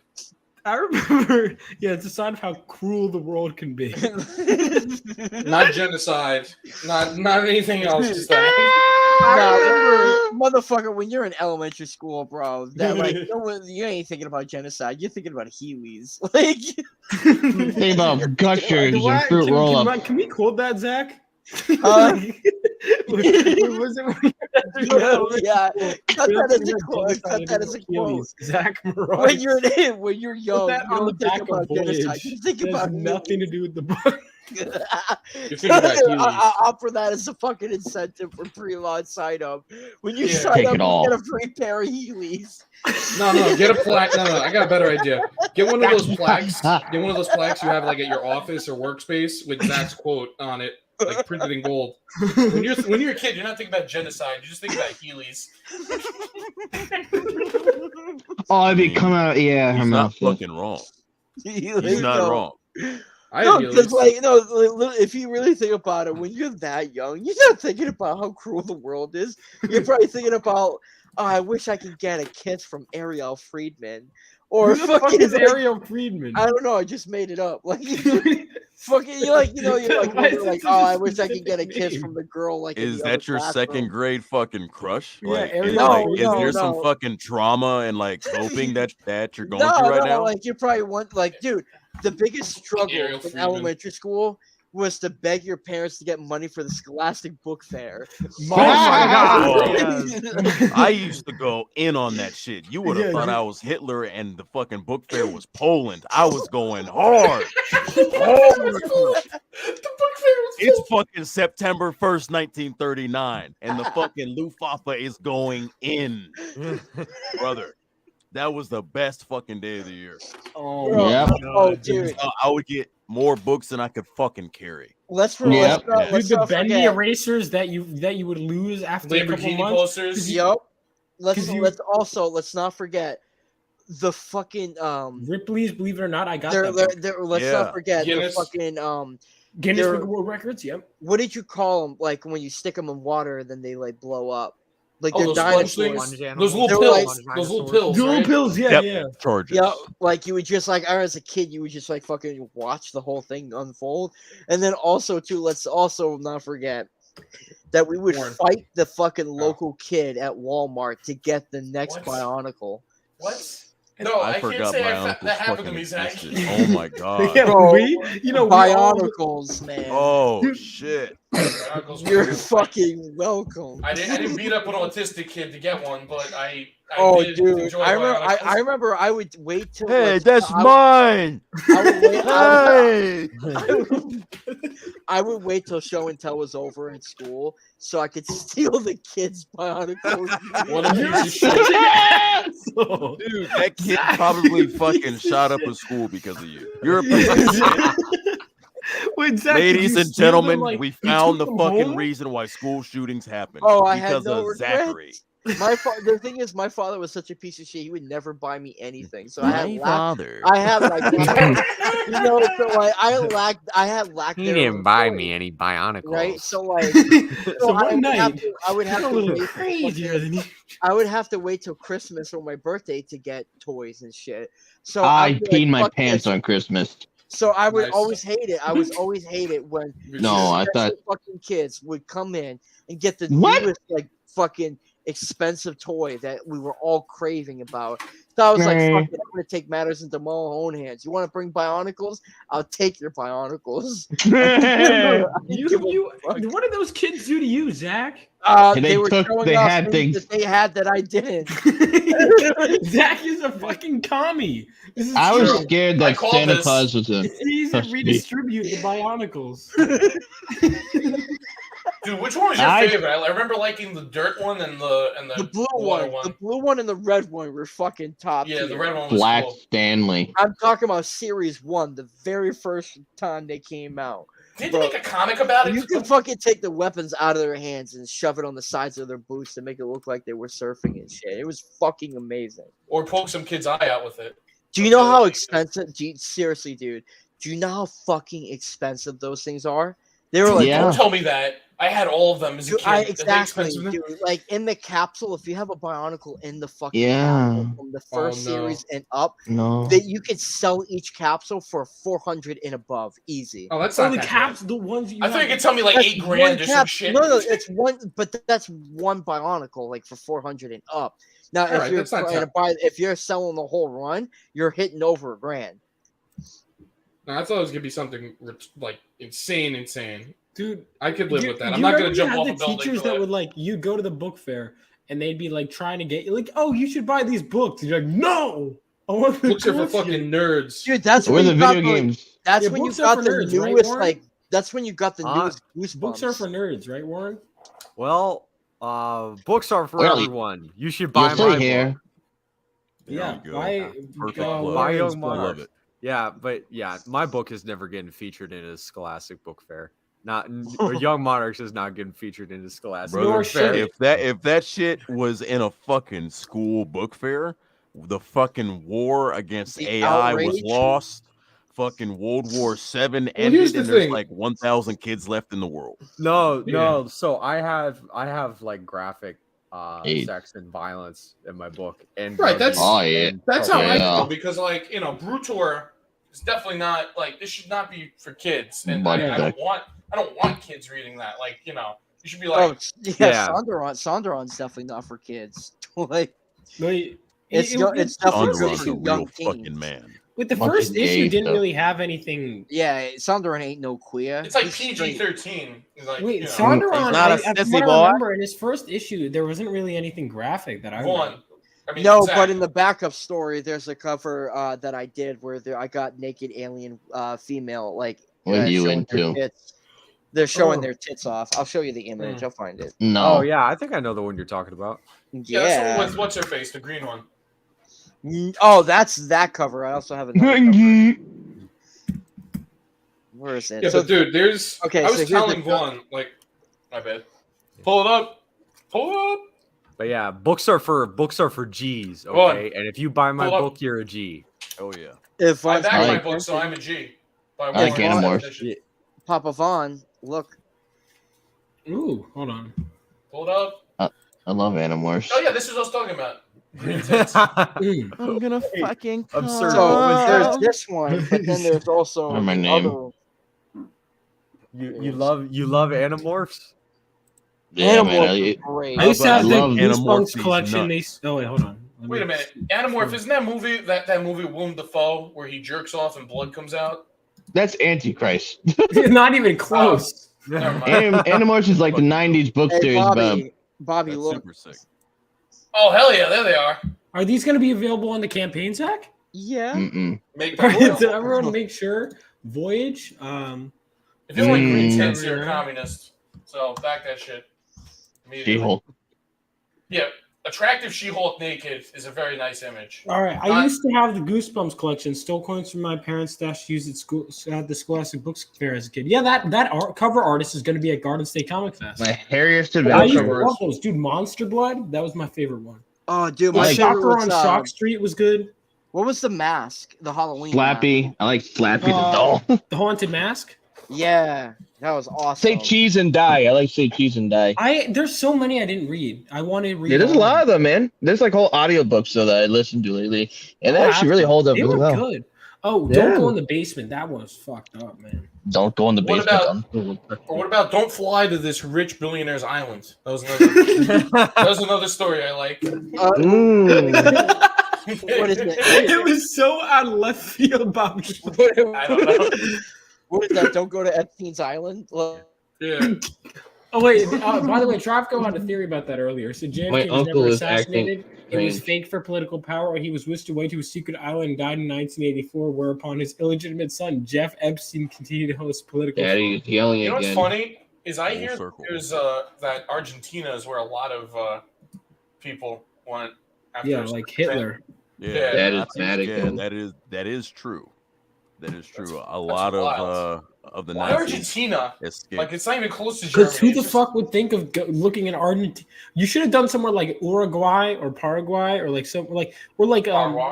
I remember. Yeah, it's a sign of how cruel the world can be. Not genocide. Not anything else. Just that. Motherfucker, when you're in elementary school, bro, that like no one, you ain't thinking about genocide. You're thinking about Heelys. Like, Think about gushers and fruit roll up. Can we quote that, Zach? Uh, Was it? yeah, cut that as a quote. Zach Morant. When you're young, that you on the don't think back about of Voyage. genocide. You think It has about nothing to do with the book. You're thinking about Heelys. I'll offer that as a fucking incentive for pre-launch sign up. When you sign Take up, it you all. get a free pair of Heelys. No, get a plaque. No, I got a better idea. Get one of those plaques. Get one of those plaques you have like at your office or workspace with Zach's quote on it, like printed in gold. When you're a kid, you're not thinking about genocide. You just think about Heelys. Oh, I'd be coming out. Yeah, He's I'm not out. fucking wrong. He's He's not wrong. No, because if you really think about it, when you're that young, you're not thinking about how cruel the world is. You're probably thinking about, oh, I wish I could get a kiss from Ariel Friedman, or Who the fuck is like, Ariel Friedman? I don't know. I just made it up. Like, fucking, you're like, Why is it oh, I such a wish I could get a specific kiss name? from the girl. Like, in Is the that other your classroom. second grade fucking crush? Yeah, Like, Ariel is there some no. fucking trauma and like coping that you're going No, through right now? like you probably want, like, dude, the biggest struggle Ariel in Friedman. elementary school was to beg your parents to get money for the Scholastic Book Fair. Oh my god. Oh. I used to go in on that shit. You would have Yeah, thought you- I was Hitler and the fucking book fair was Poland. I was going hard. It's fucking September 1st, 1939, and the fucking Luftwaffe is going in. Brother, that was the best fucking day of the year. Oh, Bro, Yep. oh, dude. I would get more books than I could fucking carry. Let's Yep. Dude, the not bendy forget. erasers that you would lose after a couple Lamborghini months. posters. Yep. Let's 'Cause you- let's not forget the fucking Ripley's, believe it or not, I got let's Yeah. not forget Guinness. the fucking Guinness they're- Book of World Records. Yep. what did you call them? Like when you stick them in water and then they like blow up. Like Oh, they're those sponge dinosaurs. things. Sponge Those little They're pills. like- Those little pills. The little right? pills. Yeah, Yep. yeah. Charges. Yeah, like you would just like as a kid, you would just like fucking watch the whole thing unfold, and then also too, let's also not forget that we would Porn. fight the fucking local kid at Walmart to get the next What? Bionicle. What? No, I I can't forgot say Bionicles that happened to fucking me, Zach. existed. Oh my god. Yeah, Bro, we all- Bionicles, man. Oh shit. You're fucking welcome. I didn't beat up an autistic kid to get one, but I Oh, did dude, enjoy I remember. Bionicles. I remember. I would wait till. Hey, like, that's I- mine. I would wait, Hey. I would wait till show and tell was over in school so I could steal the kids' Bionicles. What a You're piece of such shit. an asshole. Dude, that kid probably fucking shot up a school because of you. You're a piece of shit. Wait, Zach, did Ladies you and steal them, gentlemen, like, we you found the took them fucking home? reason why school shootings happen. Oh, I had because no of regrets. Zachary. The thing is, my father was such a piece of shit. He would never buy me anything. So I had My lack. father. I had like, you know, so like I had lack. He didn't buy me any Bionicles. Right, so like, So I one would have night, to, I would have you're a to little wait. crazier than you. I would have to wait till Christmas or my birthday to get toys and shit. So I I'd be like, peed my "Fuck pants this." on Christmas. So I would Nice. always hate it. I was always hate it when No, I thought fucking kids would come in and get the What? newest like fucking expensive toy that we were all craving about. So I was like, Right. fuck it, I'm gonna take matters into my own hands. You want to bring Bionicles? I'll take your Bionicles. What did those kids do to you, Zach? They were showing they off had things things. that they had that I didn't. Zach is a fucking commie. This is I was true. scared I that called Santa this. Claus was a. Sees and redistribute the Bionicles. Dude, which one was your I- favorite? I remember liking the dirt one and the blue water one, the blue one and the red one were fucking top. Yeah, the tier. red one was Black cool. Stanley. I'm talking about Series 1, the very first time they came out. Didn't Bro, they make a comic about it? you can fucking take the weapons out of their hands and shove it on the sides of their boots to make it look like they were surfing and shit. It was fucking amazing. Or poke some kid's eye out with it. Do you know how expensive? Seriously, dude. Do you know how fucking expensive those things are? They were like, Don't tell me that. I had all of them as a dude, kid. Are they exactly, expensive? dude. Like in the capsule, if you have a Bionicle in the fucking Yeah. capsule from the first series and up, No. that you could sell each capsule for 400 and above, easy. Oh, that's Oh, not the that caps, bad. the ones you I thought you have- could tell me like That's 8 grand one or some cap- shit. No, it's one, but that's one Bionicle, like for 400 and up. Now, All if right, you're that's not trying to buy, if you're selling the whole run, you're hitting over $1,000. No, I thought it was gonna be something like insane. Dude, I could live with that. I'm you not remember gonna you jump had off the a building. teachers for that that. would like you go to the book fair and they'd be like trying to get you like, oh, you should buy these books. And you're like, no, I want the Books are for cool fucking shit." nerds. Dude, that's Or when the you got video the, games. that's Yeah, when you books are got for the nerds, right, newest, Warren? like, that's when you got the newest Goosebumps. Books are for nerds, right, Warren? Well, books are for Well, everyone. You should buy You'll my see here. book. Yeah, you go. buy Perfect Buy plug. Young I love Monarchs. it. Yeah, but yeah, my book is never getting featured in a Scholastic book fair. Not or Young Monarchs is not getting featured in a Scholastic Brother, book fair. if that shit was in a fucking school book fair, the fucking war against The AI was outrage. lost. Fucking World War VII here's ended, the and there's thing. like 1,000 kids left in the world. No. So I have like graphic Hey. sex and violence in my book. And Right, that's drugs that's and how I Yeah. feel because like Brutor is definitely not like this should not be for kids, and But I don't want kids reading that. Like you should be like Oh, Yeah. Sonderon's definitely not for kids. Like, Wait, it's definitely Sonderon's good a for real young fucking teens. man. with the Bunch first of issue gay didn't stuff. really have anything. Yeah, Sonderon ain't no queer. it's like He's PG straight. 13. Like Wait, you know, Sonderon, He's not a from sissy what I boy. remember, in his first issue, there wasn't really anything graphic that I read. Vaughn. I mean, No, Zach, but in the backup story, there's a cover that I did where I got naked alien female like What are you showing their into? tits. They're showing Oh. their tits off. I'll show you the image. I'll find it. No. Oh yeah, I think I know the one you're talking about. yeah, that's the one with what's her face, the green one. Oh, that's that cover. I also have another cover. Where is it? Yeah, So, but dude, there's. okay, I so was here's telling the- Vaughn like, my bad. Pull it up. But yeah, books are for G's, Go on. okay? And if you buy my Pull up. book, you're a G. Oh yeah. if I Vaughn's back paying my book, so I'm attention- a G. By I like Warren's Animorphs. definition. Papa Vaughn, look. Ooh, hold on. Pull it up. I love Animorphs. Oh yeah, this is what I was talking about. Green tits. I'm gonna fucking Absurd. So there's this one, but then there's also Or my the name. other. You love Animorphs? Yeah, man. Animorphs are great. I used to I have the love Animorphs, Goosebumps he's collection. nuts. Oh wait, hold on. Let Wait me- a minute. Animorph, isn't that movie that movie Willem Dafoe where he jerks off and blood comes out? That's Antichrist. Not even close. Never mind. Animorphs is like the 90s book Hey, series, Bob. Bobby, That's look. super sick. Oh hell yeah, there they are. Are these going to be available on the campaign, Zach? Yeah. Mm-mm. Make All them right, real. so everyone make sure. Voyage. If you don't like green Mm. tits, you're a communist. So back that shit. Immediately. She-Hulk. Yeah, attractive She-Hulk naked is a very nice image. All right, I used to have the Goosebumps collection. Stole coins from my parents' stash. Used at school at the Scholastic Books Fair as a kid. Yeah, that cover artist is going to be at Garden State Comic Fest. My hairiest I used to adventure. love those, dude. Monster Blood. That was my favorite one. Oh, dude, My my favorite Shocker was, on Shock Street was good. What was the mask? The Halloween Slappy. I like Slappy the doll. The Haunted Mask. Yeah, that was awesome. Say cheese and die. I like say cheese and die. There's so many I didn't read. I want to read. Yeah, there's a all lot of them, man. There's like whole audiobooks though that I listened to lately, and they I'll actually have really to. hold up They really were well. good. Oh, Don't Yeah. Go in the Basement. That one was fucked up, man. Don't go in the What basement. Or what about Don't Fly to This Rich Billionaire's Island? That was another story I like. What is it? It was so out of left field, Bobby. I don't know. What is that? Don't go to Epstein's Island. Look. Yeah. Oh wait! By the way, Travko had a theory about that earlier. So JFK My was uncle never is acting assassinated. It was strange. fake for political power. He was whisked away to a secret island and died in 1984. Whereupon his illegitimate son Jeff Epstein continued to host political. Daddy yelling You know what's again. funny is I Full hear circle. there's that Argentina is where a lot of people went. After Yeah, like Hitler. Yeah, That is I think- bad yeah, again. that is true. That is true. A lot wild. of the Why Nazis Germany? escaped. Like it's not even close to Germany. Because who It's the just- fuck would think of looking at Argentina? You should have done somewhere like Uruguay or Paraguay or like Paraguay?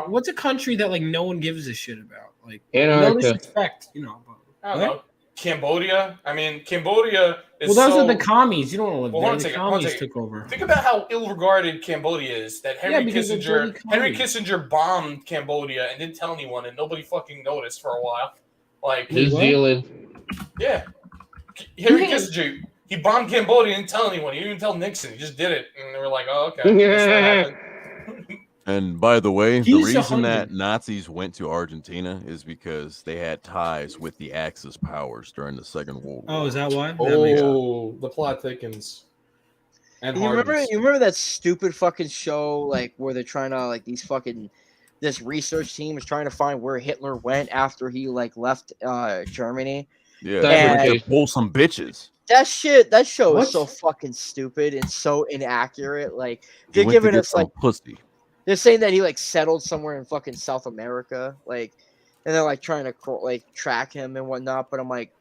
what's a country that like no one gives a shit about? Like no Antarctica. disrespect, you know. I don't What? know. Cambodia. I mean, Cambodia is Well, those so... are the commies. You don't know what Well, hold on a the second, hold on a commies second. took over. Think about how ill-regarded Cambodia is. That Henry because they're Kissinger, dirty Henry commies. Kissinger bombed Cambodia and didn't tell anyone, and nobody fucking noticed for a while. Like New Zealand. Yeah, Henry Kissinger, he bombed Cambodia and didn't tell anyone. He didn't even tell Nixon. He just did it, and they were like, "Oh, okay." That's what happened. And by the way, the He's a reason that hundred. Nazis went to Argentina is because they had ties with the Axis powers during the Second World War. Oh, is that why? Oh, the plot thickens. And You remember that stupid fucking show like where they're trying to like this research team is trying to find where Hitler went after he like left Germany. Yeah, they went to pull some bitches. That show is so fucking stupid and so inaccurate. Like He they're went to giving get us some like pussy. they're saying that he like settled somewhere in fucking South America, like, and they're like trying to like track him and whatnot. But I'm like,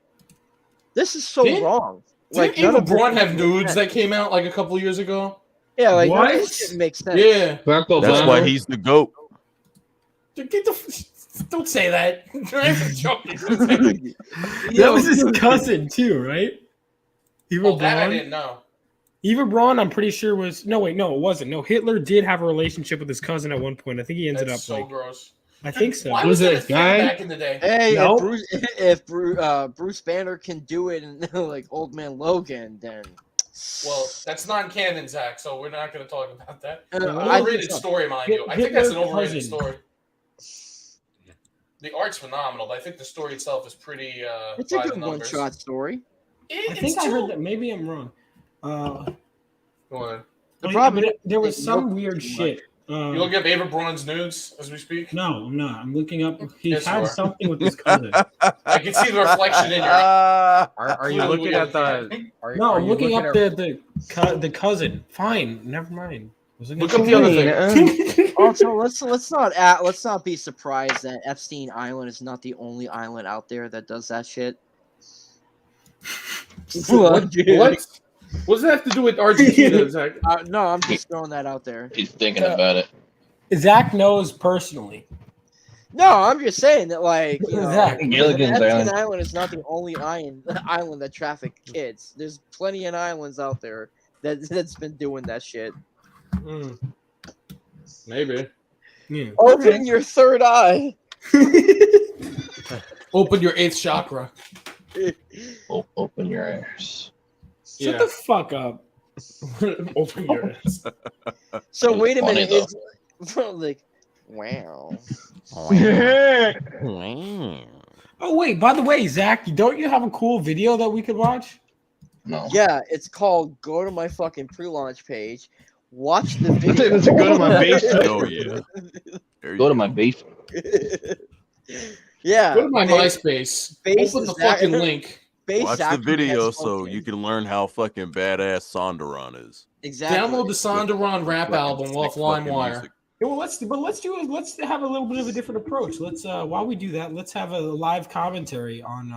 this is so wrong. Like, Didn't Eva Braun have nudes that came out like a couple years ago? Yeah, like what? none of this shit makes sense. Yeah, That's why he's the GOAT. Get the. Don't say that. I'm joking. That was his cousin too, right? Eva Oh, that I Braun. didn't know. Eva Braun, I'm pretty sure was no, it wasn't. No, Hitler did have a relationship with his cousin at one point. I think he ended That's up so like, gross. I think so. Why was that a thing back in the day? Hey, No. if Bruce Banner can do it and like Old Man Logan, then Well, that's non-canon, Zach. So we're not going to talk about that. I Overrated think so. story, mind you. I think that's an Hitler's overrated cousin. story. The art's phenomenal, but I think the story itself is pretty. it's a by the good numbers. one-shot story. I think I heard that. Maybe I'm wrong. What? The problem there was is some no- weird shit. You looking up Eva Braun's nudes as we speak? No, I'm not. I'm looking up. He Yes, you had are. something with his cousin. I can see the reflection in your. Are you looking at the? No, are I'm you looking up at- the cousin. Fine, never mind. Look up the other thing. Also, let's not be surprised that Epstein Island is not the only island out there that does that shit. What does that have to do with Argentina, Zach? No, I'm just throwing that out there. He's thinking about it. Zach knows personally. No, I'm just saying that, like, you know, Zach. Gilligan's Epstein Island. Island is not the only island that traffic kids. There's plenty of islands out there that's been doing that shit. Maybe. Yeah. Open your third eye. Open your eighth chakra. Open your ass. Shut the fuck up. Open your ass. So wait a funny, minute. It's like, wow. Oh wait, by the way, Zach, don't you have a cool video that we could watch? No. Yeah, it's called Go to My Fucking Pre-Launch Page. Watch the video. It's a go to my basement. Oh yeah. Go to my basement. Yeah. Go to my base- MySpace. base Open the Zach- fucking link. base Watch the Zach video has so fucking- you can learn how fucking badass Sonderon is. Exactly. Download the Sonderon rap album off LimeWire. Yeah, well, let's have a little bit of a different approach. Let's while we do that, let's have a live commentary on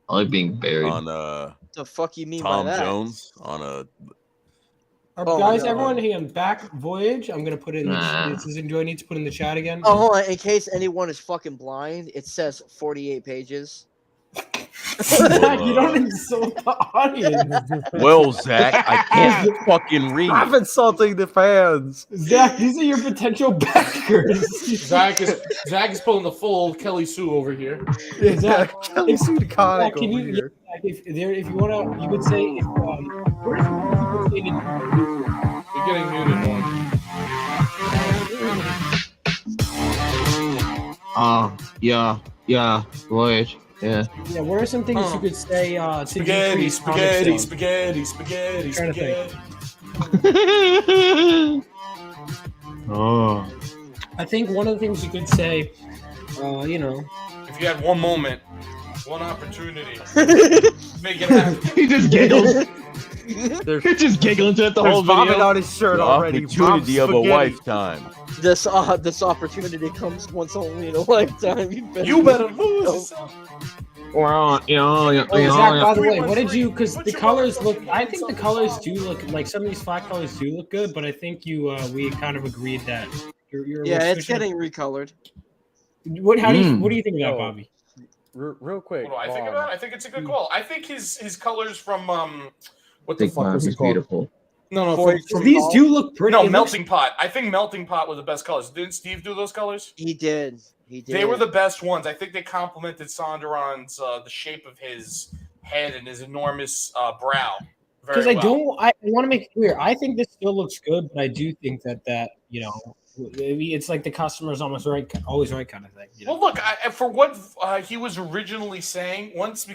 I like being buried. On the fuck you mean Tom by that? Jones on a guys, no. everyone, hang on. Back voyage. I'm gonna put it in. Nah. Do I need to put in the chat again? Oh, hold on. In case anyone is fucking blind, it says 48 pages. Zach, you don't insult the audience. Well, Zach, I can't fucking read. I'm insulting the fans. Zach, these are your potential backers. Zach is pulling the full Kelly Sue over here. Yeah, Zach, Kelly Sue DeConnick Zach, can over you? here. Zach, if you wanna, you would say if You're getting muted, one. Yeah, voyage. Yeah. Yeah, what are some things you could say to Spaghetti, decrease comic spaghetti, sales? spaghetti, spaghetti, Trying to spaghetti. Oh. I think one of the things you could say, you know, If you had one moment, one opportunity, make it happen. He just giggles. There's, He's just giggling to it the whole vomit video. on his shirt The already. opportunity of a Mom's spaghetti. lifetime. This opportunity comes once only in a lifetime. You better lose yourself. Oh, Zach, by the way, what did you? Because the colors look. I think the colors do look like some of these flat colors do look good, but I think we kind of agreed that you're Yeah, it's switching- getting recolored. What? How do you? What do you think about Bobby? Real quick. What do I think about it? I think it's a good call. I think his colors from what the Think fuck Mom was is it called? beautiful. No, from These do look pretty. No, It looks- Melting Pot. I think Melting Pot were the best colors. Didn't Steve do those colors? He did. He did. They were the best ones. I think they complemented Sonderon's the shape of his head and his enormous brow. Because Very I well. don't, I want to make it clear. I think this still looks good, but I do think that it's like the customer's almost right, always right kind of thing. You know? Well, look, for what he was originally saying, once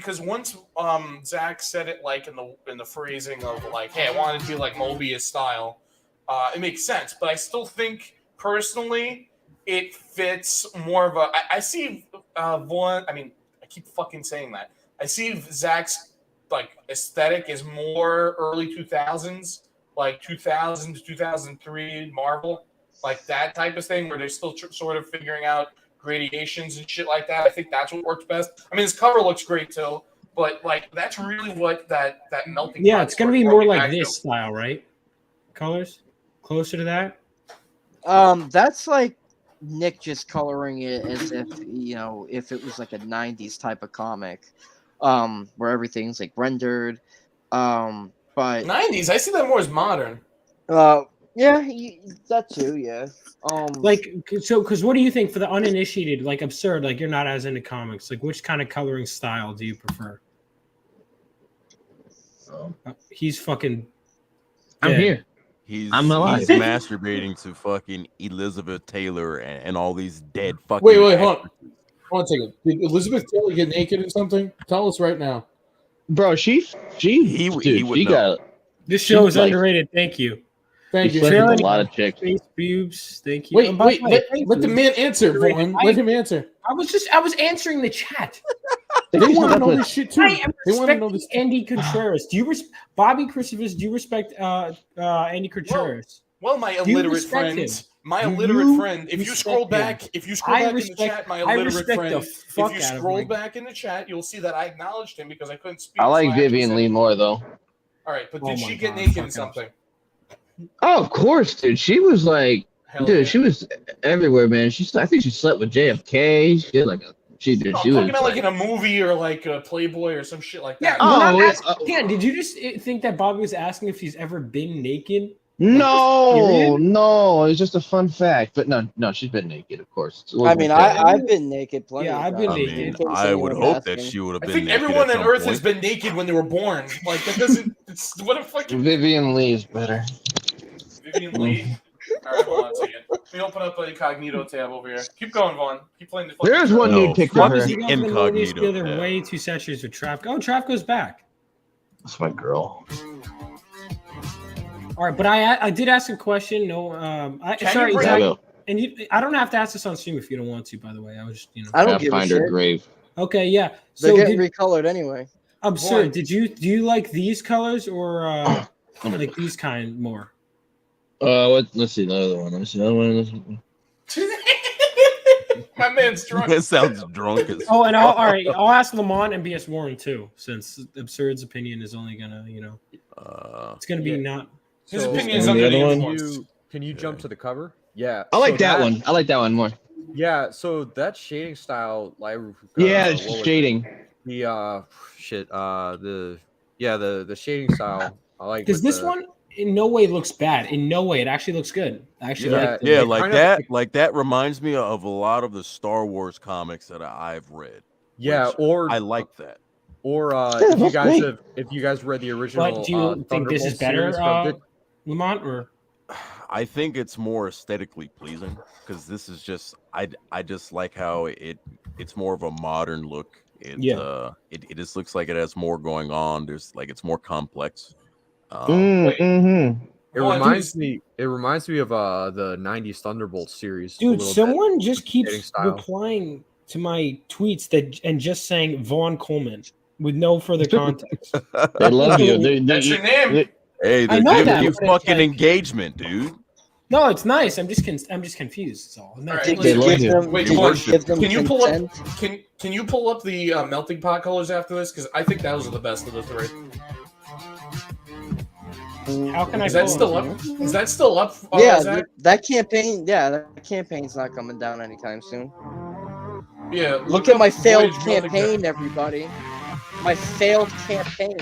Zach said it like in the phrasing of like, "Hey, I want it to be like Mobius style," it makes sense. But I still think personally, it fits more of a. I see Vaughn. I mean, I keep fucking saying that. I see Zach's like aesthetic is more early 2000s, like 2000 to 2003 Marvel, like that type of thing where they're still sort of figuring out gradations and shit like that. I think that's what works best. I mean, his cover looks great too, but like that's really what that melting. Yeah, pot it's gonna be more like this style, right? Colors closer to that. That's like Nick just coloring it as if if it was like a '90s type of comic, where everything's like rendered. But 90s, I see that more as modern. Yeah, that too. Yeah. Because what do you think for the uninitiated, like Absurd, like you're not as into comics, like which kind of coloring style do you prefer? He's fucking. I'm dead. here. I'm alive. He's masturbating to fucking Elizabeth Taylor and all these dead fucking. Wait, hold on. Hold on a second. Did Elizabeth Taylor get naked or something? Tell us right now. Bro, she got. This show is underrated. Thank you. Thank you. Slept with a lot of chicks. Face boobs. Thank you. Wait, let the man answer, Vaughn. Let him answer. I was answering the chat. They want to know this shit too. I am They want to know respecting this. Andy Contreras. Do you Bobby Christopher's? Do you respect Andy Contreras? Well, my Do you illiterate respect him? friend, my Do illiterate you friend. If you respect scroll him? back, in the chat, my I illiterate respect friend. the fuck If you out of scroll him. back in the chat, you'll see that I acknowledged him because I couldn't speak. I like so actually Vivian said- Lee more though. All right, but Oh did my she get God, naked fuck in something? Oh, of course, dude. She was like, Hell dude, yeah. she was everywhere, man. I think she slept with JFK. She did like she did. No, She I'm was talking about like in a movie or like a Playboy or some shit like Yeah. that. Oh, Well, yeah, Dan, did you just think that Bobby was asking if he's ever been naked? no, no. It's just a fun fact. But no, she's been naked, of course. It I wasn't mean, like that. I've been naked plenty. Yeah, of I've been times. I naked. mean, In case I would anyone's hope that asking. she would have I been think naked everyone at on some Earth has point. been naked when they were born. Like that doesn't. It's what a fucking Vivian Lee is better. Vivian Lee. All right, hold on a second. Let me open up the incognito tab over here. Keep going, Vaughn. Keep playing the. fucking There's one trailer. nude picture of her. Obviously, going for the movies Incognito together tab. way too saturated with Trap. Oh, Trap goes back. That's my girl. All right, but I did ask a question. No, sorry, you bring Zach, up- and I don't have to ask this on stream if you don't want to. By the way, I was I don't give a Pathfinder shit. grave. Okay, yeah. They're So getting recolored anyway. Absurd. Do you like these colors or like these kind more? Let's see another one. Let me see another one. My man's drunk. That sounds drunk as. Oh, and all right, I'll ask Lamont and BS Warren too, since Absurd's opinion is only gonna, it's gonna be not. His So, opinion is and under the the other one? influence. Can you jump to the cover? Yeah, I like so that one. I like that one more. Yeah, so that shading style, like Yeah, what it's was it? shading. The the shading style. I like Because with this one in no way looks bad. In no way, it actually looks good. I actually Yeah, like Yeah, It like kind of that. Like that reminds me of a lot of the Star Wars comics that I've read. Yeah, which or I like that. Or Yeah, if you guys read the original, But do you think this is Thunderbolt better, series from Lamont, or? I think it's more aesthetically pleasing because this is just I just like how it's more of a modern look. It just looks like it has more going on. There's like it's more complex. Mm-hmm. It reminds me of the '90s Thunderbolt series. a Dude, little bit. someone just Shading keeps style. replying to my tweets and just saying Vaughn Coleman with no further context. They love you. That's your name. Hey, I they're know giving that, you but it's fucking like- engagement, dude. No, it's nice. I'm just confused. That's all. I'm not All right, taking- They love you. Wait, You hold on. worship. Can you pull up? Can you pull up the melting pot colors after this? Because I think those are the best of the three. How can I? Is that pull still them? up? Is that still up? Yeah, Zach? that campaign. Yeah, that campaign's not coming down anytime soon. Yeah. Look at my up failed Voyage Melting campaign, everybody. My failed campaign.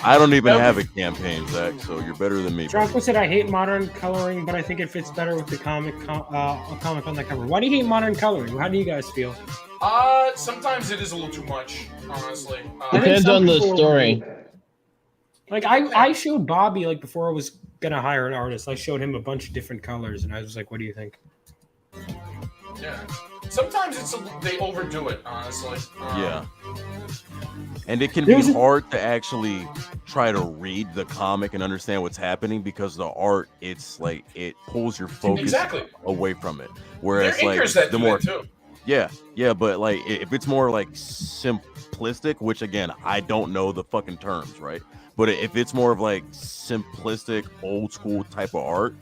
I don't even have a campaign, Zach, so you're better than me. Chocolate said, I hate modern coloring, but I think it fits better with the comic on that cover. Why do you hate modern coloring? How do you guys feel? Sometimes it is a little too much, honestly. Depends on the story. Like I showed Bobby, like before I was gonna hire an artist, I showed him a bunch of different colors, and I was like, "What do you think?" Yeah. Sometimes they overdo it, honestly. Yeah. And it can be hard to actually try to read the comic and understand what's happening because the art, it's like it pulls your focus away from it. Whereas There are like inkers that the do more, that too. yeah, but like if it's more like simplistic, which again I don't know the fucking terms, right? But if it's more of like simplistic, old school type of art,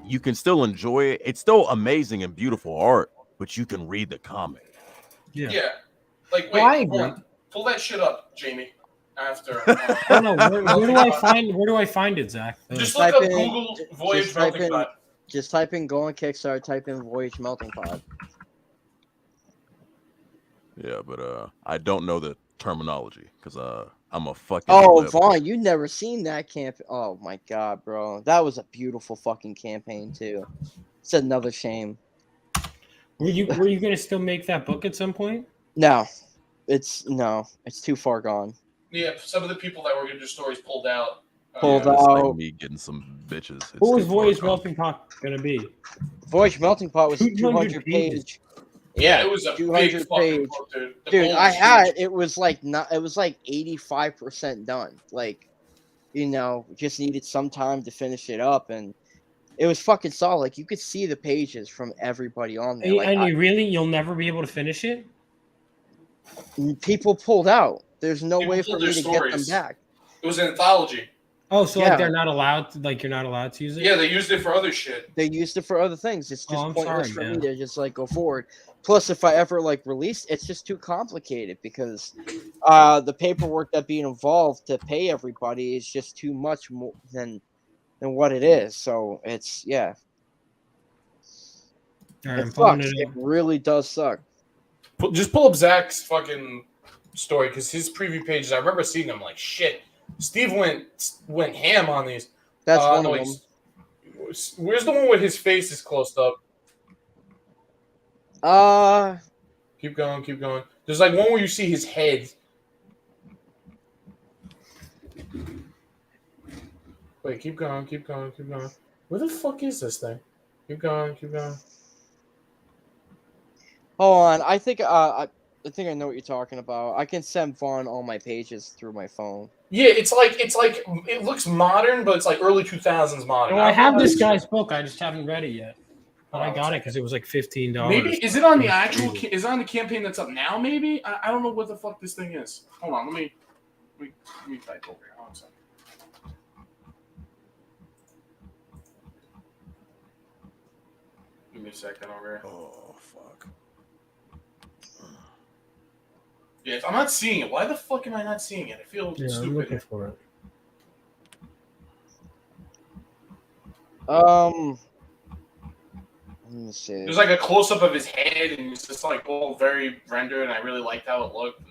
you can still enjoy it. It's still amazing and beautiful art, but you can read the comic. Yeah. Like, Well, wait, I agree. hold on. Pull that shit up, Jamie. After. I don't know. Where do I find it, Zach? Just look up Google Voyage Melting Pot. Just type in go on Kickstarter, type in Voyage Melting Pot. Yeah, but I don't know the terminology because I'm a fucking. Oh, lip. Vaughn, you never seen that campaign? Oh my god, bro, that was a beautiful fucking campaign too. It's another shame. Were you gonna still make that book at some point? No, it's too far gone. Yeah, some of the people that were going to do stories pulled out. Pulled It's out. like me getting some bitches. It's What was too far Voyage gone. Melting Pot gonna be? Voyage Melting Pot was a 200 200 page. Yeah, it was a 200 big fucking page. book, dude. The Dude, goal I was had huge. it was like 85% done. Like, just needed some time to finish it up, and it was fucking solid. Like you could see the pages from everybody on there. Like You'll never be able to finish it. people pulled out. There's no People way for pulled me their to get them stories. back. It was an anthology. Oh, so Yeah. like they're not allowed to, like you're not allowed to use it? Yeah, they used it for other shit. They used it for other things. It's just I'm pointless sorry, for man. me to just like go forward. Plus, if I ever like release, it's just too complicated because the paperwork that being involved to pay everybody is just too much more than what it is. So it's All right, it I'm pulling sucks. it It up. really does suck. Just pull up Zach's fucking story because his preview pages. I remember seeing them like shit. Steve went ham on these. That's one no, of wait, them. Where's the one where his face is closed up? Keep going, keep going. There's like one where you see his head. Wait, keep going, keep going, keep going. Where the fuck is this thing? Keep going, keep going. Hold on, I think I think I know what you're talking about. I can send Vaughn all my pages through my phone. Yeah, it's like it looks modern, but it's like early 2000s modern. No, I have this guy. guy's book. I just haven't read it yet. But I got it because it was like $15. Maybe is it on the actual? Is it on the campaign that's up now? Maybe I don't know what the fuck this thing is. Hold on, let me type over here. Hold on a second. Give me a second over here. Oh fuck. Yeah, I'm not seeing it. Why the fuck am I not seeing it? I feel I'm stupid. looking for it. Let me see. There's like a close up of his head, and it's just like all very rendered, and I really liked how it looked.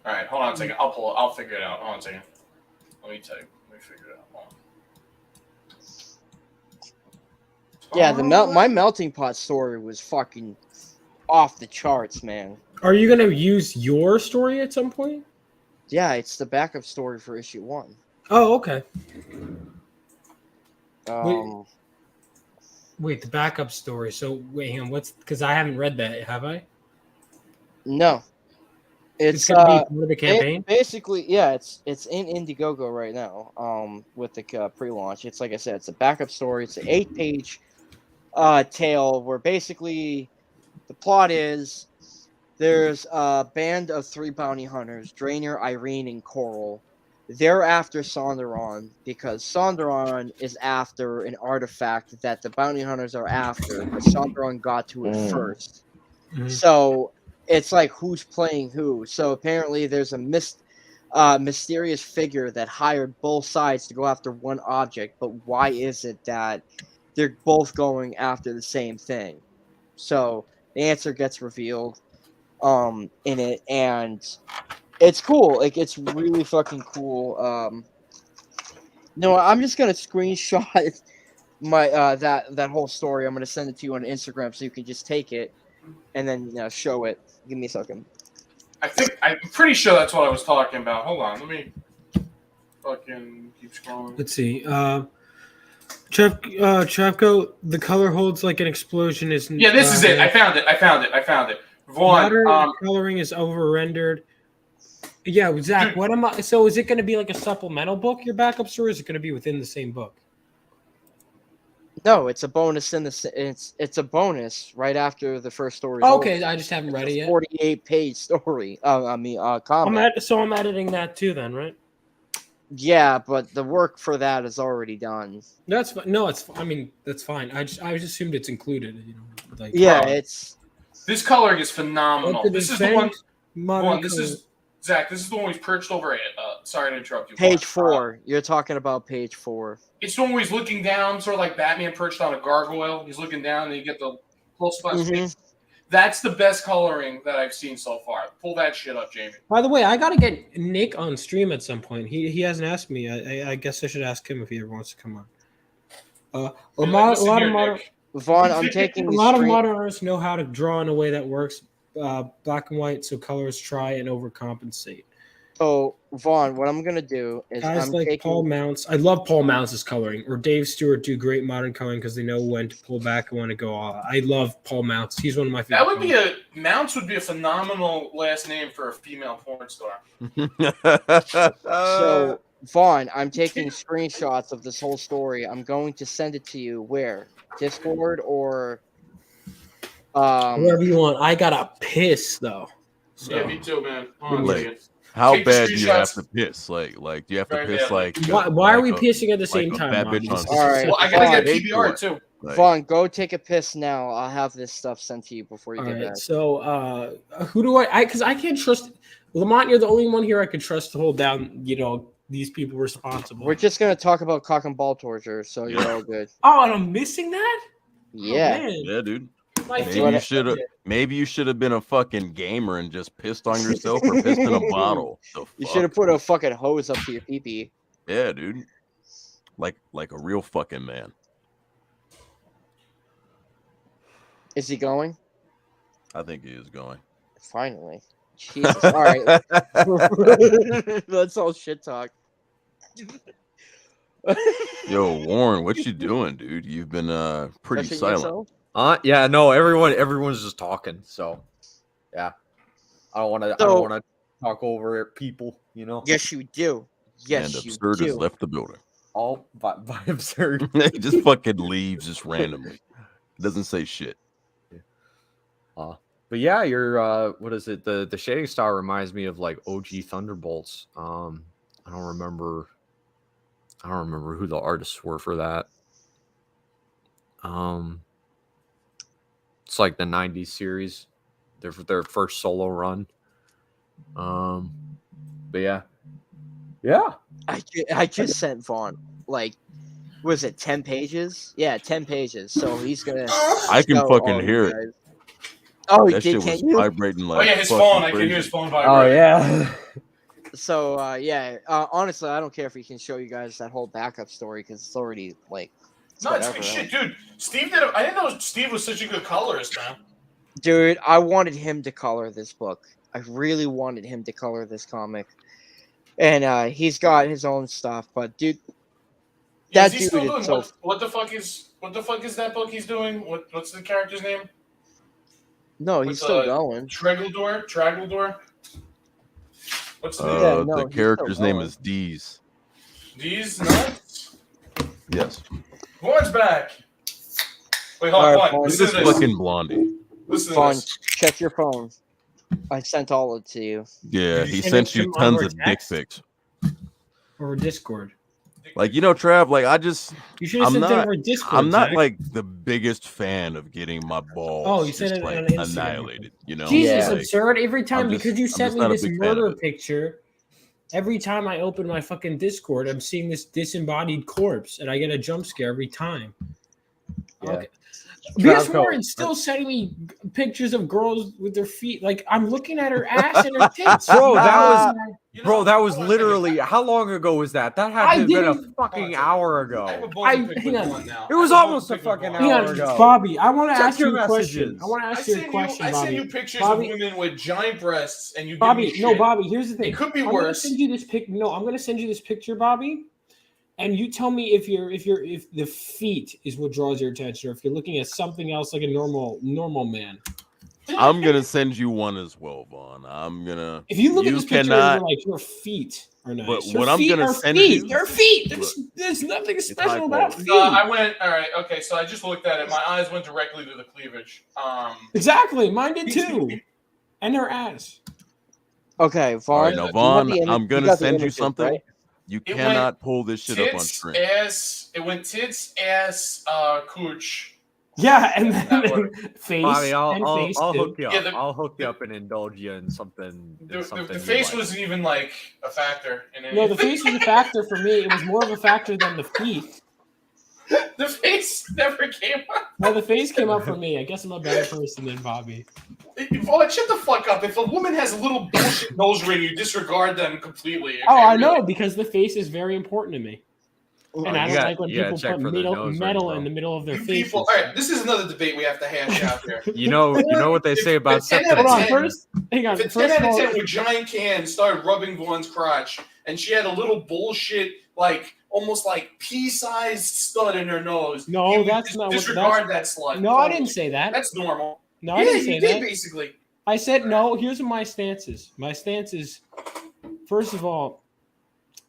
All right, hold on a second. I'll figure it out. Hold on a second. Let me figure it out. Hold on. Yeah, my melting pot story was fucking off the charts, man. Are you gonna use your story at some point? Yeah, it's the backup story for issue 1. Oh, okay. Wait, the backup story. So wait, hang on. What's because I haven't read that, have I? No. It's gonna be part of the campaign. Basically, yeah, it's in Indiegogo right now. With the pre-launch, it's like I said, it's a backup story. It's an 8-page tale where basically the plot is there's a band of 3 bounty hunters, Draenor, Irene, and Coral. They're after Sonderon because Sonderon is after an artifact that the bounty hunters are after, but Sonderon got to it first. Mhm. So it's like who's playing who. So apparently there's a mysterious figure that hired both sides to go after one object, but why is it that they're both going after the same thing. So the answer gets revealed in it, and it's cool. Like, it's really fucking cool. No, I'm just gonna screenshot my that whole story. I'm gonna send it to you on Instagram so you can just take it and then show it. Give me a second. I'm pretty sure that's what I was talking about. Hold on, let me fucking keep scrolling. Let's see. Chavko, the color holds like an explosion. Is Yeah, this is it. I found it. Vaughn, modern coloring is over-rendered. Yeah, Zach. Dude. What am I? So is it going to be like a supplemental book, your backup story, or is it going to be within the same book? No, it's a bonus in the. It's a bonus right after the first story. Okay, I just haven't read it yet. 48-page story. Comic. I'm editing that too, then, right? Yeah, but the work for that is already done. That's no, it's. I mean, that's fine. I just assumed it's included. You know, like it's. This coloring is phenomenal. What This is the one. This is Zach. This is the one he's perched over it. Sorry to interrupt you. Page 4. You're talking about page 4. It's the one where he's looking down, sort of like Batman perched on a gargoyle. He's looking down, and you get the close up. That's the best coloring that I've seen so far. Pull that shit up, Jamie. By the way, I gotta get Nick on stream at some point. He hasn't asked me. I guess I should ask him if he ever wants to come on. A lot of modern. Vaughn, I'm taking a lot of modern artists know how to draw in a way that works black and white, so colors try and overcompensate. So Vaughn, what I'm gonna do is guys I'm like taking Paul Mounts. I love Paul Mounts' coloring, or Dave Stewart do great modern coloring because they know when to pull back and when to go all out. I love Paul Mounts. He's one of my favorite. That would be Mounts would be a phenomenal last name for a female porn star. So Vaughn, I'm taking screenshots of this whole story. I'm going to send it to you where? Discord or wherever you want. I gotta piss though. So. Yeah, me too, man. Hold on a second. How Take bad do you have screenshots. to piss? Like, do you have to Right, piss yeah. like? Why are we pissing at the same a time? bad Bobby? bitch on- All right. Well, I gotta get Vaughn, PBR too. Like, Vaughn, go take a piss now. I'll have this stuff sent to you before you All get right, back. so who do I because I can't trust Lamont, you're the only one here I could trust to hold down, these people responsible. We're just gonna talk about cock and ball torture, so you're all good. Oh, and I'm missing that? Yeah. Oh, man. yeah, dude. My Maybe favorite- you should have. Maybe you should have been a fucking gamer and just pissed on yourself or pissed in a bottle. The You fuck? should have put a fucking hose up to your pee-pee. Yeah, dude. Like a real fucking man. Is he going? I think he is going. Finally. Jesus. All right. That's all shit talk. Yo, Warren, what you doing, dude? You've been pretty Touching silent. yourself? Yeah, no, everyone's just talking. So, yeah, I don't want to talk over people. Yes, you do. Yes, and you Absurd do. has left the building. All by Absurd. He just fucking leaves just randomly. Doesn't say shit. But yeah, you're what is it? The shading style reminds me of like OG Thunderbolts. I don't remember who the artists were for that. It's like the 90s series. Their first solo run. But yeah. Yeah. I just sent Vaughn like, was it 10 pages? Yeah, 10 pages. So he's gonna. I can show fucking all you hear it. guys. Oh, That did shit can was you? vibrating like. Oh yeah, his fucking phone. I can crazy. hear his phone Oh vibrating. yeah. So yeah, honestly, I don't care if he can show you guys that whole backup story because it's already like. No, it's whatever, shit, dude. Steve did. I didn't know Steve was such a good colorist, man. Dude, I wanted him to color this book. I really wanted him to color this comic, and he's got his own stuff. But dude, Yeah, that is he dude still is doing so. what the fuck is that book he's doing? What's the character's name? No, he's still going. Tragledor. What's the name? The character's name is Deez. These nuts. Yes. Warren's back. Wait, hold Alright, on. Vaughn. Listen This to this. fucking blondie. Listen to Vaughn, this. check your phone. I sent all of it to you. Yeah, he send sent it you to tons our of dick text? pics. or Discord. Like, Trav, like You should have sent it over Discord. I'm not Zach. like the biggest fan of getting my balls Oh, you sent just, it like, on Instagram. annihilated, Jesus, Like, absurd. Every time I'm just- because you I'm sent just me not a this big fan of murder it. picture. Every time I open my fucking Discord, I'm seeing this disembodied corpse, and I get a jump scare every time. Okay. Because Warren's still sending me pictures of girls with their feet. Like I'm looking at her ass and her tits. Bro, that was literally how long ago was that? That had to have been a fucking hour ago. Hang on. It was almost a fucking hour ago. Bobby, I want to Check ask you your a question. messages. I want to ask you a question, I Bobby. send you pictures Bobby, of women with giant breasts, and you give Bobby, me shit. no, Bobby. Here's the thing. It could be I'm worse. gonna send you this pic. No, I'm gonna send you this picture, Bobby, and you tell me if the feet is what draws your attention, or if you're looking at something else like a normal man. I'm gonna send you one as well, Vaughn. I'm gonna. If you look at this picture, cannot, you're like, your feet are nice. But Her what I'm feet gonna are send feet. you, They're feet. look, There's nothing high special about quality. feet. I went. All right. Okay. So I just looked at it. My eyes went directly to the cleavage. Exactly. Mine did too. And her ass. Okay, Vaughn. All right, now, Vaughn, I'm gonna send you something. Right? You It cannot went pull this shit up on Tits, stream. ass. It went tits, ass, cooch. Yeah, and then face Bobby, I'll face too. hook you up. Yeah, I'll hook you up and indulge you in something. The face wasn't even like a factor in it. No, the face was a factor for me. It was more of a factor than the feet. The face never came up. No, the face came up for me. I guess I'm a better person than Bobby. Oh, shut the fuck up. If a woman has a little bullshit nose ring, you disregard them completely. Okay, Oh, I really. know, because the face is very important to me. And I don't like when people put metal in the middle of their You faces. people, all right, this is another debate we have to hash out here. You know what they say about septum. Hold on, first, hang on. If a 10 First of out of all, 10 with giant cans started rubbing Vaughn's crotch, and she had a little bullshit, like almost like pea-sized stud in her nose. No, you would that's not what. disregard that slut. No, I didn't say that. That's normal. No, yeah, I didn't say you did that. basically. I said no. Here's what my stance is. My stance is, first of all,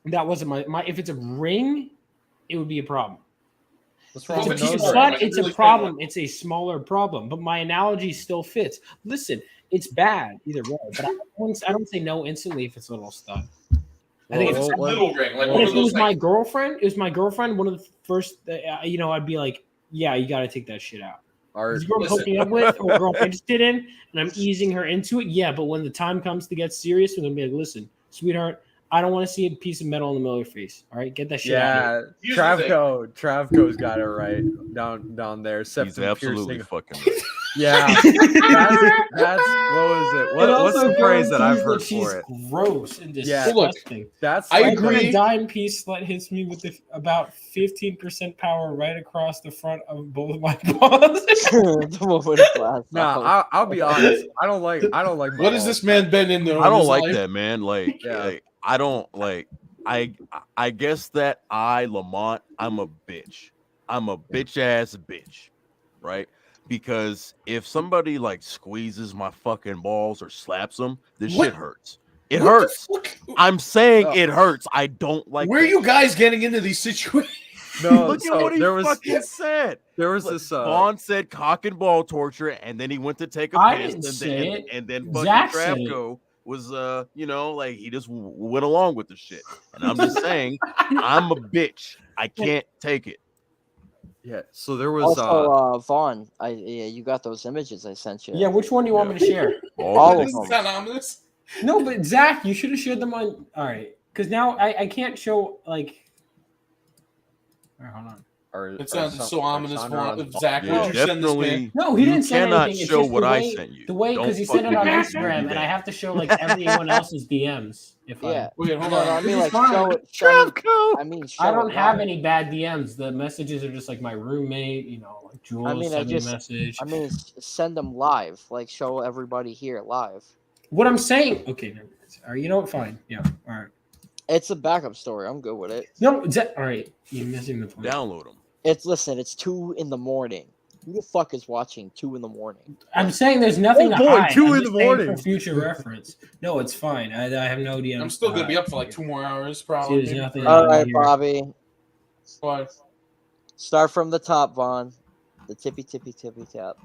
that wasn't my. If it's a ring, it would be a problem. What's If it's a piece of slut, it's a problem. It's a smaller problem, but my analogy still fits. Listen, it's bad either way, but I don't say no instantly if it's a little stud. I think if it's a little ring, like but one if of it was those, my like, girlfriend, one of the first, I'd be like, yeah, you got to take that shit out. Is the girl I'm hooking up with or a girl I'm interested in, and I'm easing her into it, yeah, but when the time comes to get serious, we're going to be like, listen, sweetheart, I don't want to see a piece of metal in the middle of your face. All right, get that shit out. Yeah, Travco's got it right down there. He's absolutely fucking right. Yeah, that's what was it? What's the phrase that I've heard she's for it? Gross and Yeah, disgusting. that's I like agree. When a dime piece slut hits me with about 15% power right across the front of both of my balls. No, I'll be honest. I don't like. What has this man been in there? I don't like that, man. Like, I don't like. I guess that Lamont, I'm a bitch. I'm a bitch ass bitch, right? Because if somebody like squeezes my fucking balls or slaps them, this shit hurts. It hurts. I'm saying it hurts. I don't like. Where are you guys getting into these situations? No, look at what he fucking said. There was this. Vaughn said cock and ball torture, and then he went to take a I piss, didn't and say then it. and then fucking Zach said it. Travco was like he just went along with the shit. And I'm just saying, I'm a bitch. I can't take it. Yeah. So there was also Vaughn. You got those images I sent you. Yeah, which one do you want me to share? All of them. Is that ominous? No, but Zach, you should have shared them on. All right, because now I can't show like. All right, hold on. It sounds so ominous, Vaughn. Zach, Yeah, would you send this man? definitely. No, he you didn't send cannot anything. It's show just what the I way, sent you. The way, Don't because he sent it fucking on do Instagram, and that. I have to show like everyone else's DMs. If Yeah. Wait, hold No, on. I mean, like, Fine. show it. Travco. I mean, I don't it have live. any bad DMs. The messages are just like my roommate. Like Jules I mean, sent me a message. I mean, send them live. Like, show everybody here live. What I'm saying. Okay, no, all right. You know what? Fine. Yeah. All right. It's a backup story. I'm good with it. No. All right. You're missing the point. Download them. It's 2 in the morning. Who the fuck is watching 2 in the morning? I'm saying there's nothing Oh, to boy, hide. 2 I'm in just the saying morning. for future reference. No, it's fine. I have no DMs. I'm still gonna be up for like 2 more hours, probably. See, there's nothing All on right, here. Bobby. What? Start from the top, Vaughn. The tippy tap.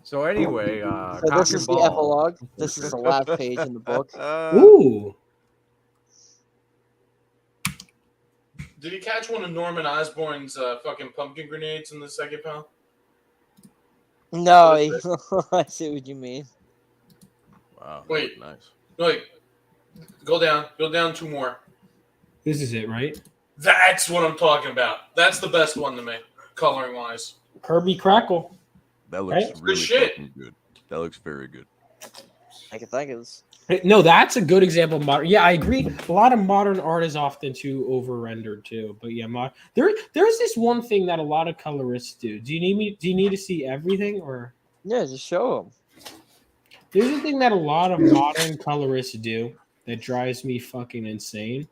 So anyway, So cock this and is the ball. epilogue. This is the last page in the book. Ooh. Did he catch one of Norman Osborn's fucking pumpkin grenades in the second pound? No, I see what you mean. Wow. Wait. Nice. Wait. Go down 2 more. This is it, right? That's what I'm talking about. That's the best one to me. coloring wise. Kirby Crackle. That looks Right? really shit. fucking good. That looks very good. Thank you. No, that's a good example of modern. Yeah, I agree. A lot of modern art is often too over-rendered too. But yeah, there's this one thing that a lot of colorists do. Do you need to see everything or? Yeah, just show them. There's a thing that a lot of modern colorists do that drives me fucking insane.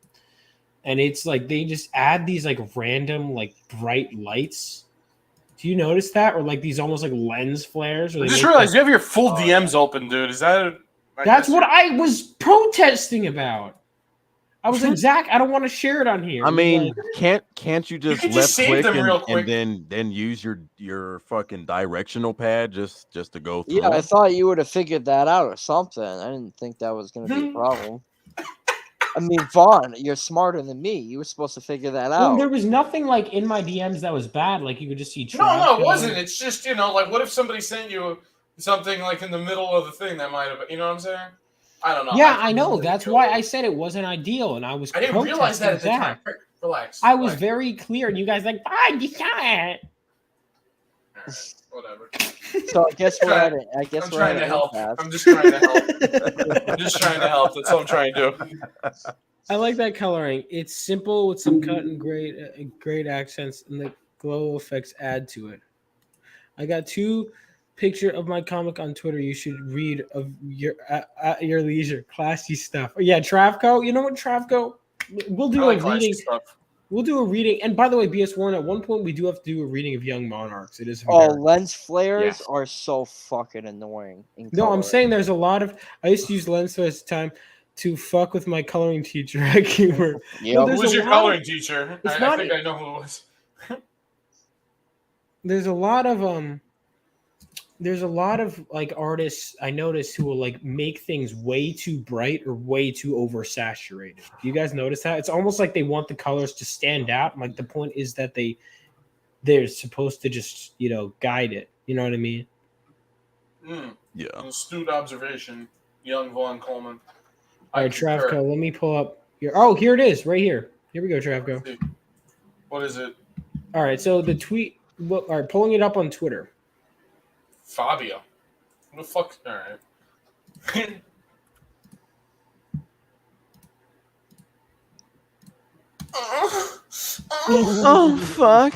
And it's like they just add these like random like bright lights. Do you notice that? Or like these almost like lens flares? Or I they just make, realized like- you have your full DMs open, dude. Is that? That's what I was protesting about. I was like, Zach, I don't want to share it on here. I mean, Like, can't you just could left just save click them real and quick. then use your fucking directional pad just to go through? Yeah, I them? thought you would have figured that out or something. I didn't think that was going to be a problem. I mean, Vaughn, you're smarter than me. You were supposed to figure that well, out. there was nothing like in my DMs that was bad. Like you could just see. No, it wasn't. It's just like, what if somebody sent you something like in the middle of the thing that might have, you know what I'm saying? I don't know. Yeah, I know. That's why I said it wasn't ideal, and I was. I didn't realize that at the protesting time. Relax. I was relax. very clear, and you guys like, fine, you saw it. Whatever. So I guess we're at it. I'm trying to help. I'm just trying to help. I'm just trying to help. That's all I'm trying to do. I like that coloring. It's simple with some cut and great accents, and the glow effects add to it. I got 2 picture of my comic on Twitter. You should read of your at your leisure. Classy stuff. Oh, yeah, Travco. You know what, Travco? We'll do I like a reading. stuff. We'll do a reading. And by the way, BS Warren, at one point we do have to do a reading of Young Monarchs. It is. Oh, embarrassing. lens flares Yes. are so fucking annoying. In No, I'm coloring. saying there's a lot of. I used to use lens flares time to fuck with my coloring teacher at Keyword. Yep. Who was your coloring teacher? It's I not- think I know who it was. There's a lot of like artists I notice who will like make things way too bright or way too oversaturated. Do you guys notice that? It's almost like they want the colors to stand out. Like the point is that they're supposed to just, guide it. You know what I mean? Yeah. Astute observation, young Vaughn Coleman. All right, Travco, let me pull up your. Oh, here it is, right here. Here we go, Travco. What is it? All right, so the tweet. All right, pulling it up on Twitter. Fabio. What the fuck? All right. Oh fuck!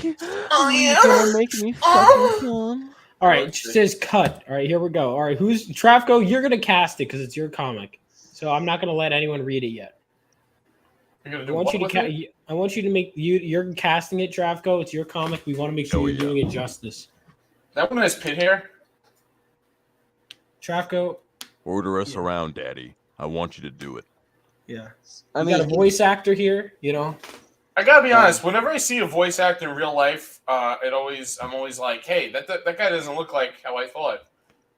Oh yeah. You're gonna make me fucking come. All right, it says cut. All right, here we go. All right, who's Travco? You're gonna cast it because it's your comic, so I'm not gonna let anyone read it yet. You're gonna I do want what you to with it? I want you to make you're casting it, Travco. It's your comic. We want to make sure you're doing it justice. That one has pit hair. Travco. Order us around, Daddy. I want you to do it. Yeah. I We got a voice actor here. I gotta be honest. Whenever I see a voice actor in real life, I'm always like, hey, that guy doesn't look like how I thought.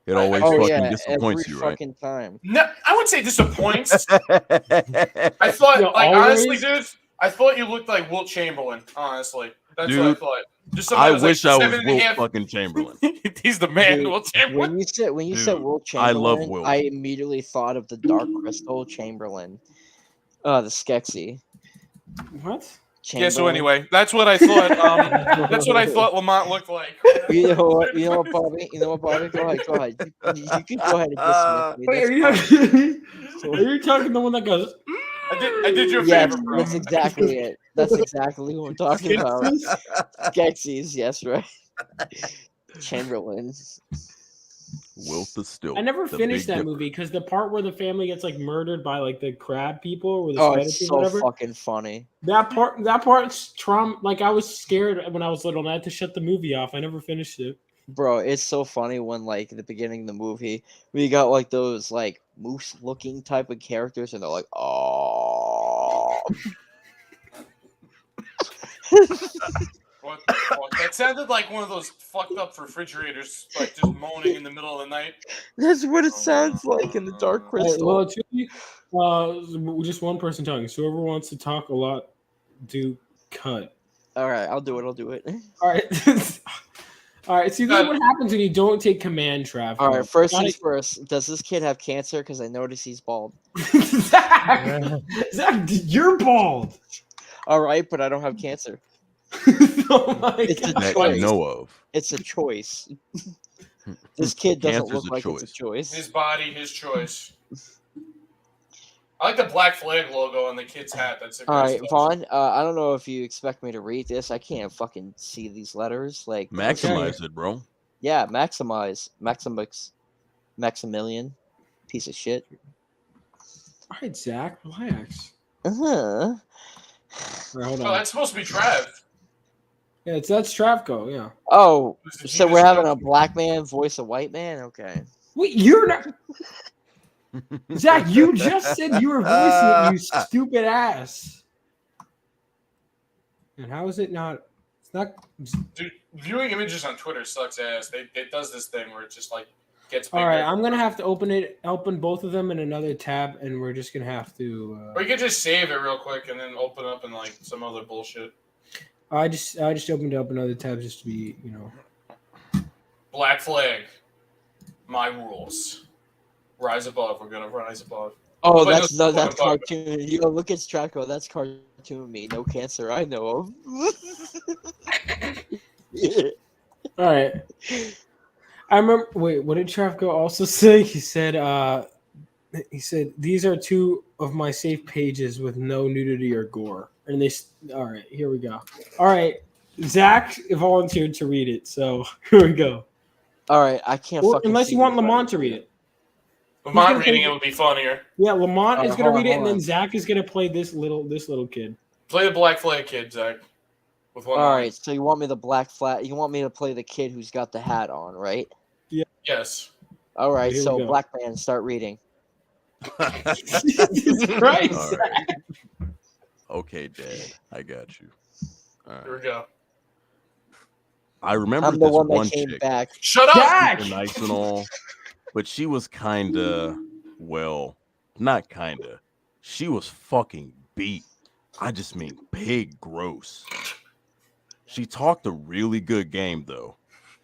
It always Oh fucking yeah, disappoints every you, right? fucking time. No, I wouldn't say disappoints. I thought, Yo, honestly, always? dude, I thought you looked like Wilt Chamberlain. Honestly, that's what I Dude, thought. Just I somebody was wish like I was 7 and a Wilt half. fucking Chamberlain. He's the man, Dude, Wilt Chamberlain. when you said Dude, Wilt I Chamberlain, love Wilt. I immediately thought of the Dark Crystal Chamberlain. The Skeksis. What? Yeah. So Chamberlain. anyway, that's what I thought. That's what I thought Lamont looked like. You know what? You know what, Bobby? Go ahead. You can go ahead and dismiss me. Wait, That's fine. are you talking the one that goes? I did your Yes, favor, bro. that's exactly it. That's exactly what I'm talking about. Skeksis, yes, right. Chamberlain. Wilt the Stilt. I never the finished Big that Dipper. movie because the part where the family gets like murdered by like the crab people or the Oh, spider it's people, so whatever. fucking funny. That part's trauma. Like I was scared when I was little, and I had to shut the movie off. I never finished it. Bro, it's so funny when like at the beginning of the movie we got like those like moose looking type of characters and they're like, oh. What the fuck? That sounded like one of those fucked up refrigerators, like just moaning in the middle of the night. That's what it sounds like in the Dark All right, Crystal. well, it's really, just one person talking. So whoever wants to talk a lot, do cut. All right, I'll do it. All right. All right. See, this is what happens when you don't take command, Trav. All right, first Gotta- things first. Does this kid have cancer? Because I notice he's bald. Zach, you're bald. All right, but I don't have cancer. Oh my It's a God. that choice. you know of. It's a choice. This kid doesn't Cancer's look like it's a His choice. body, his choice. I like the Black Flag logo on the kid's hat. That's a All nice right, touch. Vaughn. I don't know if you expect me to read this. I can't fucking see these letters. Like, Maximize it, bro. yeah, Maximilian, piece of shit. All right, Zach, relax. Uh-huh. All right, hold Oh, on. that's supposed to be Trav. Yeah, that's Travco. Yeah. Oh, Did so you we're just having go- a black man voice a white man? Okay. Wait, you're not. Zach, you just said you were voicing it, you stupid ass. And how is it not? It's not. Dude, viewing images on Twitter sucks ass. It does this thing where it just like gets bigger. All right, I'm gonna have to open both of them in another tab, and we're just gonna have to. Or you could just save it real quick and then open up in like some other bullshit. I just opened up another tab just to be, Black Flag. My rules. Rise above. We're gonna rise above. Oh, But that's no, that's cartoon. Yo, look at Straco. That's cartoon me. No cancer I know of. All right. I remember. Wait, what did Travco also say? He said, these are two of my safe pages with no nudity or gore. And they. All right, here we go. All right, Zach volunteered to read it, so here we go. All right, I can't. Or, fucking unless see you want these Lamont letters. to read it. Lamont reading it would be funnier. Yeah, Lamont All is right, gonna hold read on, it, and hold then on. Zach is gonna play this little kid. Play the Black Flag kid, Zach. With one All line. right, so you want me the black flat? You want me to play the kid who's got the hat on, right? Yeah. Yes. All right, Here we so go. black man, start reading. Jesus Christ! All right. Okay, Dad, I got you. All right. Here we go. I remember I'm the this one that one came chick. back. Shut up! Zach! Super nice and all, but she was kinda, well, not kinda. She was fucking beat. I just mean pig gross. She talked a really good game though,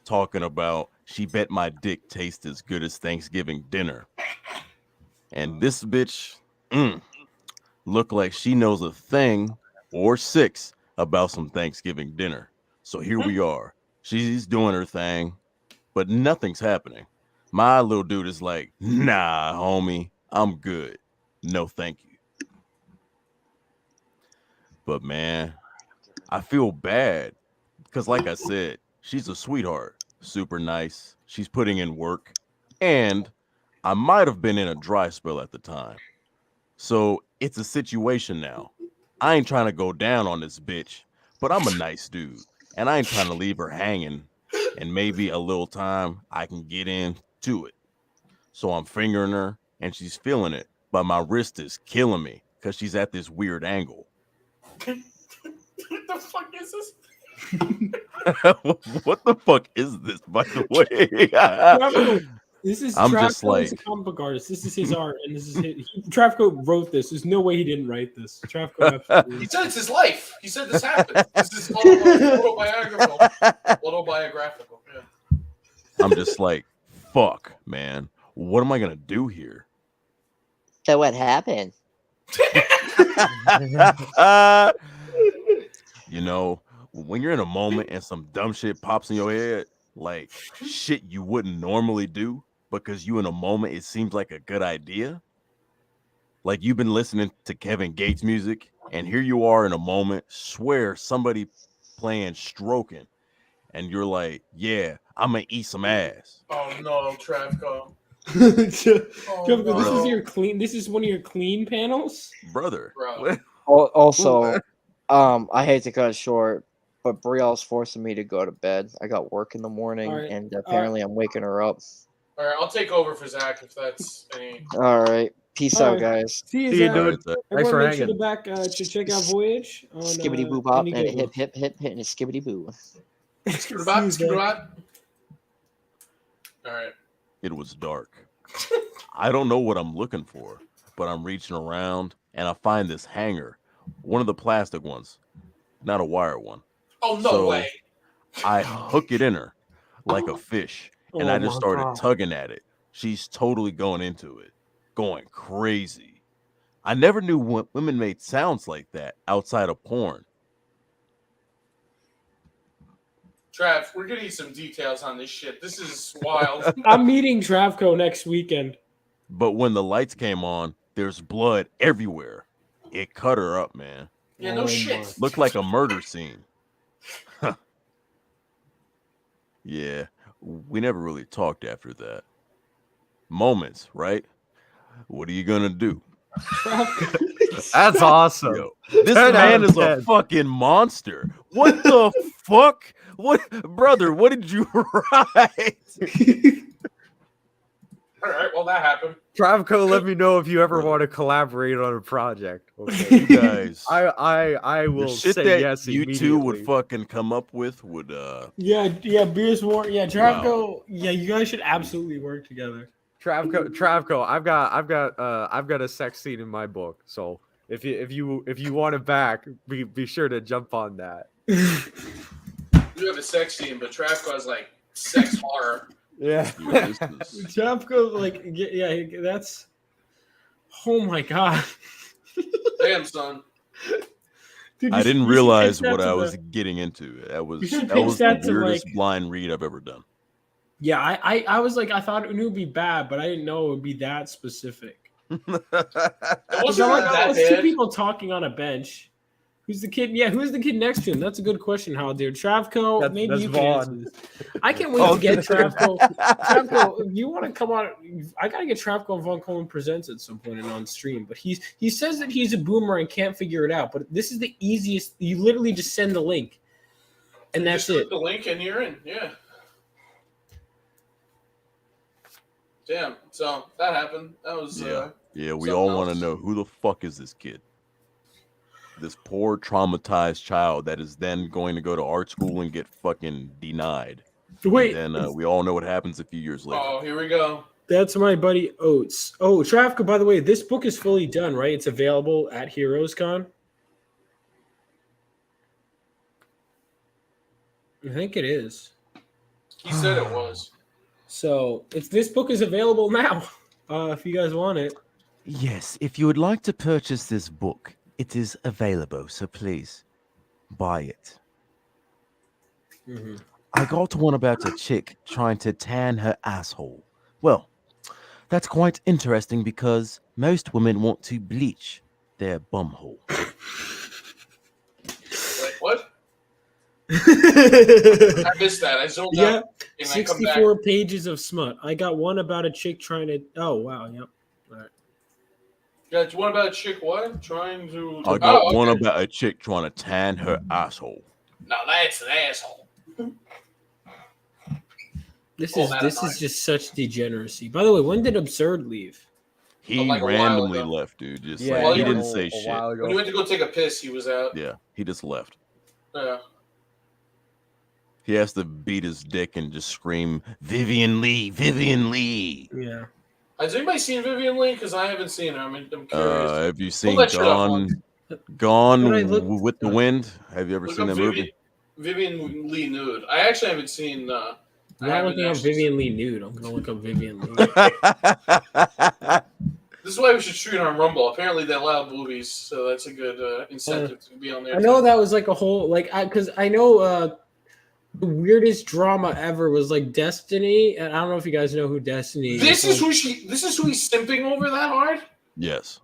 talking about she bet my dick tastes as good as Thanksgiving dinner. And this bitch looked like she knows a thing or six about some Thanksgiving dinner. So here we are. She's doing her thing, but nothing's happening. My little dude is like, nah, homie, I'm good. No, thank you. But man, I feel bad because, like I said, she's a sweetheart, super nice. She's putting in work, and I might have been in a dry spell at the time. So it's a situation now. I ain't trying to go down on this bitch, but I'm a nice dude, and I ain't trying to leave her hanging. And maybe a little time I can get into it. So I'm fingering her, and she's feeling it, but my wrist is killing me because she's at this weird angle. What the fuck is this? What the fuck is this, by the way? This is I'm Travco just like, is a comic book artist. This is his art, and this is Travco wrote this. There's no way he didn't write this. Travco absolutely. He said it's his life. He said this happened. This is autobiographical. Autobiographical. Yeah. I'm just like, fuck, man. What am I gonna do here? So what happened? You know, when you're in a moment and some dumb shit pops in your head, like shit you wouldn't normally do because you in a moment it seems like a good idea. Like you've been listening to Kevin Gates music, and here you are in a moment, swear somebody playing Stroking, and you're like, yeah, I'm gonna eat some ass. Oh no, Travco. Travco, no. this is your clean. This is one of your clean panels, Brother. Bro. Also, I hate to cut it short, but Brielle's forcing me to go to bed. I got work in the morning, All right. and apparently I'm waking her up. All right, I'll take over for Zach if that's any. All right, peace All out, right. guys. See you, See you, Zach. dude. Alright, Thanks for Everyone, make sure hanging. to check out Voyage on Skibbity boo bop and Indiegogo. hip hip hip hip and a skibbity boo. Skibberbat, skibberbat. All right. It was dark. I don't know what I'm looking for, but I'm reaching around and I find this hanger, one of the plastic ones, not a wire one. Oh no So way. I hook it in her like a fish, and Oh I just my started God. tugging at it. She's totally going into it, going crazy. I never knew women made sounds like that outside of porn. Trav, we're gonna need some details on this shit. This is wild. I'm meeting Travco next weekend. But when the lights came on, there's blood everywhere. It cut her up, man. Yeah, no shit. Looked like a murder scene. Yeah, we never really talked after that. Moments, right? What are you gonna do? That's awesome. Yo, this man is a fucking monster. What the fuck? What, brother? What did you write? All right, well that happened. Travco, let me know if you ever want to collaborate on a project. Okay, you guys. I will The shit say that yes. you two would fucking come up with would Yeah, Beers War. Yeah, Travco. Yeah, you guys should absolutely work together. Travco, I've got a sex scene in my book. So if you want it back, be sure to jump on that. You have a sex scene, but Travco has like sex horror. Yeah. Travco, like, yeah, that's. Oh my god. Damn, son. Dude, I didn't realize what I was getting into. That was the weirdest blind read I've ever done. Yeah, I was like, I thought it would be bad, but I didn't know it would be that specific. It wasn't like that two bad. people talking on a bench. Who's the kid? Yeah, who's the kid next to him? That's a good question, Hal, dude. Travco, maybe that's you can answer Vaughn. this. I can't wait to get Travco. Travco, if you want to come on, I gotta get Travco and Von Cohen Presents at some point and on stream. But he says that he's a boomer and can't figure it out. But this is the easiest. You literally just send the link, and that's Just it. click the link and you're in. Yeah. Damn. So that happened. That was Yeah, we all want to else. know who the fuck is this kid? This poor traumatized child that is then going to go to art school and get fucking denied. Wait, and then we all know what happens a few years later. Oh, here we go. That's my buddy Oates. Oh, Travco, by the way, this book is fully done, right? It's available at HeroesCon. I think it is. He said it was. So this book is available now. If you guys want it. Yes, if you would like to purchase this book, it is available, so please buy it. Mm-hmm. I got one about a chick trying to tan her asshole. Well, that's quite interesting because most women want to bleach their bumhole. Wait, what? I missed that. I zoned out. And I come back. 64 pages of smut. I got one about a chick trying to. Oh wow, yep. All right. Got one about a chick what? Trying to. I got one about a chick trying to tan her asshole. No, that's an asshole. This Pull is that this aside. is just such degeneracy. By the way, when did Absurd leave? He like a while randomly ago. left, dude. Just Yeah, like, he well, didn't say shit. When he went to go take a piss, he was out. Yeah, he just left. Yeah. He has to beat his dick and just scream, "Vivian Lee, Vivian Lee." Yeah. Has anybody seen Vivian Lee? Because I haven't seen her. I'm curious. Have you seen that shit up, Gone When I look- with the Wind? Have you ever Look seen up that movie? Vivian Lee nude. I actually haven't seen. I'm not looking up Vivian Lee nude. I'm gonna look up Vivian Lee. This is why we should stream on Rumble. Apparently, they allow boobies, so that's a good incentive to be on there. I know that was like a whole because I know the weirdest drama ever was like Destiny, and I don't know if you guys know who Destiny is. This is who he's simping over that hard. Yes.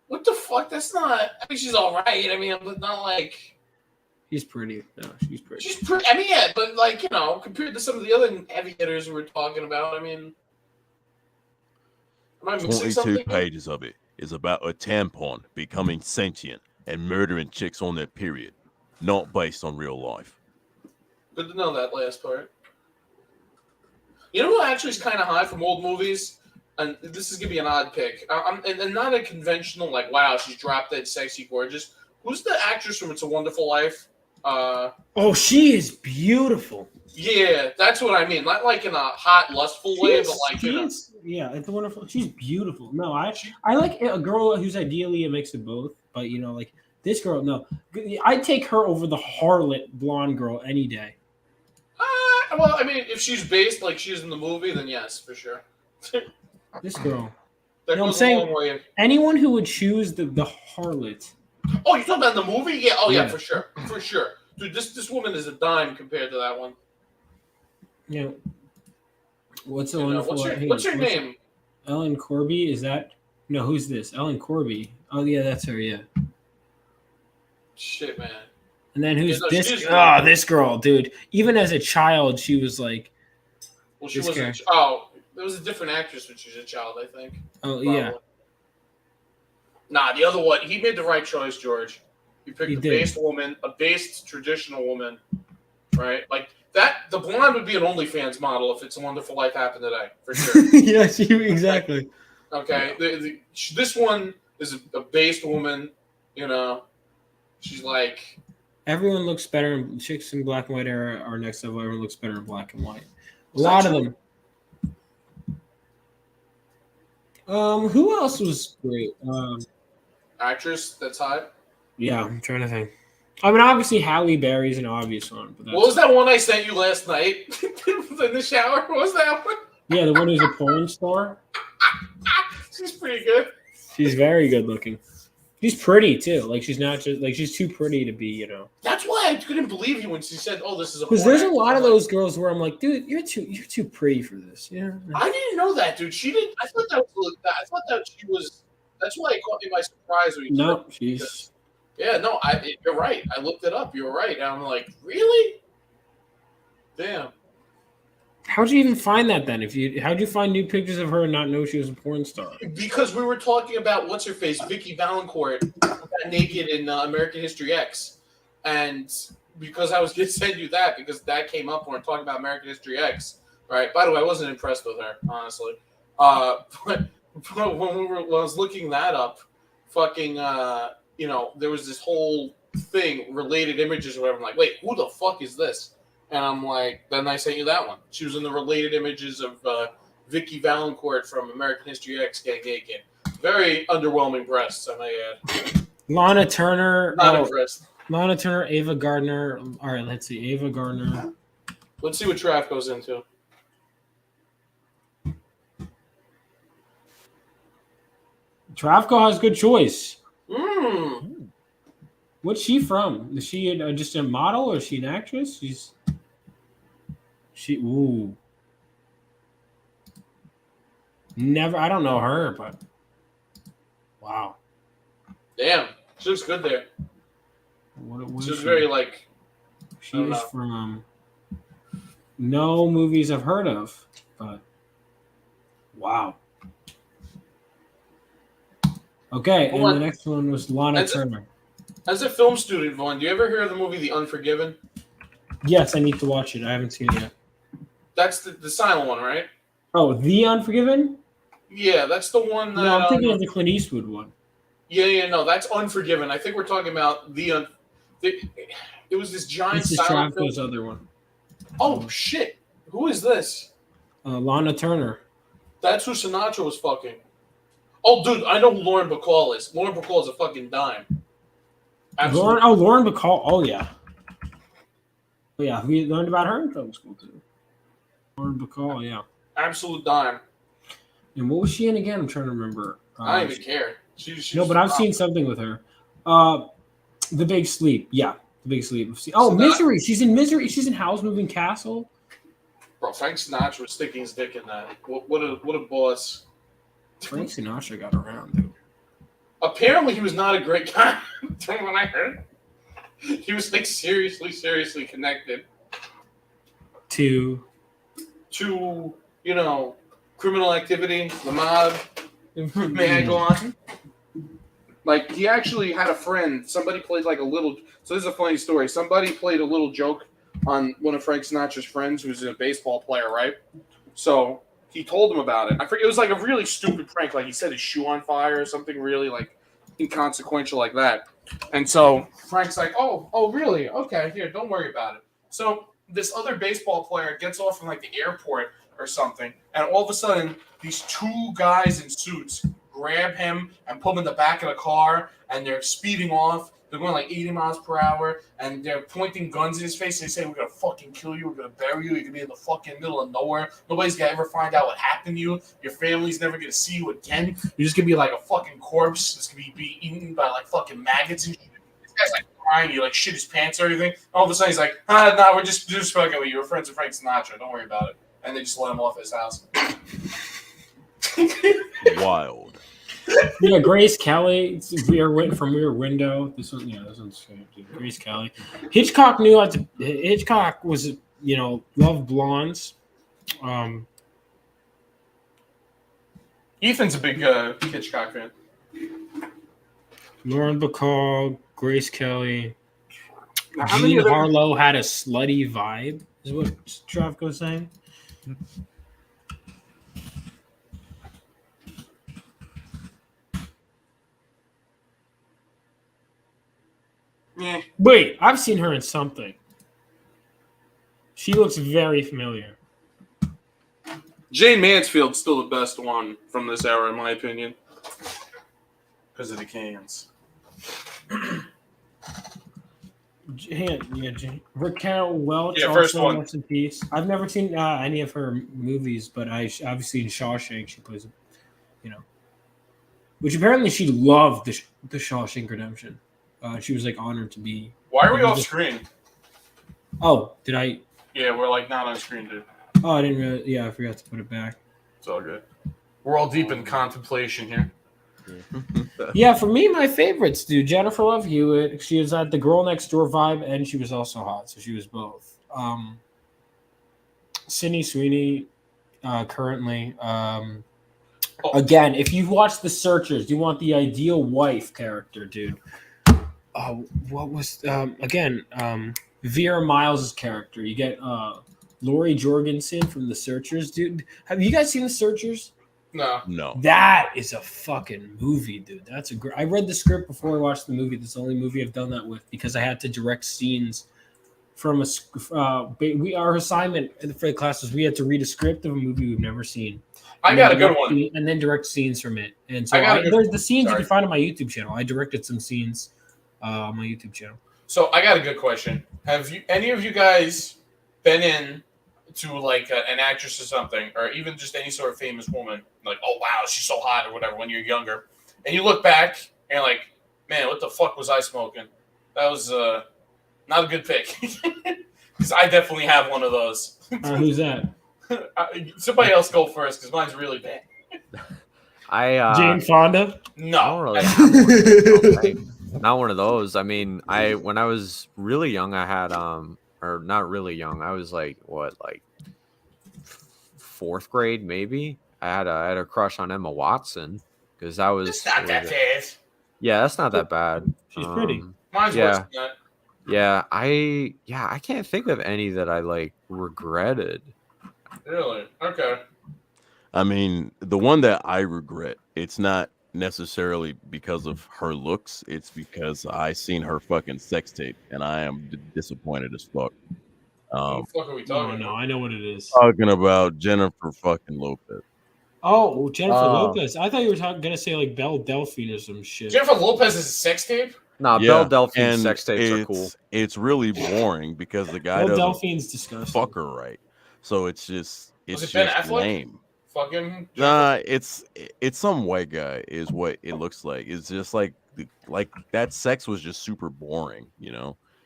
What the fuck? That's not. I mean, she's all right. I mean, but not like. She's pretty. No, she's pretty. She's pretty. I mean, yeah, but like compared to some of the other heavy hitters we're talking about, I mean. Am I missing 22 something? pages of it is about a tampon becoming sentient and murdering chicks on their period, not based on real life. Good to know that last part. You know who actually is kind of high from old movies? And this is going to be an odd pick. And not a conventional, like, wow, she's drop dead sexy gorgeous. Who's the actress from It's a Wonderful Life? Oh, she is beautiful. Yeah, that's what I mean. Not like in a hot, lustful way, but like, you know. Yeah, it's a wonderful. She's beautiful. No, I like a girl who's ideally a mix of both. But you know, like this girl, no, I'd take her over the harlot blonde girl any day. Well, I mean, if she's based like she's in the movie, then yes, for sure. This girl. That No, I'm goes a saying long way. anyone who would choose the harlot. Oh, you're talking about in the movie? Yeah. Oh, yeah, Yeah. for sure. For sure. Dude, this woman is a dime compared to that one. You know, what's the You know, wonderful? what's her name? Ellen Corby? Is that no? Who's this? Ellen Corby. Oh yeah, that's her. Yeah. Shit, man. And then who's Yeah, no, this? she's Oh, really- this girl, dude. Even as a child, she was like. Well, she this wasn't. guy. Oh, there was a different actress when she was a child, I think. Oh Probably. yeah. Nah, the other one. He made the right choice, George. He picked He a did. based woman, a based traditional woman, right? Like that. The blonde would be an OnlyFans model if It's a Wonderful Life happened today, for sure. Yeah, exactly. Okay, this one is a based woman. You know, she's like. Everyone looks better in chicks in black and white are next level. Everyone looks better in black and white. A Is that lot of true? them. Who else was great? Actress that's hot. Yeah, I'm trying to think. I mean, obviously Halle Berry's an obvious one. But that's, What was that one I sent you last night in the shower? What was that one? Yeah, the one who's a porn star. She's pretty good. She's very good looking. She's pretty too. Like she's not just like she's too pretty to be, you know. That's why I couldn't believe you when she said, "Oh, this is a." Because porn there's a actress." lot of I'm like, those girls where I'm like, dude, you're too pretty for this. Yeah. I didn't know that, dude. She didn't. I thought that was. I thought that she was. That's why it caught me by surprise when you No, said it, she's. because- Yeah, no, you're right. I looked it up. You're right. And I'm like, really? Damn. How'd you even find that then? How'd you find new pictures of her and not know she was a porn star? Because we were talking about what's her face, Vicky Valancourt, got naked in American History X, and because I was going to send you that because that came up when we're talking about American History X, right? By the way, I wasn't impressed with her, honestly. But when I was looking that up, fucking, you know, there was this whole thing, related images or whatever. I'm like, wait, who the fuck is this? And I'm like, then I sent you that one. She was in the related images of Vicky Valancourt from American History X getting naked. Very underwhelming breasts, I may add. Lana Turner. Not impressed. Lana Turner, Ava Gardner. All right, let's see. Ava Gardner. Let's see what Trav goes into. Travko has good choice. Mm. What's she from? Is she just a model or is she an actress? Ooh. Never. I don't know her, but wow. Damn, she looks good there. What She is was very like. She is from no movies I've heard of, but wow. Okay, Hold and on. the next one was Lana As a- Turner. As a film student, Vaughn, do you ever hear of the movie The Unforgiven? Yes, I need to watch it. I haven't seen it yet. That's the silent one, right? Oh, The Unforgiven? Yeah, that's the one that. No, I'm thinking of the Clint Eastwood one. Yeah, no, that's Unforgiven. I think we're talking about it was this giant This is silent film. Travko's other one. Oh shit! Who is this? Lana Turner. That's who Sinatra was fucking. Oh, dude, I know who Lauren Bacall is. Lauren Bacall is a fucking dime. Absolutely. Lauren Bacall. Oh yeah. Oh yeah, we learned about her in film school too. Lauren Bacall, yeah. Absolute dime. And what was she in again? I'm trying to remember. I don't even care. No, but I've seen something with her. The Big Sleep. Yeah, The Big Sleep. Oh, Misery. She's in Misery. She's in Howl's Moving Castle. Bro, Frank Sinatra was sticking his dick in that. What a boss. Frank Sinatra got around, dude. Apparently, he was not a great guy. From what I heard, he was like seriously connected To you know, criminal activity, the mob. May I go on? Like, he actually had a friend. Somebody played like a little. So this is a funny story. Somebody played a little joke on one of Frank Sinatra's friends, who's a baseball player, right? So he told him about it. I forget. It was like a really stupid prank. Like he set his shoe on fire or something really like inconsequential like that. And so Frank's like, oh, really? Okay, here, don't worry about it. So this other baseball player gets off from like the airport or something, and all of a sudden, these two guys in suits grab him and put him in the back of the car, and they're speeding off. They're going like 80 miles per hour, and they're pointing guns in his face. They say, "We're gonna fucking kill you. We're gonna bury you. You're gonna be in the fucking middle of nowhere. Nobody's gonna ever find out what happened to you. Your family's never gonna see you again. You're just gonna be like a fucking corpse. It's gonna be eaten by like fucking maggots and shit." This guy's like, crying, he like shit his pants or anything. All of a sudden he's like, nah, we're just fucking with you. We're friends with Frank Sinatra. Don't worry about it. And they just let him off his house. Wild. Yeah, Grace Kelly. We are waiting from Rear Window. This one's Grace Kelly. Hitchcock knew how to. Hitchcock was, loved blondes. Ethan's a big Hitchcock fan. Lauren Bacall, Grace Kelly. Now, how many Jean of them- Harlow had a slutty vibe, is what Travko's saying. Yeah. Wait, I've seen her in something. She looks very familiar. Jane Mansfield's still the best one from this era, in my opinion. Because of the cans. Raquel Welch, Yeah, first also one. rest in peace. I've never seen any of her movies, but I've seen Shawshank. She plays, which apparently she loved the Shawshank Redemption. She was like honored to be. Why are we off screen? Oh, did I? Yeah, we're like not on screen, dude. Oh, I didn't really. Yeah, I forgot to put it back. It's all good. We're all deep in contemplation here. Yeah, for me, my favorites, dude. Jennifer Love Hewitt. She was at the Girl Next Door vibe, and she was also hot, so she was both. Sydney Sweeney, currently. Again, if you've watched The Searchers, you want the ideal wife character, dude. What was Vera Miles' character? You get Laurie Jorgensen from The Searchers, dude. Have you guys seen The Searchers? No. That is a fucking movie, dude. That's a great. I read the script before I watched the movie. That's the only movie I've done that with because I had to direct scenes from our assignment for the class was we had to read a script of a movie we've never seen. I got a good one. And then direct scenes from it. And so there's the scenes you can find on my YouTube channel. I directed some scenes on my YouTube channel. So I got a good question. Have any of you guys been in to like an actress or something, or even just any sort of famous woman, like, oh wow, she's so hot or whatever when you're younger, and you look back and you're like, man, what the fuck was I smoking? That was not a good pick. Because I definitely have one of those. Who's that? Somebody else go first because mine's really bad. Jane Fonda? No. Not one of those. I mean, when I was really young, I had or not really young. I was like fourth grade maybe. I had a crush on Emma Watson because that was. It's not that bad. Yeah, that's not that bad. She's pretty. Mine's worse than that. Yeah, I can't think of any that I like regretted. Really? Okay. I mean, the one that I regret, it's not necessarily because of her looks. It's because I seen her fucking sex tape, and I am disappointed as fuck. What the fuck are we talking about? No, I know what it is. Talking about Jennifer fucking Lopez. Oh, Jennifer Lopez. I thought you were gonna say like Belle Delphine or some shit. Jennifer Lopez's sex tape? Nah, Yeah, Belle Delphine's and sex tapes are cool. It's really boring because the guy Belle doesn't Delphine's disgusting. fuck her right. So it's just Was it Ben just Affleck? lame. Fucking Nah, it's some white guy is what it looks like. It's just like that sex was just super boring,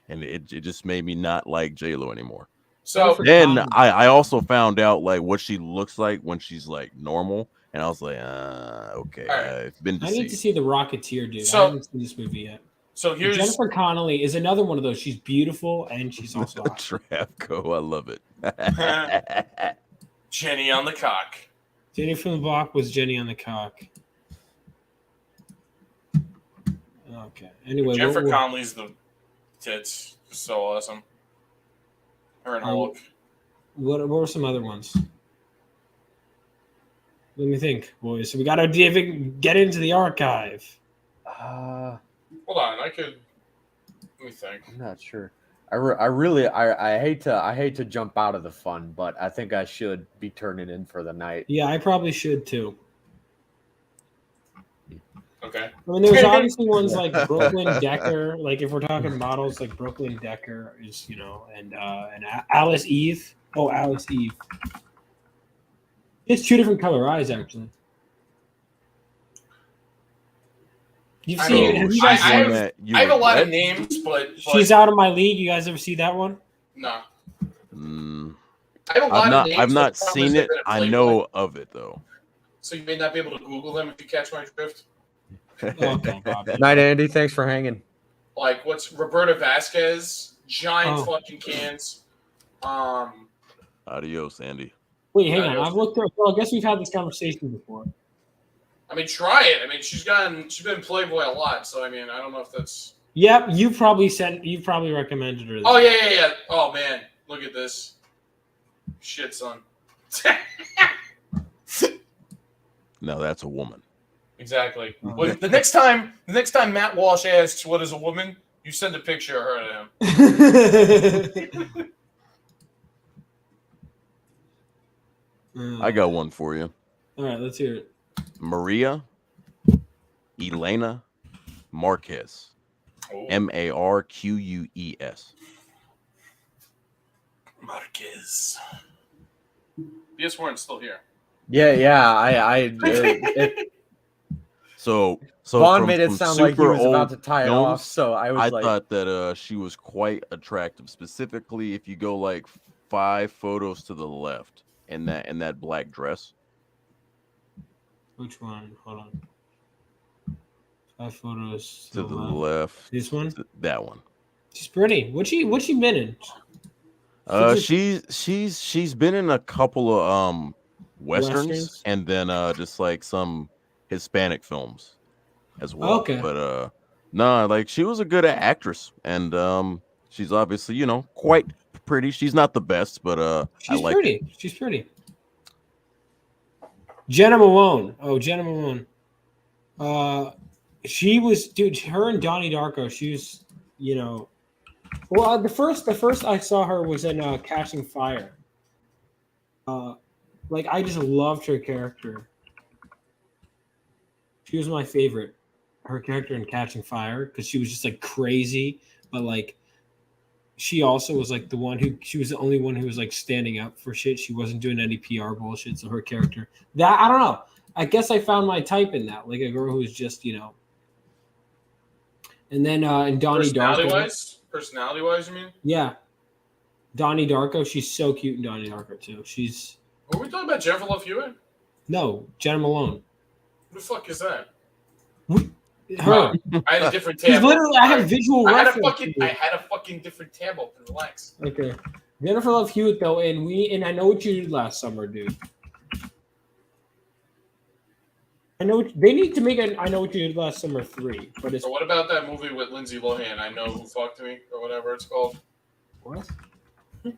and it just made me not like J-Lo anymore. So then I also found out like what she looks like when she's like normal, and I was like, okay, I've been I deceived. need to see The Rocketeer, dude. So- I haven't seen this movie yet. So here's Jennifer Connelly is another one of those. She's beautiful and she's also hot. Travco, I love it. Jenny on the cock. Jenny from the Block was Jenny on the cock. Okay. Anyway, Jennifer Connelly's the tits. So awesome. Her and Hulk. What were some other ones? Let me think, boys. So we got to get into the archive. Hold on, let me think. I'm not sure. I hate to jump out of the fun, but I think I should be turning in for the night. Yeah, I probably should too. Okay. I mean, there's obviously ones like Brooklyn Decker. Like if we're talking models, like Brooklyn Decker is, and Alice Eve. Oh, Alice Eve. It's two different color eyes, actually. You've I seen. mean, Have you I guys seen have, that you I have a lot of regret? names, but She's Out of My League? You guys ever see that one? no. Mm, I have a lot of names. I've but not the problem is seen they've it. been at I Playboy, know of it though. so you may not be able to Google them if you catch my drift. Okay, Bobby. Night, Andy. Thanks for hanging. Like what's Roberta Vasquez? Giant Oh. fucking cans. Adios, Andy. Wait, hang on. I've looked her. Well, I guess we've had this conversation before. I mean, try it. I mean, she's been Playboy a lot, so I mean, I don't know if that's. Yep, you probably recommended her. Oh yeah. Oh man, look at this. Shit, son. No, that's a woman. Exactly. Well, the next time Matt Walsh asks what is a woman, you send a picture of her to him. I got one for you. All right, let's hear it. Maria Elena Marquez. Oh. Marqueus. Marquez. PS Warren's still here. Yeah. So Vaughn made it sound like he super was about old to tie it films, off, so I was like, thought that she was quite attractive. Specifically, if you go like 5 photos to the left in that black dress. Which one? Hold on. 5 photos To the left. This one? That one. She's pretty. What's she been in? She's been in a couple of westerns and then just like some Hispanic films as well. Okay. But like she was a good actress and she's obviously, quite pretty. She's not the best, but She's I like pretty. it. She's pretty. Jenna Malone. Oh, Jenna Malone. She was, dude. Her and Donnie Darko. She was, Well, the first I saw her was in Catching Fire. Like I just loved her character. She was my favorite. Her character in Catching Fire because she was just like crazy, but like she also was like she was the only one who was like standing up for shit. She wasn't doing any PR bullshit. So her character, that I don't know. I guess I found my type in that, like a girl who's just And then in Donnie Darko, personality wise, you mean? Yeah, Donnie Darko. She's so cute in Donnie Darko too. She's. Were we talking about Jennifer Love Hewitt? No, Jenna Malone. Who the fuck is that? Her. I had a different tab. She's literally. I had a visual I reference. had a fucking different tab open. Relax. Okay, Jennifer Love Hewitt though, and I Know What You Did Last Summer, dude. They need to make an I Know What You Did Last Summer 3, but it's. So what about that movie with Lindsay Lohan? I Know Who Fucked Me or whatever it's called. What? I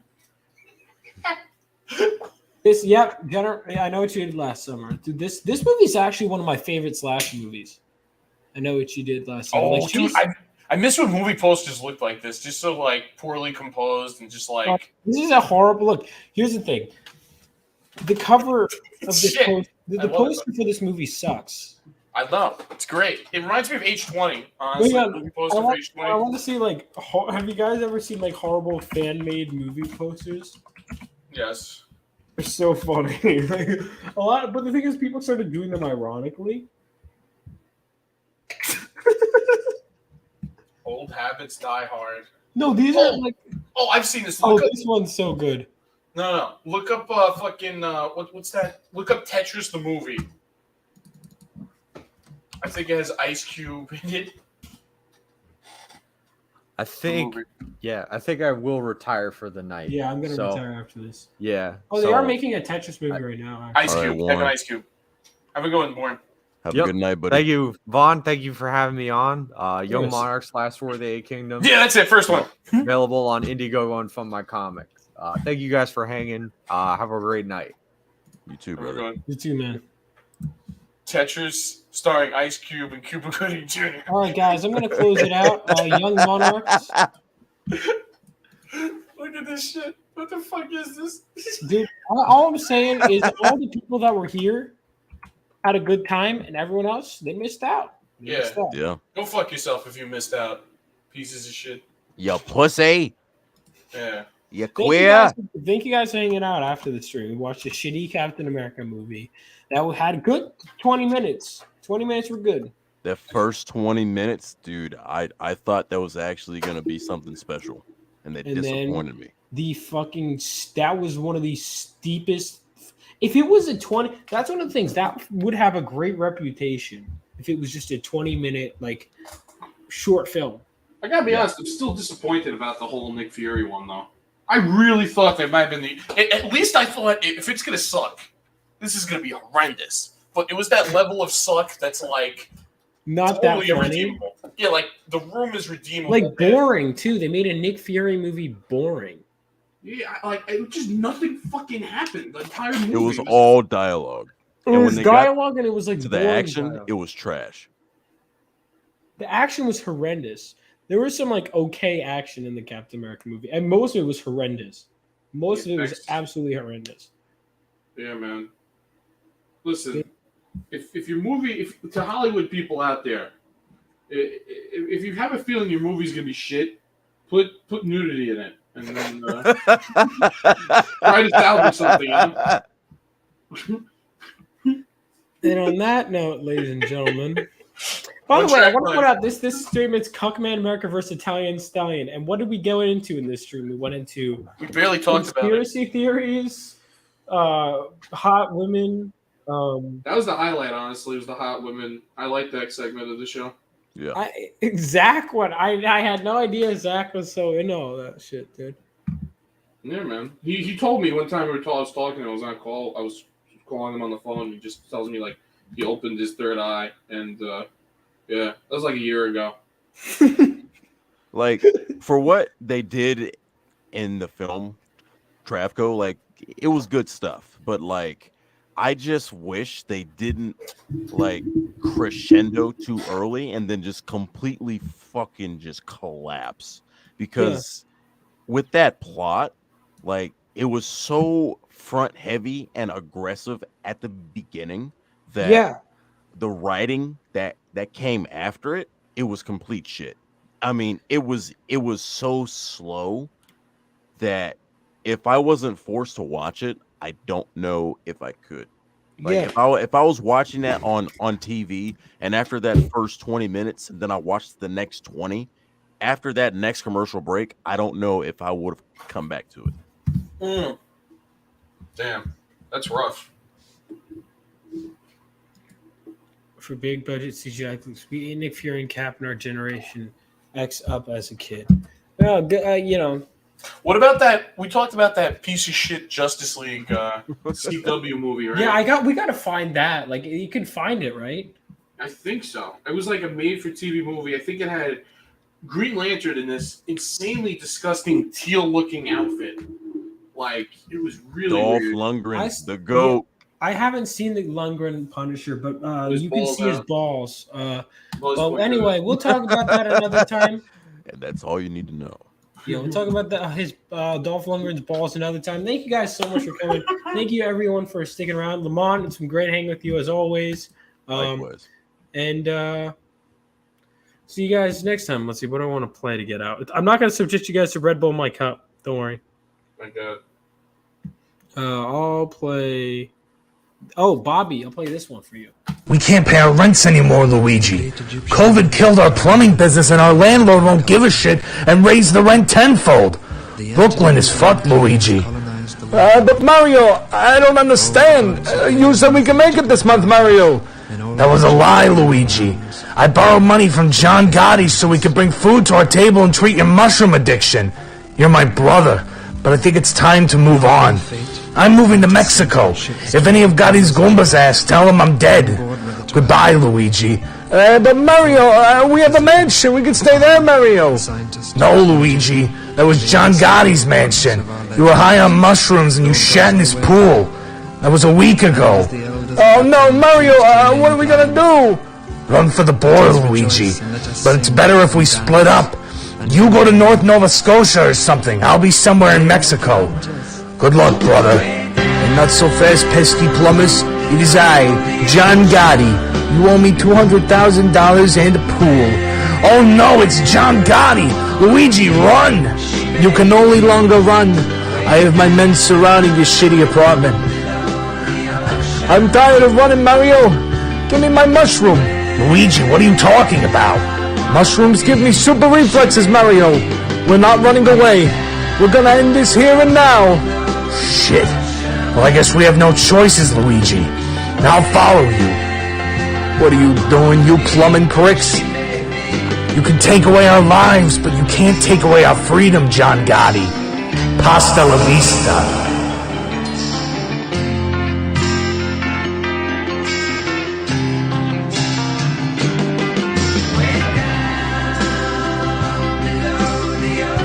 Know What You Did Last Summer. Dude, this movie is actually one of my favorite slasher movies. I Know What You Did Last Summer. Oh, dude, I miss when movie posters looked like this, just so like poorly composed and just like. This is a horrible look. Here's the thing: the cover of this poster, the poster for this movie sucks. I know it's great. It reminds me of H20. I Honestly, movie poster for H20. want to see like. Have you guys ever seen like horrible fan-made movie posters? Yes. They're so funny. Like, a lot, but the thing is, people started doing them ironically. Old habits die hard. No, these are like. Oh, I've seen this. This one's so good. No. Look up fucking what's that? Look up Tetris the movie. I think it has Ice Cube in it. I think I will retire for the night. Yeah, I'm gonna retire after this. Yeah. Oh, they are making a Tetris movie right now. Ice Cube. Have an Ice Cube. Have a good one, Warren. Have a good night, buddy. Thank you, Vaughn. Thank you for having me on. Young Yes. Monarchs, Last War of the Eight Kingdoms. Yeah, that's it. First one. Available on Indiegogo and Fund My Comics. Thank you guys for hanging. Have a great night. You too, brother. You too, man. Tetris starring Ice Cube and Cuba Gooding Jr. All right, guys, I'm gonna close it out. Young Monarchs. Look at this shit. What the fuck is this? Dude, all I'm saying is all the people that were here had a good time, and everyone else, they missed out. Yeah. Yeah. Go fuck yourself if you missed out. Pieces of shit. You pussy. Yeah. You queer. Thank you guys for hanging out after the stream. We watched a shitty Captain America movie that had good 20 minutes. 20 minutes were good. That first 20 minutes, dude, I thought that was actually gonna be something special, and they disappointed me. The fucking that was one of the steepest. If it was a 20, that's one of the things that would have a great reputation. If it was just a 20-minute like short film. I gotta be honest, I'm still disappointed about the whole Nick Fury one, though. I really thought there might have been at least I thought if it's gonna suck, this is gonna be horrendous. But it was that level of suck that's like not totally that funny. irredeemable. Yeah, like the room is redeemable. Like boring too. They made a Nick Fury movie boring. Yeah, like it just nothing fucking happened. The entire movie. It was all dialogue. It was dialogue, and it was like to the action. dialogue. It was trash. The action was horrendous. There was some like okay action in the Captain America movie, and most of it was horrendous. Most of it was absolutely horrendous. Yeah, man. Listen, if your movie, to Hollywood people out there, if you have a feeling your movie's gonna be shit, put nudity in it, and then try to salvage something. And on that note, ladies and gentlemen. By the way, I want to point out this stream. It's Cuckman America versus Italian Stallion. And what did we go into in this stream? We went into barely talked about it. Conspiracy theories, hot women. That was the highlight, honestly. It was the hot women. I like that segment of the show. Yeah. Zach, I had no idea Zach was so into all that shit, dude. Yeah, man. He told me one time I was talking. I was on a call. I was calling him on the phone. He just tells me like he opened his third eye, and yeah, that was like a year ago. Like for what they did in the film, Travco, like it was good stuff, but like I just wish they didn't like crescendo too early and then just completely fucking just collapse, because with that plot, like it was so front heavy and aggressive at the beginning that the writing that came after it was complete shit. I mean, it was so slow that if I wasn't forced to watch it, I don't know if I could. Like if I was watching that on TV, and after that first 20 minutes, and then I watched the next 20, after that next commercial break, I don't know if I would have come back to it. Damn, that's rough. For big budget CGI clips, we Nick Fury and Cap in our Generation X up as a kid. You know. What about that? We talked about that piece of shit Justice League CW movie, right? Yeah, we got to find that. Like, you can find it, right? I think so. It was like a made-for-TV movie. I think it had Green Lantern in this insanely disgusting teal-looking outfit. Like, it was really Dolph weird. Lundgren, the GOAT. I haven't seen the Lundgren Punisher, but you can see his balls. Well, anyway, we'll talk about that another time. And that's all you need to know. Yeah, we'll talk about his Dolph Lundgren's balls another time. Thank you guys so much for coming. Thank you everyone for sticking around. Lamont, it's been great hanging with you as always. Likewise. And see you guys next time. Let's see what I want to play to get out. I'm not going to subject you guys to Red Bull My Cup. Don't worry. My God. I'll play. Oh, Bobby, I'll play this one for you. We can't pay our rents anymore, Luigi. COVID killed our plumbing business and our landlord won't give a shit and raise the rent tenfold. Brooklyn is fucked, Luigi. But Mario, I don't understand. You said we can make it this month, Mario. That was a lie, Luigi. I borrowed money from John Gotti so we could bring food to our table and treat your mushroom addiction. You're my brother, but I think it's time to move on. I'm moving to Mexico. If any of Gotti's Goombas ask, tell them I'm dead. Goodbye, Luigi. But Mario, we have a mansion. We can stay there, Mario. No, Luigi. That was John Gotti's mansion. You were high on mushrooms and you shat in his pool. That was a week ago. Oh, no, Mario, what are we going to do? Run for the border, Luigi. But it's better if we split up. You go to North Nova Scotia or something. I'll be somewhere in Mexico. Good luck, brother. And not so fast, pesky plumbers. It is I, John Gotti. You owe me $200,000 and a pool. Oh no, it's John Gotti. Luigi, run! You can no longer run. I have my men surrounding your shitty apartment. I'm tired of running, Mario. Give me my mushroom. Luigi, what are you talking about? Mushrooms give me super reflexes, Mario. We're not running away. We're gonna end this here and now. Shit. Well, I guess we have no choices, Luigi. Now I'll follow you. What are you doing, you plumbing pricks? You can take away our lives, but you can't take away our freedom, John Gotti. Pasta la vista.